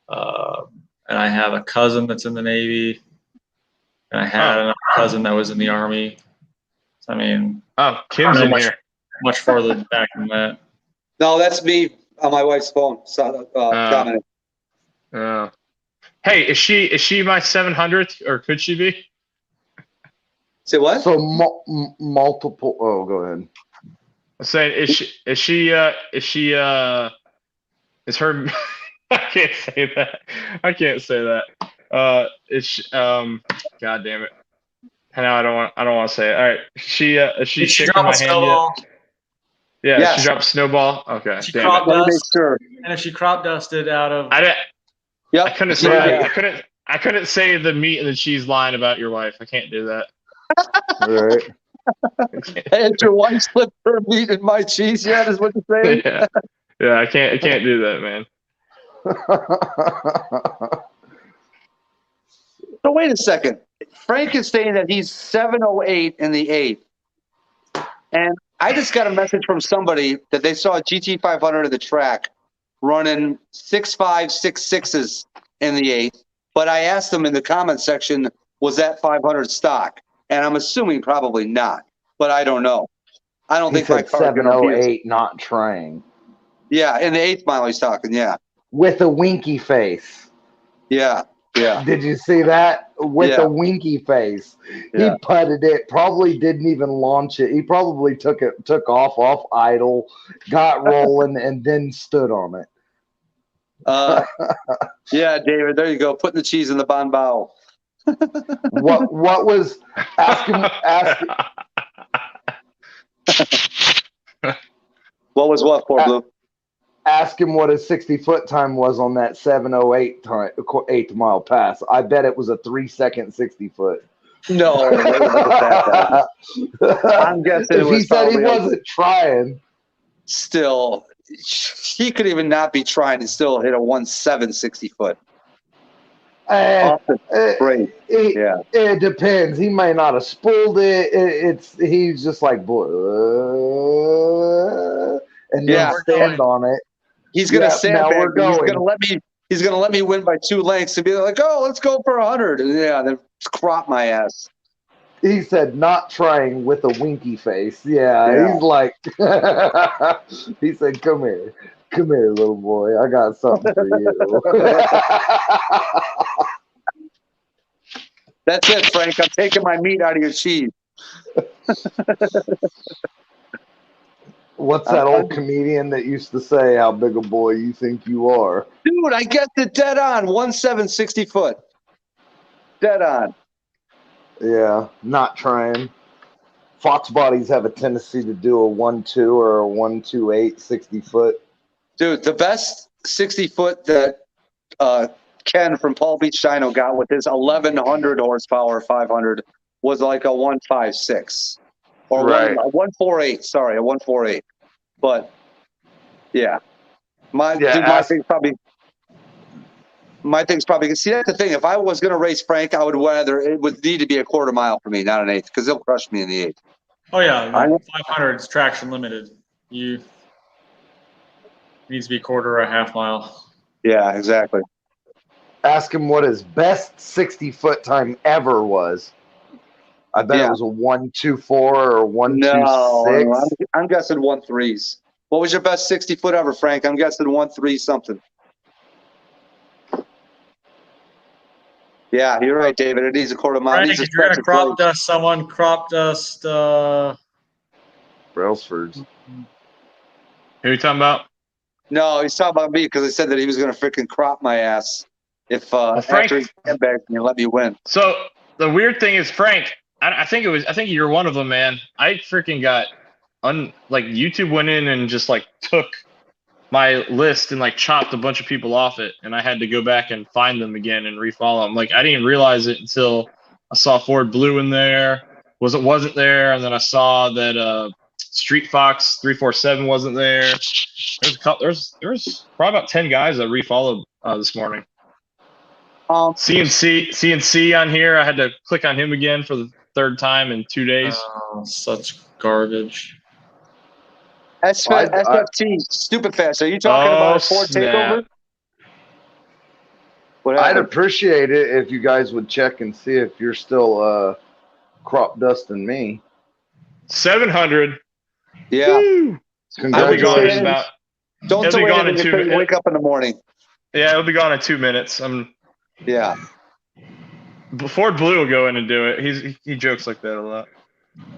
And I have a cousin that's in the Navy. And I had another cousin that was in the Army. So, I mean, Kim's in here. Much farther back than that. No, that's me on my wife's phone. So, Dominic. Hey, is she my 700th, or could she be? Say what? So multiple. Oh, go ahead. I'm saying, is her? I can't say that. I can't say that. God damn it. Now I don't want to say it. All right. Is she shaking my hand yet? Yeah, yes. She dropped Snowball. Okay. She crop dusted, and if she crop dusted out of. Yep. I couldn't say that. I couldn't say the meat and the cheese line about your wife. I can't do that. All right. Has your wife slipped her meat and my cheese yet? Is what you're saying? Yeah. I can't do that, man. So wait a second. Frank is saying that he's 708 in the 8th. And I just got a message from somebody that they saw a GT500 at the track running 6.5, 6.6s in the 8th. But I asked them in the comment section, was that 500 stock? And I'm assuming probably not. But I don't know. I don't think my car's 708 not trying. Yeah, in the 8th mile he's talking, yeah. With a winky face. Yeah. Did you see that? With a winky face. Yeah. He putted it, probably didn't even launch it. He probably took off idle, got rolling, and then stood on it. Yeah, David, there you go. Putting the cheese in the bon bao. What was What was what for, Blue? Ask him what his 60-foot time was on that 708 8th mile pass. I bet it was a 3-second 60-foot. No, I'm guessing it was. He said he wasn't trying. Still, he could even not be trying and still hit a 1.7 60-foot. Austin, uh, great. Yeah. it depends. He may not have spooled it. He's just like boy, and then Yeah. stand on it. He's gonna Yep, now sandbag we're me. He's going. gonna let me. He's gonna let me win by 2 lengths and be like, "Oh, let's go for 100." And yeah, then crop my ass. He said, "Not trying," with a winky face. Yeah, Yeah. he's like, he said, "Come here, little boy. I got something for you." That's it, Frank. I'm taking my meat out of your cheese. What's that old comedian that used to say, "How big a boy you think you are?" Dude, I guessed it dead on. 1.7, 60 foot. Dead on. Yeah, not trying. Fox bodies have a tendency to do a 1.2 or a 1.28 60 foot. Dude, the best 60 foot that Ken from Palm Beach Dino got with his 1100 horsepower 500 was like a 1.56 or Right. a 1.48. Sorry, a 1.48. But yeah, my thing's probably. My thing's probably. See, that's the thing. If I was going to race Frank, I would rather it would need to be a quarter mile for me, not an eighth, because he'll crush me in the eighth. Oh yeah, 500 is traction limited. You needs to be a quarter or a half mile. Yeah, exactly. Ask him what his best 60 foot time ever was. I bet it was a 1.24 or 1.26. No, I'm guessing 1.3s. What was your best 60 foot ever, Frank? I'm guessing 1.3 something. Yeah, you're right, David. It needs a quarter mile. Frank, if you're gonna crop dust someone, crop dust. Brailsford's. Who you talking about? No, he's talking about me because I said that he was going to freaking crop my ass if Frank, after he sandbagged me and let me win. So the weird thing is, Frank, I think you're one of them, man. I freaking got like YouTube went in and just like took my list and like chopped a bunch of people off it, and I had to go back and find them again and refollow them. Like I didn't realize it until I saw Ford Blue in there. Wasn't there, and then I saw that Street Fox 347 wasn't there. There's probably about 10 guys that refollowed this morning. CNC on here. I had to click on him again for the 3rd time in 2 days. Oh, such garbage. SFT, stupid fast. Are you talking about a Ford takeover? I'd appreciate it if you guys would check and see if you're still crop dusting me. 700. Yeah. I'll be gone in about. Don't do it until you wake up in the morning. Yeah, it'll be gone in 2 minutes. Yeah. Ford Blue will go in and do it. He jokes like that a lot.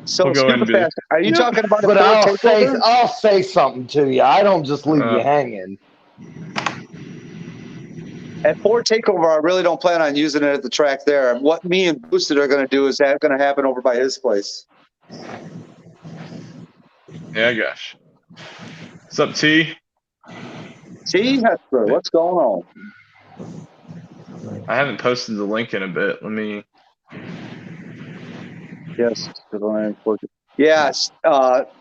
So we'll super fast. Are you talking about? But I'll say something to you. I don't just leave you hanging. At Ford Takeover, I really don't plan on using it at the track there. What me and Boosted are going to do is that going to happen over by his place. Yeah, gosh. What's up, T? T, Hesper, what's going on? I haven't posted the link in a bit. Let me. Yes. Yeah,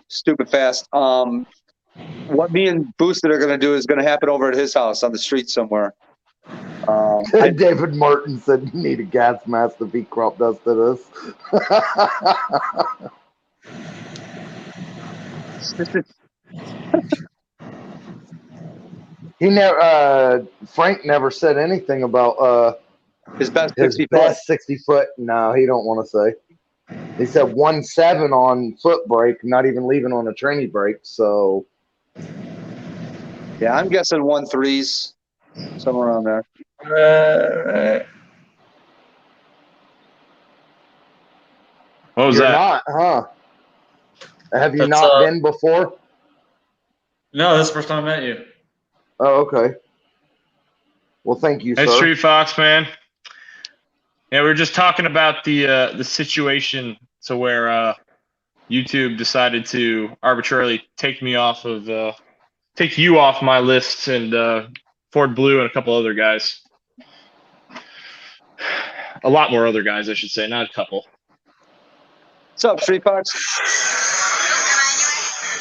stupid fast. What me and Boosted are going to do is going to happen over at his house on the street somewhere. David Martin said you need a gas mask if he crop dusted us. He never. Frank never said anything about his best 60 foot. No, he don't want to say. He said 1.7 on foot brake, not even leaving on a training brake. So, yeah, I'm guessing 1.3s, somewhere around there. What was You're that? not, huh? Have you not been before? No, this is the first time I met you. Oh, okay. Well, thank you, Hey, sir. Street Fox, man. Yeah, we were just talking about the situation to where YouTube decided to arbitrarily take you off my list, and Ford Blue and a couple other guys. A lot more other guys, I should say, not a couple. What's up, Street Fox?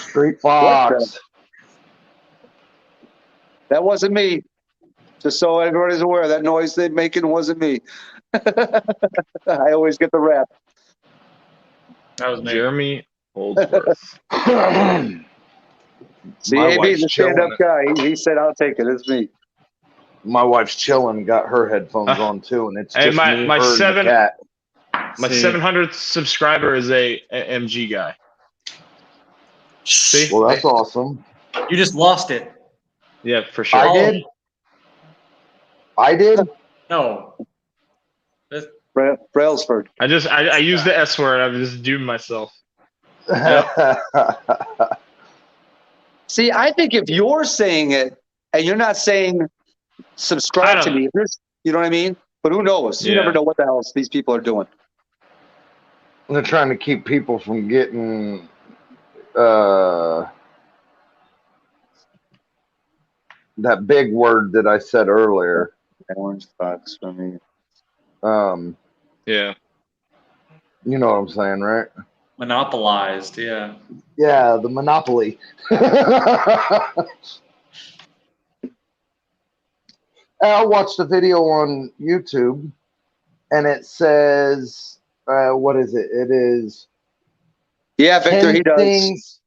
Street Fox. That wasn't me. Just so everybody's aware, that noise they're making wasn't me. I always get the rap. That was me. Jeremy Holdsworth. See, My AB's wife's a stand-up chilling. guy. He said, "I'll take it." It's me. My wife's chilling, got her headphones on too, and it's Hey, just my me, her, and the 7 cat. my See. 700th subscriber is a MG guy. See? Well, that's awesome. You just lost it. Yeah, for sure. I did. I did. No. Brailsford. I use the S word. I'm just doing myself. See, I think if you're saying it and you're not saying subscribe to me, you know what I mean? But who knows? You Yeah. never know what the hell these people are doing. They're trying to keep people from getting that big word that I said earlier. Orange box for me. Yeah. You know what I'm saying, right? Monopolized, yeah. Yeah, the monopoly. I watched a video on YouTube, and it says, what is it? It is Yeah, Victor, he does.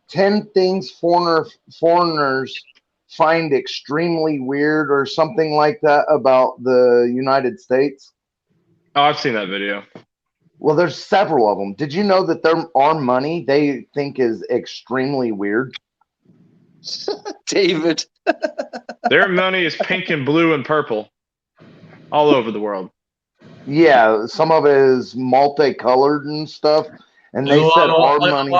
10 things foreigners find extremely weird or something like that about the United States. Oh, I've seen that video. Well, there's several of them. Did you know that our money they think is extremely weird? David. Their money is pink and blue and purple all over the world. Yeah, some of it is multicolored and stuff. And they said our money.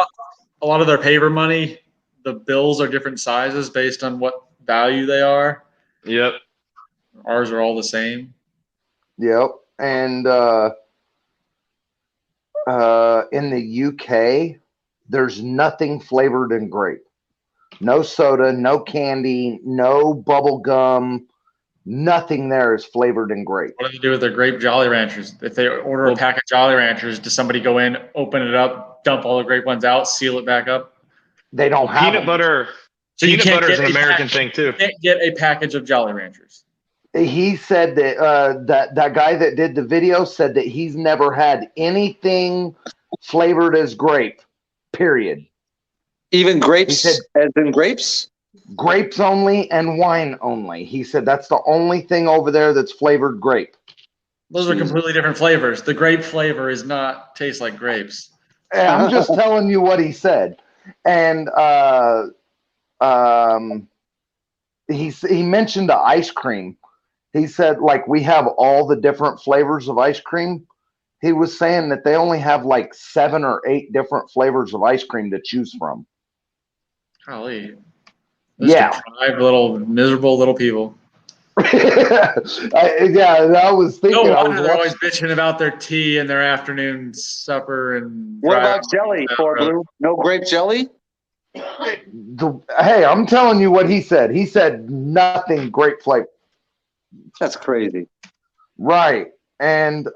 A lot of their paper money, the bills are different sizes based on what value they are. Yep. Ours are all the same. Yep. And in the UK, there's nothing flavored in grape. No soda, no candy, no bubble gum. Nothing there is flavored in grape. What do they do with their grape Jolly Ranchers? If they order a pack of Jolly Ranchers, does somebody go in, open it up, dump all the grape ones out, seal it back up? They don't have peanut them. butter. So you Peanut can't butter is get an a American package- thing too. You can't get a package of Jolly Ranchers. He said that that guy that did the video said that he's never had anything flavored as grape. Period. Even grapes, He said- as in grapes? Grapes only and wine only. He said that's the only thing over there that's flavored grape. Those are completely different flavors. The grape flavor is not taste like grapes. And I'm just telling you what he said. And he mentioned the ice cream. He said, like, we have all the different flavors of ice cream. He was saying that they only have like 7 or 8 different flavors of ice cream to choose from. Golly. Yeah. Deprived little miserable little people. I was thinking. No I wonder was they're always watching, bitching about their tea and their afternoon supper and. What about driving jelly, down Four the road. Blue? No grape jelly? hey, I'm telling you what he said. He said nothing grape flavor. That's crazy. Right. And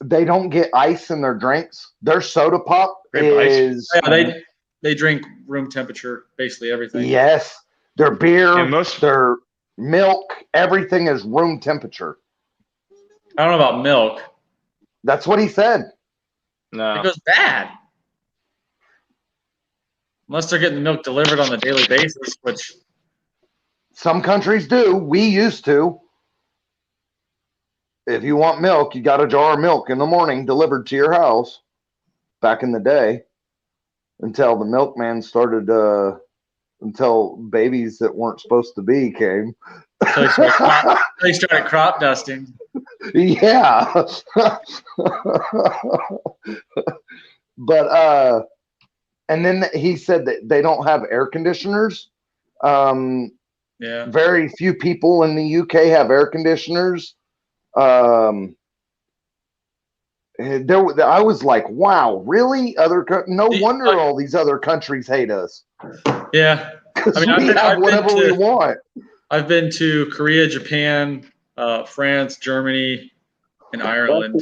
they don't get ice in their drinks. Their soda pop is Yeah, they drink room temperature, basically everything. yes. Their beer, And their milk, everything is room temperature. I don't know about milk. That's what he said. No. It goes bad. Unless they're getting milk delivered on a daily basis, which Some countries do. We used to. If you want milk, you got a jar of milk in the morning delivered to your house back in the day until the milkman started, until babies that weren't supposed to be came. they started crop dusting. Yeah. But, and then he said that they don't have air conditioners. Yeah. Very few people in the UK have air conditioners. I was like, wow, really? No wonder all these other countries hate us. Yeah. Because I mean, we have whatever we want. I've been to Korea, Japan, France, Germany, and Ireland.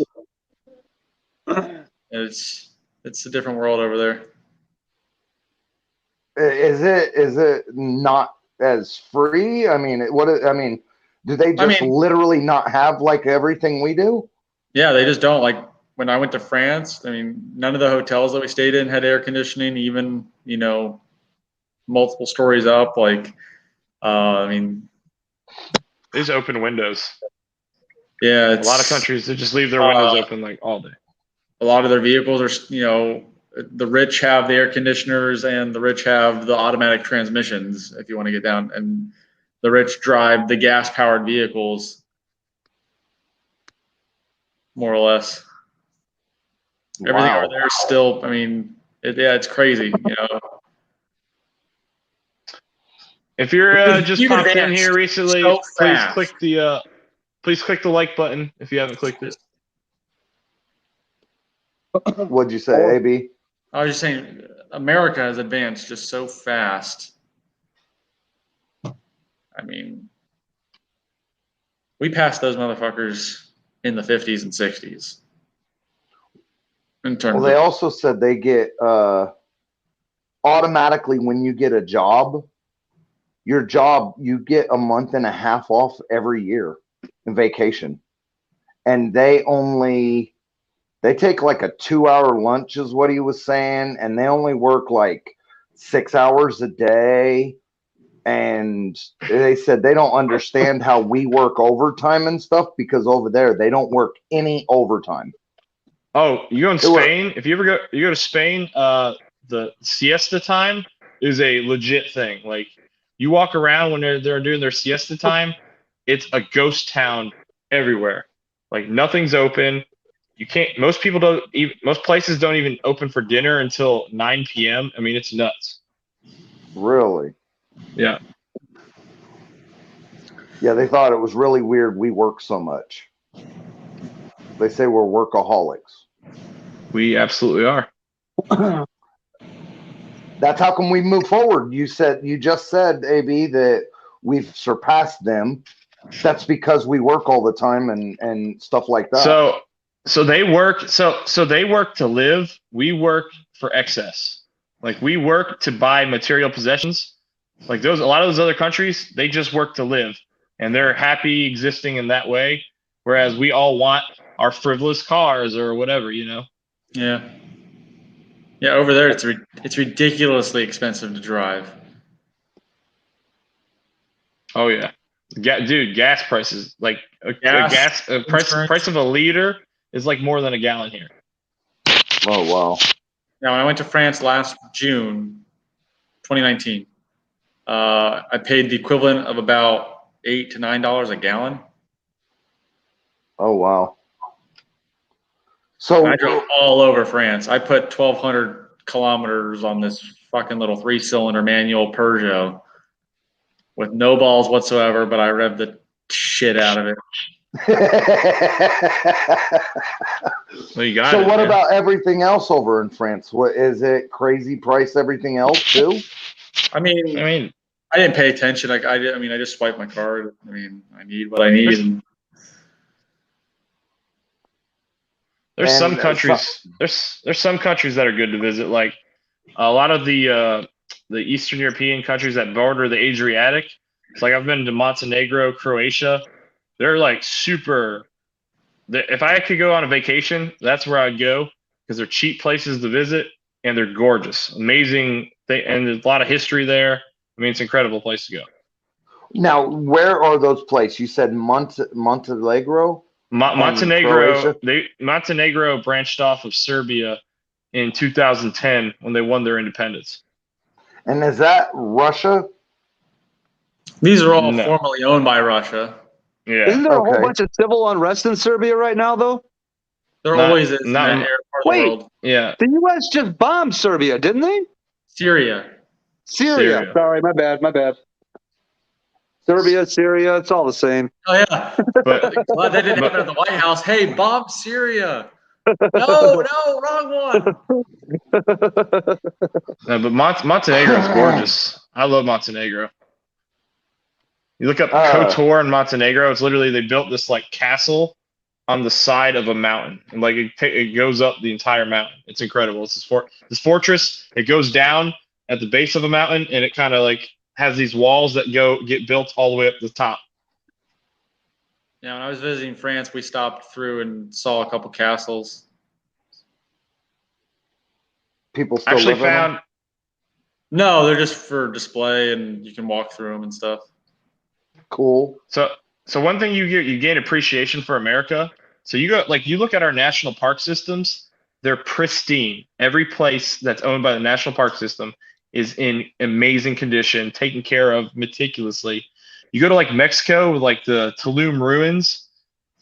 It's a different world over there. Is it not as free? I mean, do they just literally not have like everything we do? Yeah, they just don't. Like when I went to France, I mean, none of the hotels that we stayed in had air conditioning, even, multiple stories up. Like, I mean, These open windows. Yeah, a lot of countries they just leave their windows open like all day. A lot of their vehicles are, the rich have the air conditioners and the rich have the automatic transmissions. If you want to get down, and the rich drive the gas-powered vehicles, more or less. Everything over there is still. I mean, it's crazy. If you're just popped in here recently, so please click the like button if you haven't clicked it. What'd you say, AB? I was just saying, America has advanced just so fast. I mean, we passed those motherfuckers in the 50s and 60s. Well, they also said they get automatically when you get a job, you get a month and a half off every year in vacation. And they take like a 2-hour lunch is what he was saying. And they only work like 6 hours a day. And they said they don't understand how we work overtime and stuff because over there, they don't work any overtime. Oh, you go in Spain? If you go to Spain, the siesta time is a legit thing. Like you walk around when they're doing their siesta time, it's a ghost town everywhere. Like nothing's open. Most places don't even open for dinner until 9 p.m. I mean, it's nuts. Really? Yeah. Yeah, they thought it was really weird we work so much. They say we're workaholics. We absolutely are. That's how come we move forward. You just said, AB, that we've surpassed them. That's because we work all the time and stuff like that. So they work. So they work to live. We work for excess. Like we work to buy material possessions. Like a lot of those other countries, they just work to live, and they're happy existing in that way. Whereas we all want our frivolous cars or whatever, Yeah. Yeah, over there it's ridiculously expensive to drive. Oh yeah, dude, gas prices like price of a liter is like more than a gallon here. Oh wow! Now, when I went to France last June, 2019, I paid the equivalent of about $8 to $9 a gallon. Oh wow! So I drove all over France. I put 1,200 kilometers on this fucking little 3-cylinder manual Peugeot with no balls whatsoever, but I revved the shit out of it. Well, you got so it, what man. about everything else over in France? What is it? Crazy price? Everything else too? I mean, I didn't pay attention. I just swiped my card. I mean, I need what I need. There's some countries. There's some countries that are good to visit. Like a lot of the Eastern European countries that border the Adriatic. It's like I've been to Montenegro, Croatia. They're like super. If I could go on a vacation, that's where I'd go because they're cheap places to visit and they're gorgeous, amazing. And there's a lot of history there. I mean, it's an incredible place to go. Now, where are those places? You said Montenegro. Montenegro branched off of Serbia in 2010 when they won their independence. And is that Russia? These are all formerly owned by Russia. Yeah. Isn't there a whole bunch of civil unrest in Serbia right now, though? There always is in that area part of the world. Yeah. The U.S. just bombed Serbia, didn't they? Syria. Sorry, my bad. Serbia, Syria, it's all the same. Oh yeah, but glad they didn't have it at the White House. Hey, bomb Syria. No, wrong one. No, but Montenegro is gorgeous. I love Montenegro. You look up KOTOR in Montenegro. It's literally they built this like castle on the side of a mountain, and like it goes up the entire mountain. It's incredible. It's this fortress. It goes down at the base of a mountain, and it kind of like has these walls that get built all the way up to the top. Yeah, when I was visiting France, we stopped through and saw a couple castles. People still Actually live in them? found No, they're just for display, and you can walk through them and stuff. Cool. so one thing you gain appreciation for America. So you look at our national park systems, they're pristine. Every place that's owned by the national park system is in amazing condition, taken care of meticulously. You go to like Mexico, like the Tulum ruins,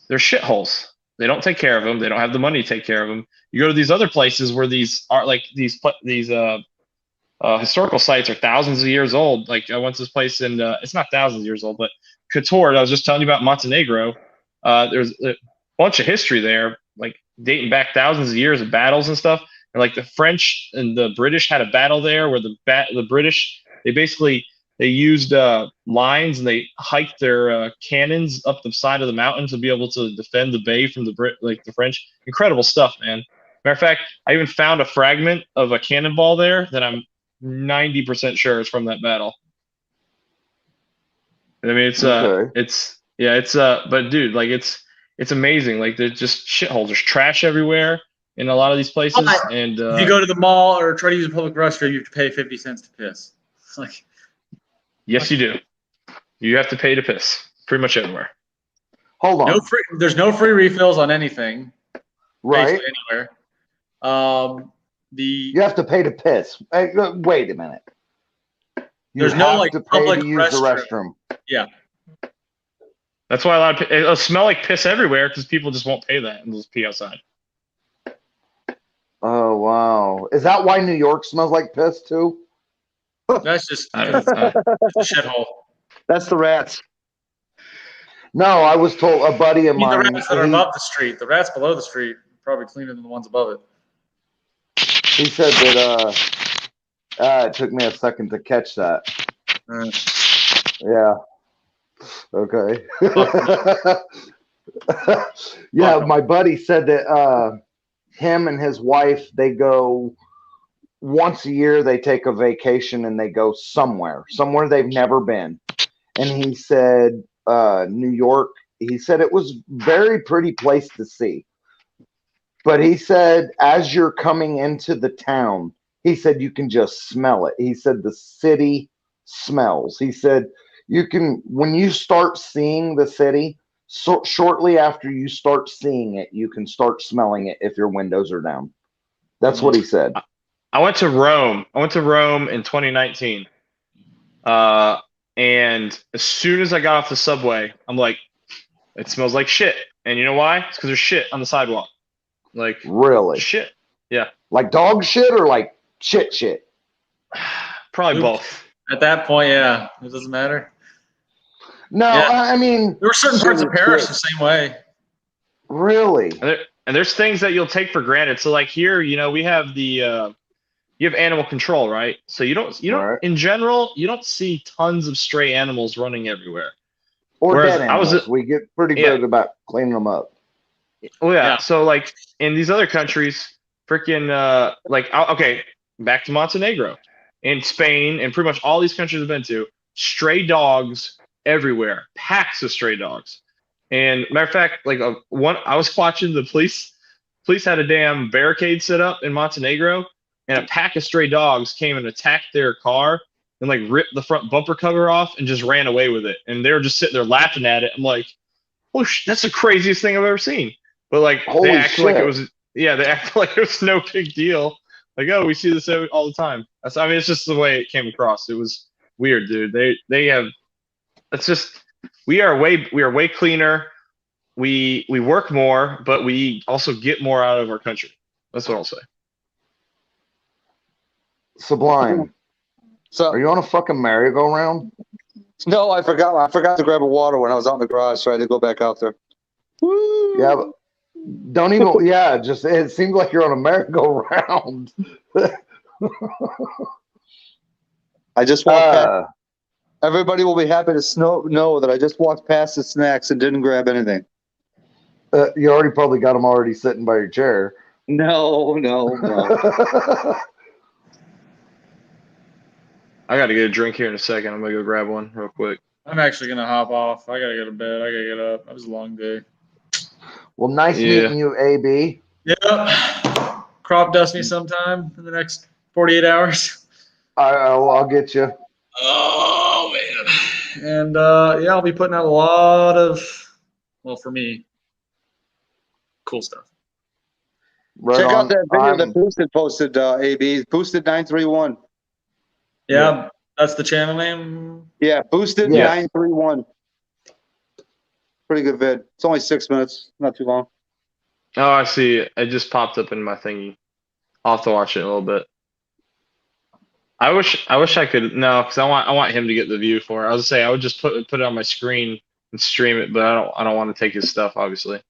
they're shitholes. They don't take care of them. They don't have the money to take care of them. You go to these other places where these are like these historical sites are thousands of years old. Like I went to this place in it's not thousands of years old, but Kotor. I was just telling you about Montenegro. There's a bunch of history there, like dating back thousands of years of battles and stuff. And like the French and the British had a battle there where the British they used lines and they hiked their cannons up the side of the mountain to be able to defend the bay from the French. Incredible stuff, man. Matter of fact, I even found a fragment of a cannonball there that I'm 90% sure is from that battle. I mean, but dude, like it's amazing. Like there's just shitholes. There's trash everywhere in a lot of these places. And if you go to the mall or try to use a public restroom, you have to pay 50 cents to piss. It's like, yes, you do. You have to pay to piss pretty much everywhere. Hold on. There's no free refills on anything. Right. Anywhere. You have to pay to piss. Hey, wait a minute. There's no like public to use the restroom. Yeah. That's why it'll smell like piss everywhere because people just won't pay that and they'll just pee outside. Oh wow! Is that why New York smells like piss too? That's just it's a shithole. That's the rats. No, I was told a buddy of mine. The rats that are above the street. The rats below the street are probably cleaner than the ones above it. He said that it took me a second to catch that. Yeah. Okay. Yeah, my buddy said that him and his wife, they go once a year, they take a vacation and they go somewhere they've never been. And he said New York, he said it was very pretty place to see. But he said, as you're coming into the town, he said you can just smell it. He said the city smells. He said when you start seeing the city, so shortly after you start seeing it, you can start smelling it if your windows are down. That's what he said. I went to Rome. In 2019. And as soon as I got off the subway, I'm like, it smells like shit. And you know why? It's because there's shit on the sidewalk. Like really? Shit. Yeah. Like dog shit or like shit? Probably both. At that point, yeah. It doesn't matter. No, yeah. I mean there were certain parts of Paris the same way. Really? And there's things that you'll take for granted. So like here, we have you have animal control, right? So you don't right. In general, you don't see tons of stray animals running everywhere. Or dead animals. We get pretty good about cleaning them up. Oh yeah. So like in these other countries, freaking okay, back to Montenegro, in Spain, and pretty much all these countries I've been to, stray dogs everywhere, packs of stray dogs. And matter of fact, like I was watching the police had a damn barricade set up in Montenegro, and a pack of stray dogs came and attacked their car and like ripped the front bumper cover off and just ran away with it. And they were just sitting there laughing at it. I'm like, oh, that's the craziest thing I've ever seen. But like Holy they acted shit. like it was, they acted like it was no big deal. Like, oh, we see this all the time. I mean, it's just the way it came across. It was weird, dude. They have. It's just we are way cleaner. We work more, but we also get more out of our country. That's what I'll say. Sublime. So are you on a fucking merry-go-round? No, I forgot to grab a water when I was out in the garage, so I had to go back out there. Woo. Yeah, but don't even. Yeah, just it seems like you're on a merry-go-round. I just walked past. Everybody will be happy to know that I just walked past the snacks and didn't grab anything. You already probably got them already sitting by your chair. No. I got to get a drink here in a second. I'm gonna go grab one real quick. I'm actually gonna hop off. I gotta go to bed. I gotta get up. It was a long day. Well, nice Yeah. meeting you, AB. Yep. Crop dust me sometime in the next 48 hours. I'll get you. Oh man. And yeah, I'll be putting out a lot of, well, for me, cool stuff. Right Check on. out that video I'm- that Boosted posted, AB. Boosted 931. Yeah, that's the channel name. Yeah, Boosted Yeah. 931. Pretty good vid. It's only 6 minutes, not too long. Oh, I see. It just popped up in my thingy. I'll have to watch it in a little bit. I wish I could no, because I want him to get the view for it. I was gonna say I would just put it on my screen and stream it, but I don't want to take his stuff, obviously.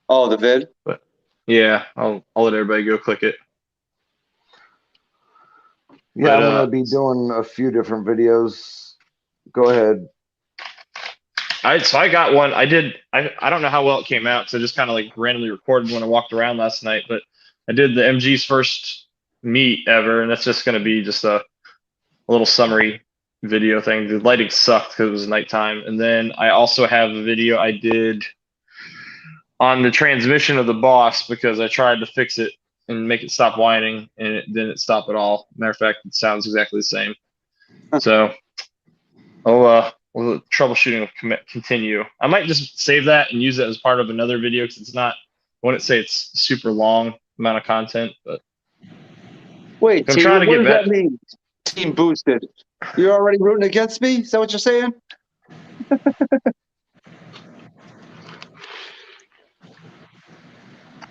Oh, the vid? Yeah, I'll let everybody go click it. Yeah, I'm But, gonna be doing a few different videos. Go ahead. So I got one. I don't know how well it came out, so I just kind of like randomly recorded when I walked around last night. But I did the MG's first meet ever, and that's just gonna be just a little summary video thing. The lighting sucked because it was nighttime, and then I also have a video I did on the transmission of the Boss because I tried to fix it and make it stop whining, and it didn't stop at all. Matter of fact, it sounds exactly the same. So we'll troubleshooting will continue. I might just save that and use it as part of another video because it's not. I wouldn't say it's super long amount of content, but Wait, I'm T, trying to what get does back. that mean? Team Boosted. You're already rooting against me? Is that what you're saying?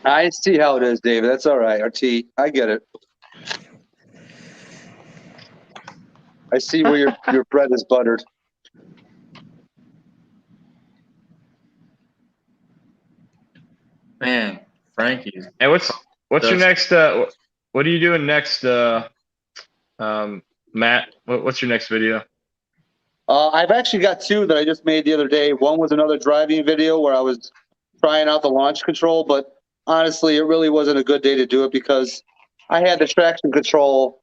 I see how it is, David. That's all right. Or T, I get it. I see where your bread is buttered. Man, Frankie's. Hey, what's your Dust. next? What are you doing next? Matt, what's your next video? I've actually got two that I just made the other day. One was another driving video where I was trying out the launch control, but honestly, it really wasn't a good day to do it because I had the traction control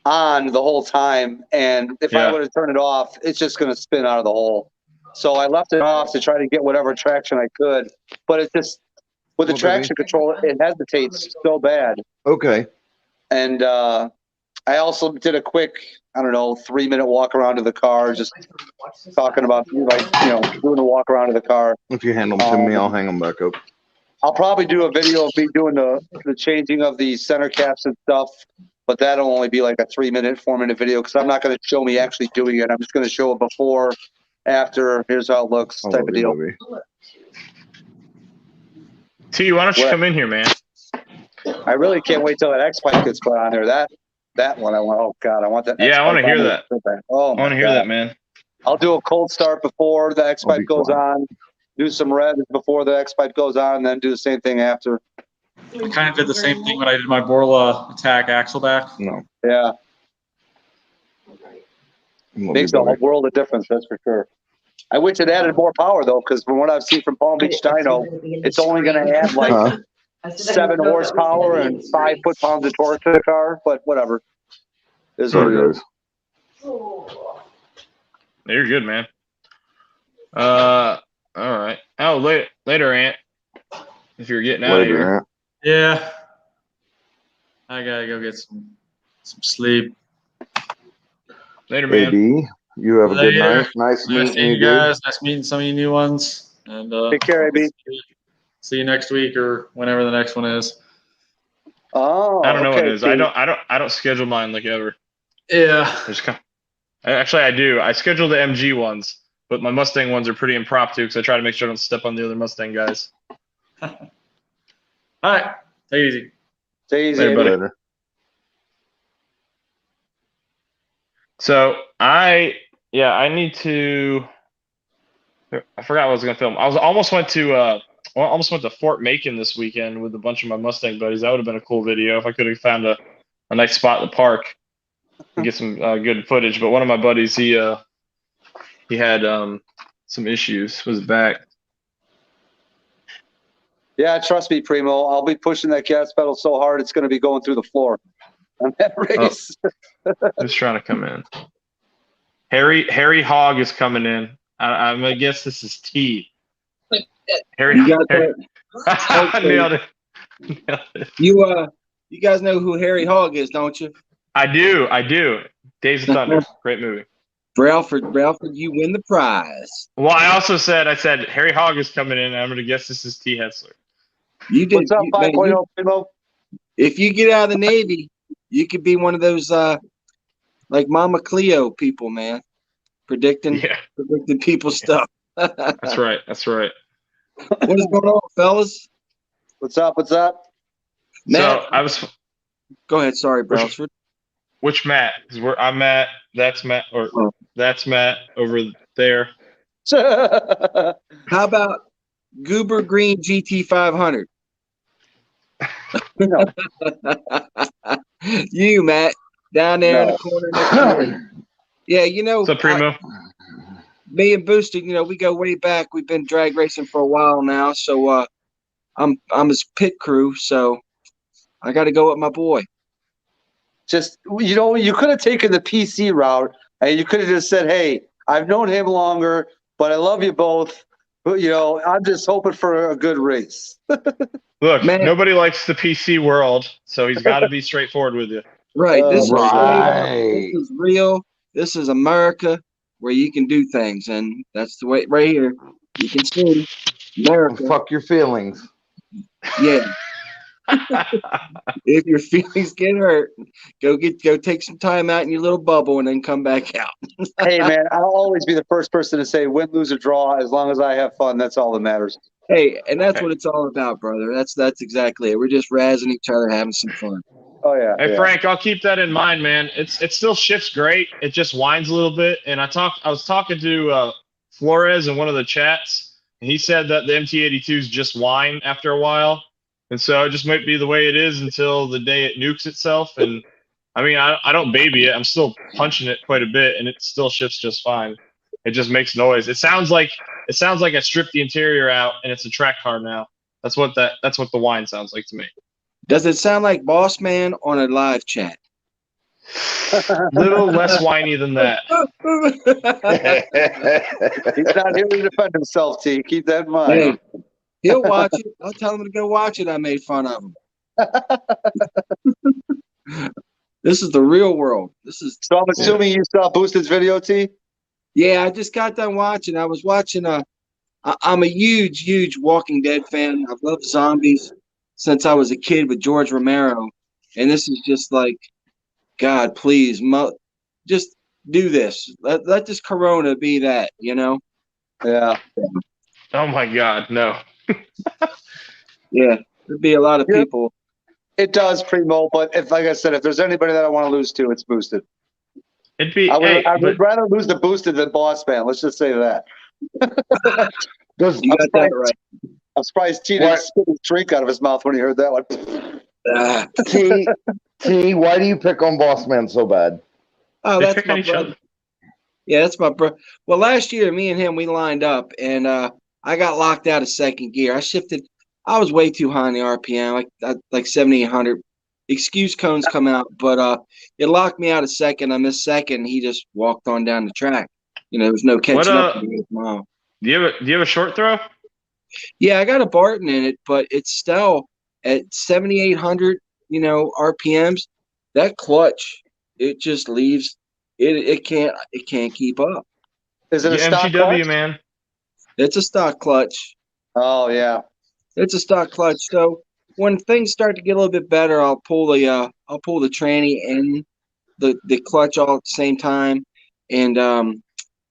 on the whole time, and if I Yeah. would have turned it off, it's just going to spin out of the hole. So I left it off to try to get whatever traction I could, but it just with the Well, baby. traction control, it hesitates so bad. Okay. And I also did a quick, I don't know, 3-minute walk around to the car, just talking about doing a walk around to the car. If you hand them to me, I'll hang them back up. I'll probably do a video of me doing the changing of the center caps and stuff, but that'll only be like a 3-minute, 4-minute video because I'm not going to show me actually doing it. I'm just going to show it before, after, here's how it looks I type love of you, deal. baby. T, why don't you What? come in here, man? I really can't wait till that X pipe gets put on there. That one I want. Oh God, I want that. Yeah, I wanna X-Pipe hear on that. there. Oh, I want to hear that, man. I'll do a cold start before the X I'll pipe be goes quiet. on. Do some revs before the X pipe goes on, and then do the same thing after. I kind of did the same thing when I did my Borla attack axle back. No. Yeah, Love makes you, a baby. world of difference. That's for sure. I wish it added more power though, because from what I've seen from Palm Beach Dyno, it's only going to add like Huh? 7 horsepower and 5 foot-pounds of torque to the car. But whatever. Is So what it it is. goes. You're good, man. All right. Oh, later, Ant. If you're getting out of here. Later, Ant. Yeah. I gotta go get some sleep. Later, man. AB, you have a good Later. night. Nice Nice meeting seeing you, you dude. guys. Nice meeting some of you new ones. And Take care, AB. see you next week or whenever the next one is. Oh, I don't know what okay, it is. T. I don't schedule mine like ever. Yeah. Actually, I do. I schedule the MG ones, but my Mustang ones are pretty impromptu because I try to make sure I don't step on the other Mustang guys. All right. Take it easy. Stay easy, Later, AB. buddy. Later. So I need to. I forgot what I was gonna film. I almost went to Fort Macon this weekend with a bunch of my Mustang buddies. That would have been a cool video if I could have found a nice spot in the park and get some good footage. But one of my buddies, he had some issues with his back. Yeah, trust me, Primo. I'll be pushing that gas pedal so hard it's going to be going through the floor. on that race. Who's trying to come in? Harry Hogg is coming in. I'm gonna guess this is T. Harry. You got Harry. that? Nailed it. Nailed it. You guys know who Harry Hogg is, don't you? I do. Days of Thunder. Great movie. Ralford, you win the prize. Well, I said Harry Hogg is coming in. And I'm gonna guess this is T. Hessler. You did. What's up, 5.0 Primo? If you get out of the Navy, you could be one of those like Mama Cleo people, man. Predicting people's stuff. That's right. What is going on, fellas? What's up? Matt, So I was. go ahead. Sorry, Brownsford. Which Matt? Because I'm Matt. That's Matt. That's Matt over there. How about Goober Green GT 500? No. You, Matt, down there in the corner next to me. Yeah, What's up, Primo? Me and Booster, we go way back. We've been drag racing for a while now, so I'm his pit crew, so I got to go with my boy. Just you could have taken the PC route, and you could have just said, "Hey, I've known him longer, but I love you both. But I'm just hoping for a good race." Look, Man. nobody likes the PC world, so he's got to be straightforward with you. Right. This Right. is real. This is America, where you can do things, and that's the way right here. You can see America. Fuck your feelings. Yeah. If your feelings get hurt, go take some time out in your little bubble and then come back out. Hey, man, I'll always be the first person to say win, lose, or draw. As long as I have fun, that's all that matters. Hey, and that's what it's all about, brother. That's exactly it. We're just razzing each other, having some fun. Oh yeah. Hey yeah. Frank, I'll keep that in mind, man. It still shifts great. It just winds a little bit. And I was talking to Flores in one of the chats, and he said that the MT82s just whine after a while. And so it just might be the way it is until the day it nukes itself. And I mean, I don't baby it. I'm still punching it quite a bit, and it still shifts just fine. It just makes noise. It sounds like I stripped the interior out and it's a track car now. That's what the whine sounds like to me. Does it sound like Boss Man on a live chat? Little less whiny than that. He's not here to defend himself, T. Keep that in mind. Hey, he'll watch it. I'll tell him to go watch it. I made fun of him. This is the real world. So I'm assuming you saw Boosted's video, T? Yeah, I just got done watching. I was watching I'm a huge Walking Dead fan. I've loved zombies since I was a kid with George Romero. And this is just like, God, please, just do this. Let this Corona be that, Yeah. Oh my God, no. Yeah, there'd be a lot of people. It does, Primo, but like I said, if there's anybody that I want to lose to, it's Boosted. It'd be. I would rather lose to Boosted than Boss Man. Let's just say that. You got that right. I'm surprised T didn't spit his drink out of his mouth when he heard that one. T, why do you pick on Boss Man so bad? Oh, They that's pick on my each brother. other. Yeah, that's my brother. Well, last year, me and him, we lined up, and I got locked out of second gear. I was way too high in the RPM, like 7,800. Excuse cones come out, but it locked me out of second. I missed second. He just walked on down the track. There was no catching up. Do you have a short throw? Yeah, I got a Barton in it, but it's still at 7,800, RPMs. That clutch, it just leaves. It can't keep up. Is it a stock MGW, clutch? man? It's a stock clutch. Oh, yeah. It's a stock clutch. So when things start to get a little bit better, I'll pull the tranny and the clutch all at the same time. And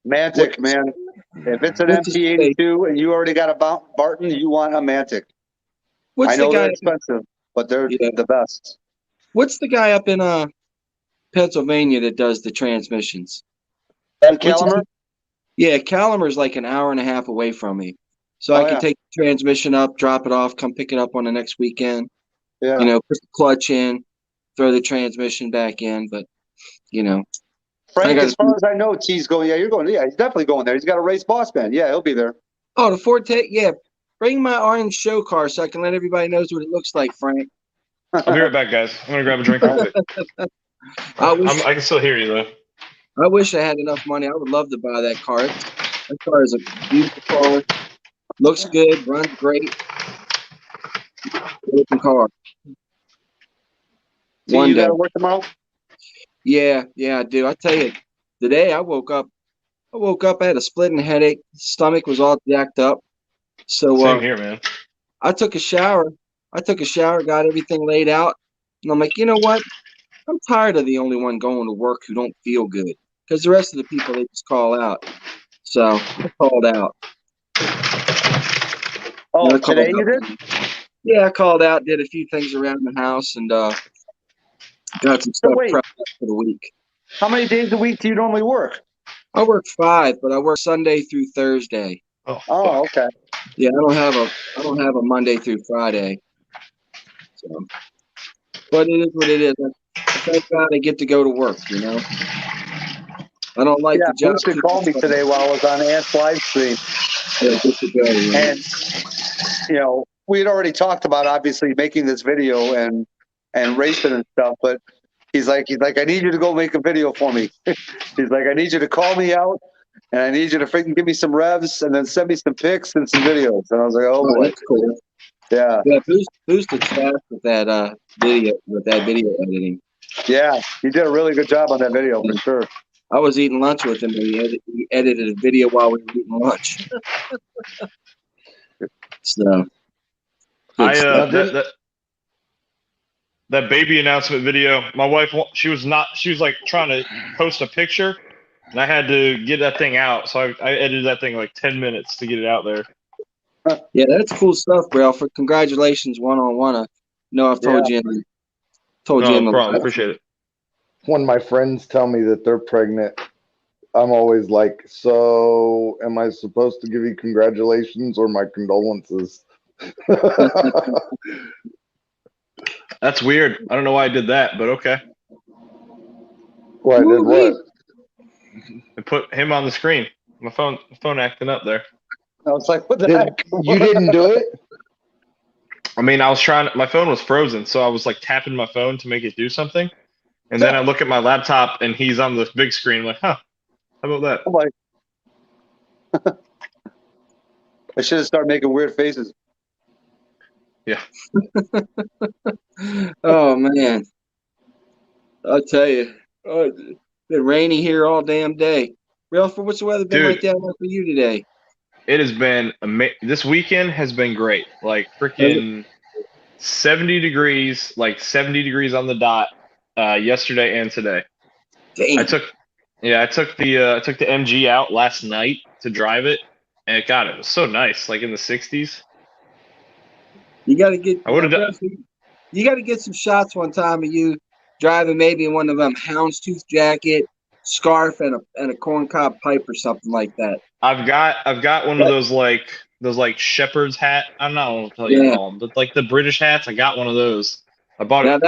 Mantic, man. If it's an MT82 and you already got a Barton, you want a Mantic. I know they're expensive, but they're the best. What's the guy up in Pennsylvania that does the transmissions? Ben Calimer? Yeah, Calimer's like an hour and a half away from me. So I can take the transmission up, drop it off, come pick it up on the next weekend. Yeah. Put the clutch in, throw the transmission back in. But, Frank, as far as I know, T's going. Yeah, you're going. Yeah, he's definitely going there. He's got a race boss man. Yeah, he'll be there. Oh, the Forte. Yeah, bring my orange show car so I can let everybody knows what it looks like, Frank. I'll be right back, guys. I'm gonna grab a drink real quick. I can still hear you though. I wish I had enough money. I would love to buy that car. That car is a beautiful car. Looks good. Runs great. Looking car. So One you day. got to work tomorrow? Yeah, I do. I tell you, today I woke up. I had a splitting headache. Stomach was all jacked up. So Same here, man. I took a shower. Got everything laid out, and I'm like, you know what? I'm tired of the only one going to work who don't feel good, because the rest of the people they just call out. So I called out. Oh, I called today out. you did? Yeah, I called out, did a few things around the house, and got some stuff wait. prepped for the week. How many days a week do you normally work? I work 5, but I work Sunday through Thursday. Oh, okay. Yeah, I don't have a Monday through Friday. So, but it is what it is. Thank God I get to go to work. You know, I don't like the job. Booster called me today while I was on Ants live stream. Yeah, get to go, you know. And we had already talked about obviously making this video and racing and stuff, but he's like, I need you to go make a video for me. He's like, I need you to call me out, and I need you to freaking give me some revs, and then send me some pics and some videos. And I was like, oh boy, that's cool. Yeah, boosted fast with that video editing. Yeah, he did a really good job on that video for sure. I was eating lunch with him, and he edited a video while we were eating lunch. So, that baby announcement video, my wife, she was like trying to post a picture, and I had to get that thing out. So I edited that thing like 10 minutes to get it out there. Yeah, that's cool stuff, bro. For congratulations, one-on-one. I know I've told you. No problem. Appreciate it. When my friends tell me that they're pregnant, I'm always like, so am I supposed to give you congratulations or my condolences? That's weird. I don't know why I did that, but okay. Well, I did what? I put him on the screen. My phone acting up there. I was like, what the heck? You didn't do it? I mean, I was trying. My phone was frozen, so I was like tapping my phone to make it do something. And then I look at my laptop, and he's on the big screen. I'm like, huh? How about that? I'm like, I should have started making weird faces. Yeah. Oh man, I'll tell you, it's been rainy here all damn day. Ralph, what's the weather been like down there for you today? It has been this weekend has been great. Like freaking 70 degrees, like 70 degrees on the dot. Yesterday and today. Damn. I took the MG out last night to drive it, and it was so nice, like in the 60s. You got to get. I would have done. You got to get some shots one time of you driving maybe in one of them houndstooth jacket, scarf, and a corncob pipe or something like that. I've got one of those like shepherd's hat. I don't know what you call them, but like the British hats. I got one of those. I bought it.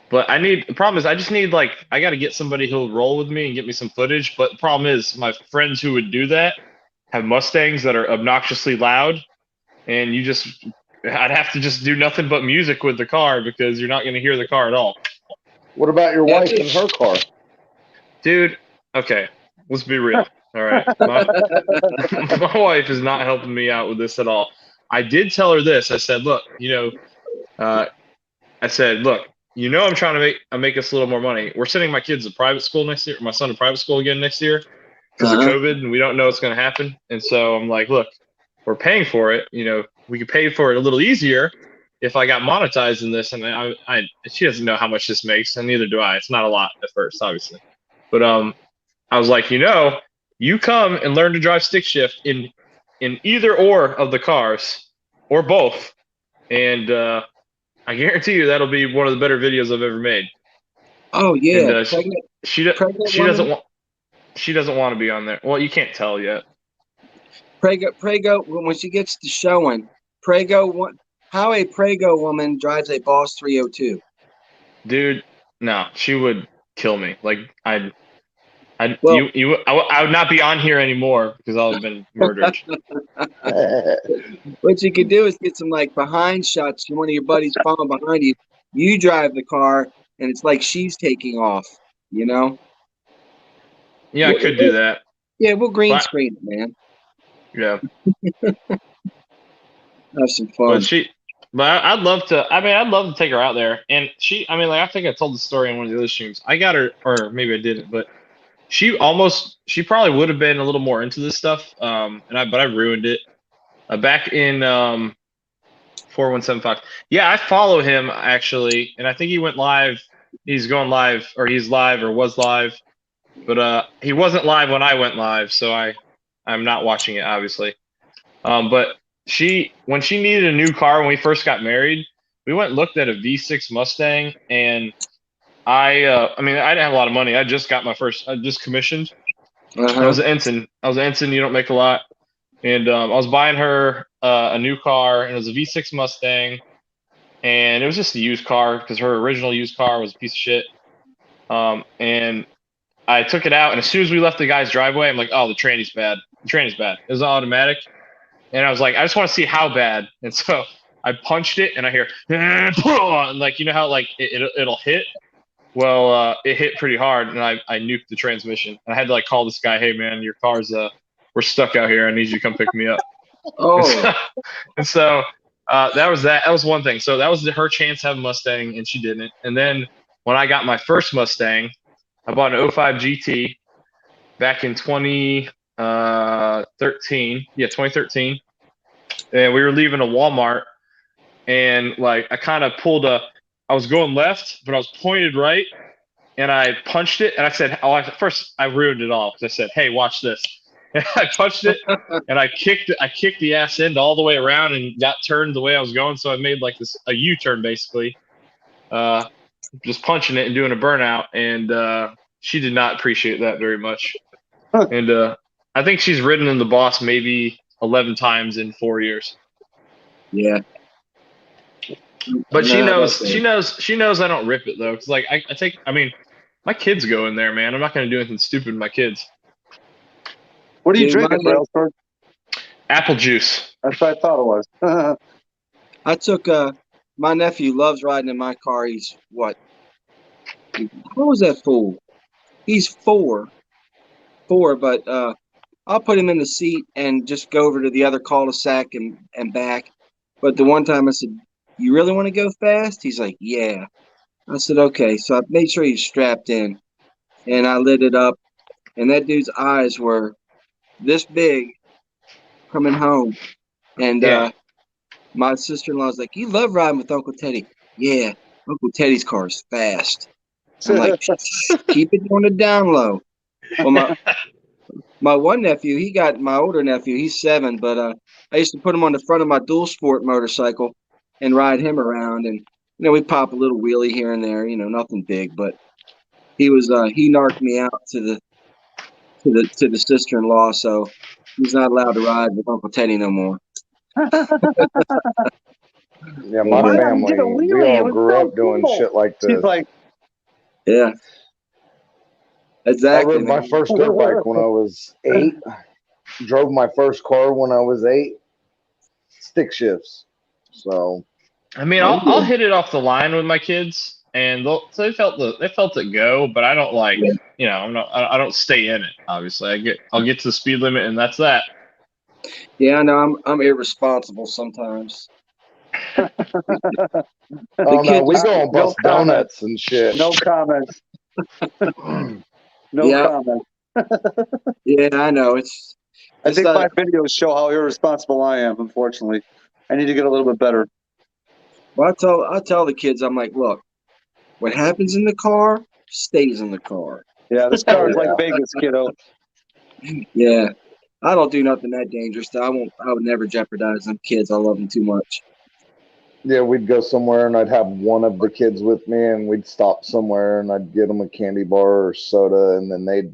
But the problem is I just need I got to get somebody who'll roll with me and get me some footage. But the problem is my friends who would do that have Mustangs that are obnoxiously loud, and I'd have to just do nothing but music with the car because you're not going to hear the car at all. What about your wife and her car? Dude, okay, let's be real. All right. My wife is not helping me out with this at all. I did tell her this. I said, look, I'm trying to make us a little more money. We're sending my kids to private school next year, my son to private school again next year because of COVID, and we don't know what's going to happen. And so I'm like, look, we're paying for it. We could pay for it a little easier if I got monetized in this. And she doesn't know how much this makes, and neither do I. It's not a lot at first, obviously. But I was like, you come and learn to drive stick shift in either or of the cars or both, and I guarantee you that'll be one of the better videos I've ever made. Oh yeah, and, she doesn't want to be on there. Well, you can't tell yet. Prego, when she gets to showing, how a Prego woman drives a Boss 302. Dude, no, she would kill me. Well- I would not be on here anymore because I'll have been murdered. What you could do is get some like behind shots. One of your buddies following behind you. You drive the car, and it's like she's taking off. You know? Yeah, I could do that. Yeah, we'll green But- screen it, man. Yeah. Have some fun. I'd love to. I mean, I'd love to take her out there. And I mean, like I think I told the story on one of the other streams. I got her, or maybe I didn't, but she probably would have been a little more into this stuff. But I ruined it. Back in 4175. Yeah, I follow him actually, and I think he went live. He's going live, or he's live, or was live, but he wasn't live when I went live, so I'm not watching it obviously. But when she needed a new car when we first got married, we went and looked at a V6 Mustang, and I mean I didn't have a lot of money. I just commissioned. I was an ensign. You don't make a lot. And I was buying her a new car, and it was a V6 Mustang, and it was just a used car because her original used car was a piece of shit. And I took it out, and as soon as we left the guy's driveway, I'm like, "Oh, the tranny's bad. The tranny's bad." It was automatic, and I was like, "I just want to see how bad." And so I punched it, and I hear, and like you know how like it'll hit. Well, it hit pretty hard, and I nuked the transmission. And I had to like call this guy, "Hey man, your car's we're stuck out here. I need you to come pick me up." Oh, And so that was that. That was one thing. So that was her chance to have a Mustang, and she didn't. And then when I got my first Mustang, I bought an 05 GT back in 2013. Yeah, 2013. And we were leaving a Walmart, and like I kind of I was going left, but I was pointed right, and I punched it, and I said, first I ruined it all because I said, "Hey, watch this." And I punched it, and I kicked the ass end all the way around and got turned the way I was going. So I made like a U-turn basically, just punching it and doing a burnout. And she did not appreciate that very much. And I think she's ridden in the Boss maybe 11 times in 4 years. yeah. But she No, knows that's she knows I don't rip it though. Cause like I mean, my kids go in there, man. I'm not gonna do anything stupid with my kids. What are you Dude, drinking, my- Brailsford? Apple juice. That's what I thought it was. I took my nephew loves riding in my car. He's what? How was that fool? He's four, but I'll put him in the seat and just go over to the other cul-de-sac and back. But the one time I said, "You really want to go fast?" He's like, "Yeah." I said, "Okay." So I made sure he's strapped in, and I lit it up, and that dude's eyes were this big coming home. And Yeah. my sister-in-law's like, "You love riding with Uncle Teddy." "Yeah, Uncle Teddy's car is fast." I'm like, "Keep it on the down low." Well, my one nephew, my older nephew, he's 7, but I used to put him on the front of my dual sport motorcycle and ride him around, and we pop a little wheelie here and there, nothing big, but he narked me out to the sister-in-law, so he's not allowed to ride with Uncle Teddy no more. Yeah, my Why not family, get a we wheelie? It all was grew so up doing cool. shit like She's this. like, Yeah. I Exactly. rode my first dirt bike when I was 8. Drove my first car when I was 8. Stick shifts. So I mean, I'll hit it off the line with my kids, and they felt it go, but I don't like, I don't stay in it. Obviously, I'll get to the speed limit, and that's that. Yeah, I know. I'm irresponsible sometimes. oh no, kids- we go on no bust comment. donuts and shit. no comments. No Yeah. comments. Yeah, I know. I think my videos show how irresponsible I am, unfortunately. I need to get a little bit better. Well, I tell the kids, I'm like, look, what happens in the car stays in the car. Yeah, this car is Yeah. like Vegas, kiddo. Yeah, I don't do nothing that dangerous. I would never jeopardize them kids. I love them too much. Yeah, we'd go somewhere and I'd have one of the kids with me, and we'd stop somewhere and I'd get them a candy bar or soda, and then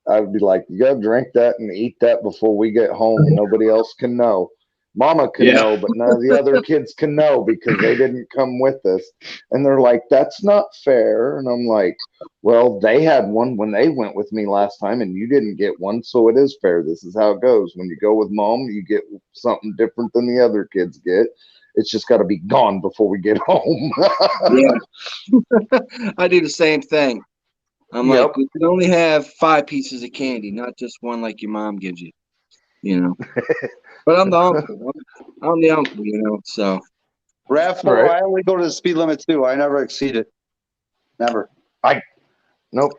I'd be like, "You gotta drink that and eat that before we get home. Nobody else can know." Mama can Yeah. know, but none of the other kids can know because they didn't come with us. And they're like, that's not fair. And I'm like, well, they had one when they went with me last time and you didn't get one. So it is fair. This is how it goes. When you go with mom, you get something different than the other kids get. It's just got to be gone before we get home. Yeah. I do the same thing. I'm Yep. like, we can only have 5 pieces of candy, not just one like your mom gives you, you know. But I'm the uncle. I'm the uncle, you know. So Rav, Right. I only go to the speed limit too. I never exceed it. Never. Nope.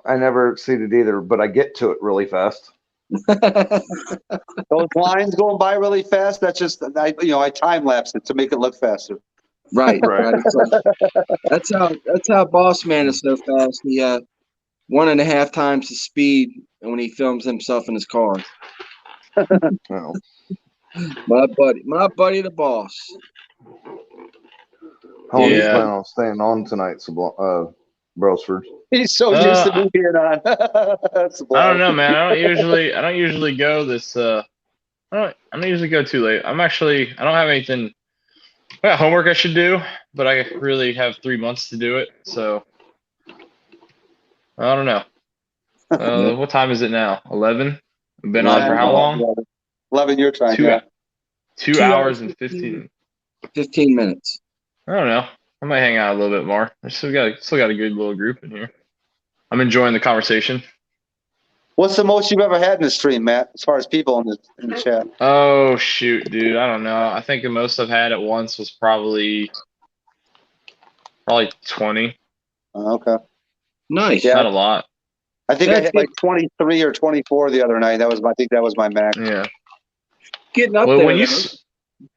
I never exceeded either, but I get to it really fast. Those lines going by really fast. That's just I time lapse it to make it look faster. right, Right. right. It's like, that's how Boss Man is so fast. He 1.5 times the speed when he films himself in his car. No. My buddy, the boss. How long you Yeah. plan on staying on tonight, Brosford? He's so used to me being on. That's I don't know, man. I don't usually go this. I don't usually go too late. I don't have anything. I got homework I should do, but I really have 3 months to do it. So I don't know. What time is it now? 11. I've been on for how long? 11 your time. Two, Yeah. 2 hours and 15. 15 minutes. I don't know. I might hang out a little bit more. I still got a good little group in here. I'm enjoying the conversation. What's the most you've ever had in the stream, Matt? As far as people in the chat. Oh shoot, dude. I don't know. I think the most I've had at once was probably 20. Okay. Nice. Yeah. Not a lot. I think I That's hit like 23 or 24 the other night. I think that was my max. Yeah. Getting up Well, there.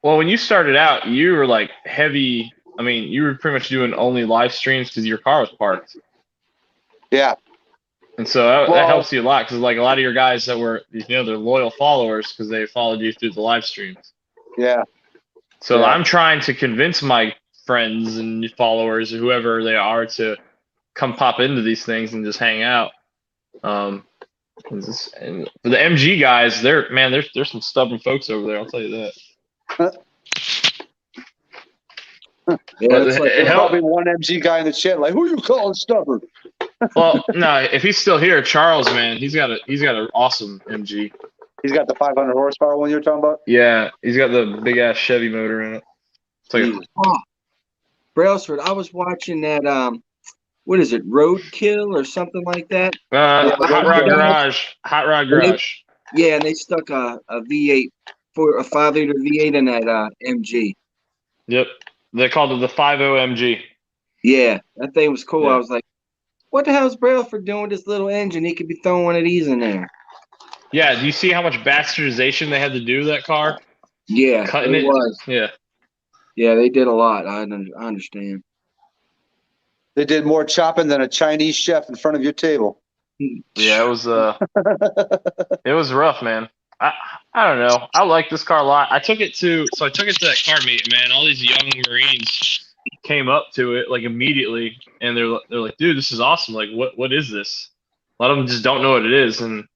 when you started out, you were like heavy. I mean, you were pretty much doing only live streams because your car was parked, Yeah. and so that Well- helps you a lot because like a lot of your guys that were they're loyal followers because they followed you through the live streams. Yeah. So Yeah. I'm trying to convince my friends and followers, whoever they are, to come pop into these things and just hang out. And for the MG guys, there's some stubborn folks over there. I'll tell you that. Yeah, But it's like, it There's helped. probably one MG guy in the chat like, who you calling stubborn? Well, no, if he's still here, Charles, man, he's got an awesome MG. He's got the 500 horsepower one you're talking about? Yeah, he's got the big ass Chevy motor in it. It's like Jesus. Brailsford, I was watching that what is it, Roadkill or something like that? Hot Rod Garage. Hot Rod Garage. Yeah, and they stuck a V8 for a 5-liter V8 in that MG. Yep, they called it the 50 MG. Yeah, that thing was cool. Yeah. I was like, what the hell is Brailsford doing with this little engine? He could be throwing one of these in there. Yeah, do you see how much bastardization they had to do to that car? Yeah, Cutting it it. was. Yeah. Yeah, they did a lot. I understand. They did more chopping than a Chinese chef in front of your table. Yeah, it was it was rough, man. I don't know. I like this car a lot. I took it to that car meet, man. All these young Marines came up to it like immediately, and they're like, "Dude, this is awesome! Like, what is this?" A lot of them just don't know what it is, and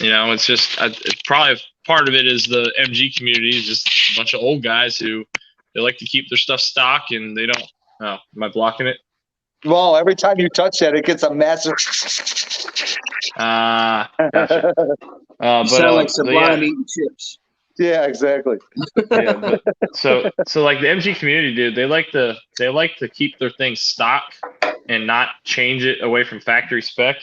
it's just it's probably part of it is the MG community is just a bunch of old guys who they like to keep their stuff stock, and they don't. Oh, am I blocking it? Well, every time you touch that, it gets a massive. Gotcha. You sound like but Sublime eating chips. Yeah, exactly. yeah, but so like the MG community, dude, they like to keep their things stock and not change it away from factory spec,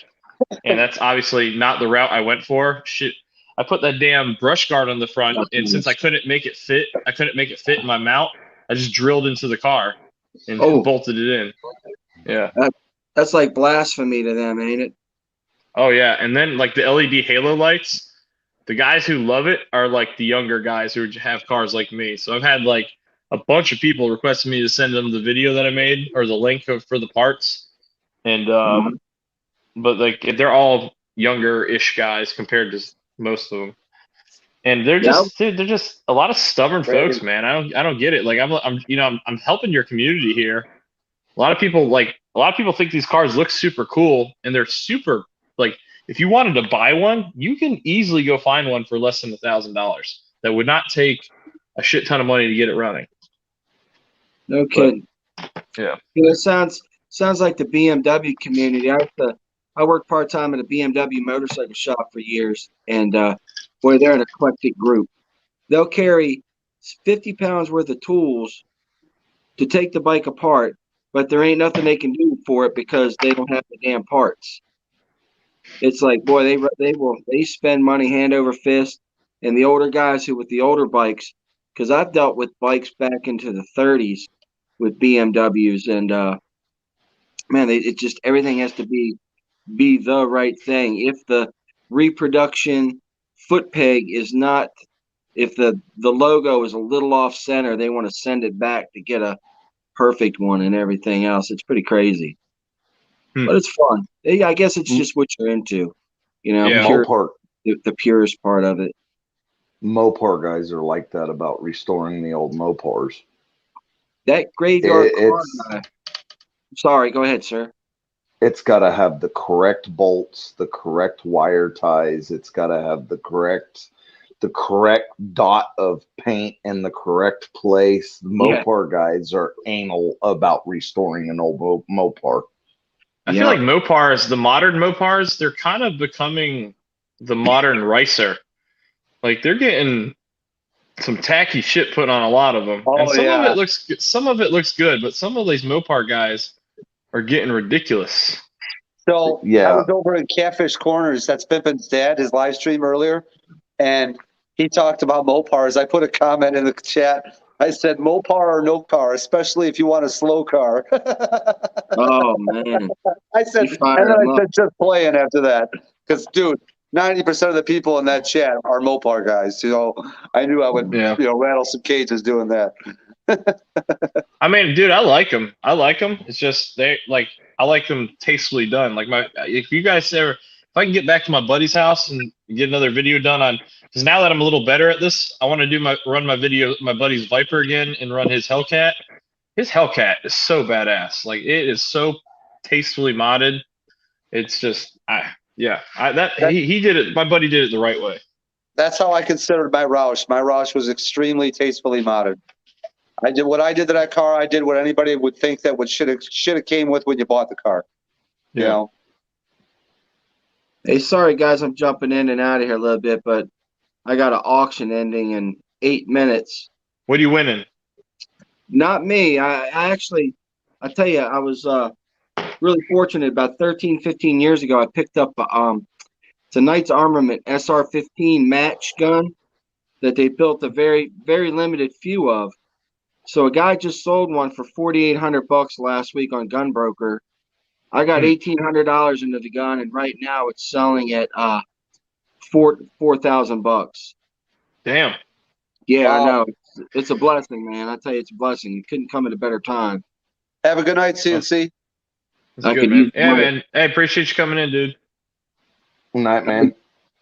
and that's obviously not the route I went for. Shit, I put that damn brush guard on the front, and since I couldn't make it fit in my mount, I just drilled into the car and bolted it in. Yeah. That's like blasphemy to them, ain't it? Oh yeah, and then like the LED halo lights. The guys who love it are like the younger guys who have cars like me. So I've had like a bunch of people requesting me to send them the video that I made or the link for the parts. And but like they're all younger-ish guys compared to most of them. And they're just dude, they're just a lot of stubborn folks, man. I don't get it. Like I'm helping your community here. A lot of people think these cars look super cool, and they're super like if you wanted to buy one, you can easily go find one for less than $1,000. that would not take a shit ton of money to get it running. No kidding. Yeah. It sounds like the BMW community. I worked part-time at a BMW motorcycle shop for years, and boy, they're an eclectic group. They'll carry 50 pounds worth of tools to take the bike apart, but there ain't nothing they can do for it because they don't have the damn parts. It's like, boy, they spend money hand over fist, and the older guys who with the older bikes, because I've dealt with bikes back into the 30s with BMWs, and man, it just everything has to be the right thing. If the reproduction foot peg is not, if the logo is a little off center, they want to send it back to get a perfect one and everything else. It's pretty crazy, but it's fun. I guess it's just what you're into, Yeah. Mopar, the purest part of it. Mopar guys are like that about restoring the old Mopars. That graveyard car It's guy. Sorry, go ahead, sir. it's got to have the correct bolts, the correct wire ties. It's got to have the correct dot of paint in the correct place. The Mopar guys are anal about restoring an old Mopar. I feel like Mopars, the modern Mopars, they're kind of becoming the modern Ricer. Like they're getting some tacky shit put on a lot of them, and some of it looks good, but some of these Mopar guys are getting ridiculous. So Yeah. I was over in Catfish Corners. That's Pippin's dad, his live stream earlier, and he talked about Mopars. I put a comment in the chat. I said, Mopar or no car, especially if you want a slow car. Oh man. I said, and then I said, just playing after that. Because, dude, 90% of the people in that chat are Mopar guys. I knew I would, rattle some cages doing that. I mean, dude, I like them. It's just I like them tastefully done. Like if you guys ever, if I can get back to my buddy's house and get another video done on, because now that I'm a little better at this, I want to run my buddy's Viper again and run his Hellcat. His Hellcat is so badass. Like it is so tastefully modded. It's just, he did it. My buddy did it the right way. That's how I considered my Roush. My Roush was extremely tastefully modded. I did what I did to that car. I did what anybody would think that should have came with when you bought the car. You know. Hey, sorry guys, I'm jumping in and out of here a little bit, but I got an auction ending in 8 minutes. What are you winning? Not me. I tell you, I was really fortunate. About 13, 15 years ago, I picked up it's a Knights Armament SR-15 match gun that they built a very, very limited few of. So a guy just sold one for $4,800 last week on Gunbroker. I got $1,800 into the gun, and right now it's selling at $4,000. Damn. Yeah, I know. It's a blessing, man. I tell you, it's a blessing. It couldn't come at a better time. Have a good night, CNC. That's good, man. Yeah, man. Hey, appreciate you coming in, dude. Good night, man.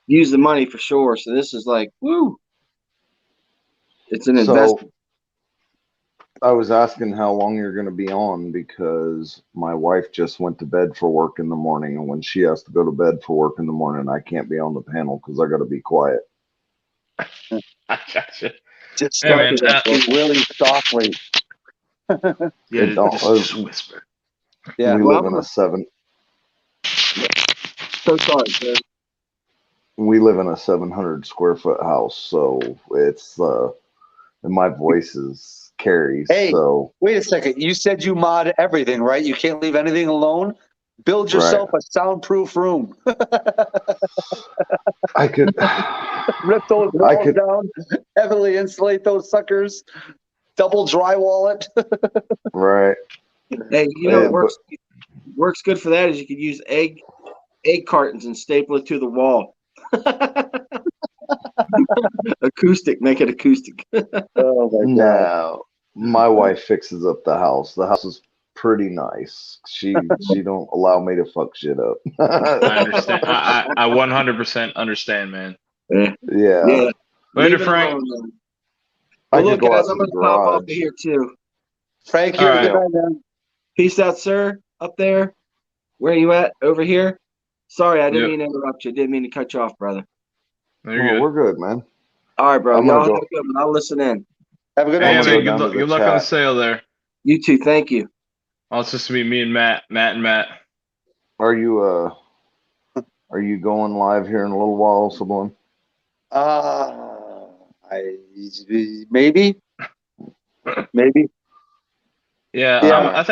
Use the money for sure. So this is like, woo. It's an investment. I was asking how long you're going to be on because my wife just went to bed for work in the morning, and when she has to go to bed for work in the morning, I can't be on the panel because I got to be quiet. I gotcha. Just really softly. Just whisper. Yeah, we live in a So sorry, sir. We live in a 700 square foot house, so it's and my voice is carries. Hey, so wait a second. You said you mod everything, right? You can't leave anything alone. Build yourself a soundproof room. I could rip those walls down, heavily insulate those suckers, double drywall it. Right. Hey, what works good for that is you could use egg cartons and staple it to the wall. Acoustic, make it acoustic. Oh my God. No, my wife fixes up the house. The house is pretty nice. She don't allow me to fuck shit up. I understand. I 100% understand, man. Yeah. Later, Frank. Well, look, guys, I'm gonna pop off of here too. Frank, you're good night, man. Peace out, sir. Up there. Where are you at? Over here. Sorry, I didn't mean to interrupt you. Didn't mean to cut you off, brother. You're good. We're good, man. All right, bro. I'm gonna Y'all go- have a good one. I'll listen in. Have a good Hey, night, gonna man, go too. down to the good luck on the chat. sale there. You too. Thank you. Oh, it's just to be me and Matt. Matt. Are you going live here in a little while, Sublime? I maybe. Yeah, Yeah. I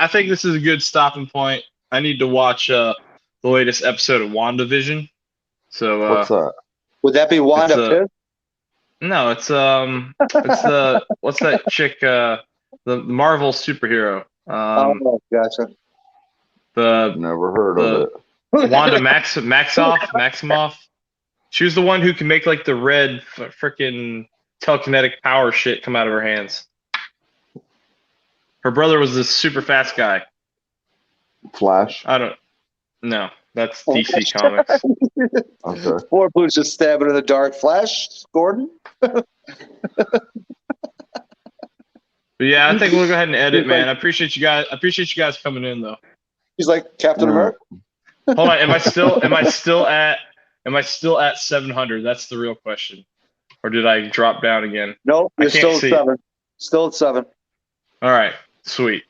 think this is a good stopping point. I need to watch the latest episode of WandaVision. So What's that? Would that be Wanda It's, Pitt? no, it's the what's that chick the Marvel superhero Oh, gotcha. the Never heard of it. Wanda Maximoff. She was the one who can make like the red freaking telekinetic power shit come out of her hands. Her brother was this super fast guy. Flash. I don't know. That's DC Comics. Okay. Four Blues just stabbing in the dark. Flash, Gordon. But yeah, I think we'll go ahead and edit, He's man. like- I appreciate you guys. I appreciate you guys coming in, though. He's like Captain Yeah. America. Hold on, am I still at 700? That's the real question. Or did I drop down again? No, I you're can't still at see. 7. Still at 7. All right, sweet.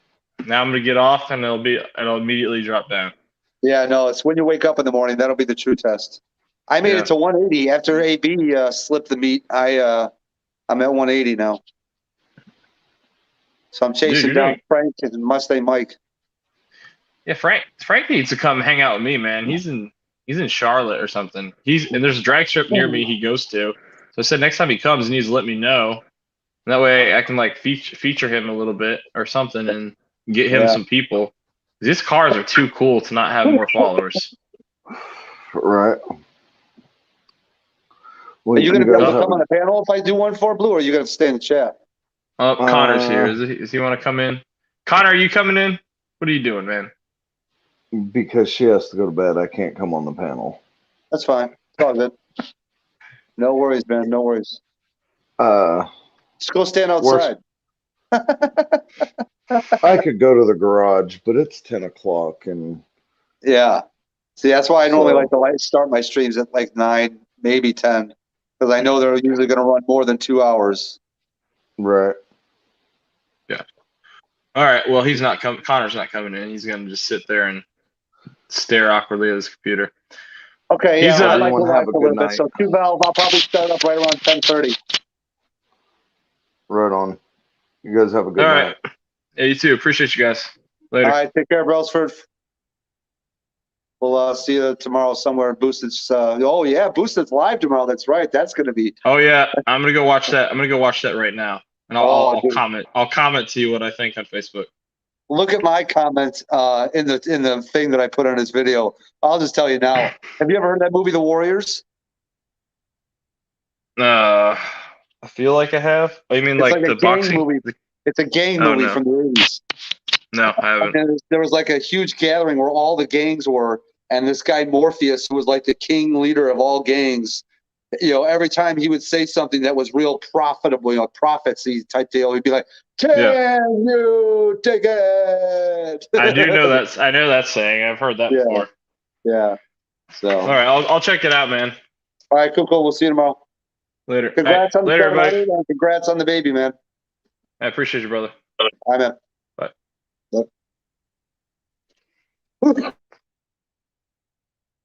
Now I'm gonna get off, and it'll immediately drop down. Yeah, no, it's when you wake up in the morning. That'll be the true test. I made Yeah. it to 180 after AB slipped the meat. I'm at 180 now. So I'm chasing you're down doing- Frank and Mustang Mike. Yeah, Frank needs to come hang out with me, man. He's in Charlotte or something. And there's a drag strip near me he goes to. So I said next time he comes, he needs to let me know. And that way I can like feature him a little bit or something and get him Yeah. some people. These cars are too cool to not have more followers. Right. Well, Are you going to be guys able to have come on the panel if I do one for Blue, or are you going to stay in the chat? Oh, Connor's here. Does he want to come in? Connor, are you coming in? What are you doing, man? because she has to go to bed. I can't come on the panel. That's fine. It's all good. No worries, man. No worries. Just go stand outside. I could go to the garage, but it's 10 o'clock and Yeah. See, that's why I normally So- like to start my streams at like 9, maybe 10, because I know they're usually going to run more than 2 hours. right. All right. Well, he's not coming. Connor's not coming in. He's gonna just sit there and stare awkwardly at his computer. Okay, yeah, He's, I might everyone go have back a a good little bit. night. So 2 valve, I'll probably start up right around 10:30. Right on. You guys have a good All night. right. Yeah, you too. Appreciate you guys. All Later. right, take care, Brelsford. We'll see you tomorrow somewhere in Boosted's. Oh yeah, Boosted's live tomorrow. That's right. That's going to be. Oh yeah, I'm gonna go watch that. I'm gonna go watch that right now, and I'll dude. comment. I'll comment to you what I think on Facebook. Look at my comments in the thing that I put on this video. I'll just tell you now. Have you ever heard that movie, The Warriors? I feel like I have. Oh, you mean It's like like a the gang boxing? movie. It's a gang Oh, movie no. from the 80s. No, I haven't. And there was like a huge gathering where all the gangs were, and this guy Morpheus, who was like the king leader of all gangs, every time he would say something that was real profitable, prophecy type deal, he'd be like, "Can you take it?" I do know that. I know that saying. I've heard that Yeah. before. Yeah. So. All right, I'll check it out, man. All right, cool. We'll see you tomorrow. Later. Congrats Hey, on the later, 700 everybody. and congrats on the baby, man. I appreciate you, brother. I'm in. Bye. Yep.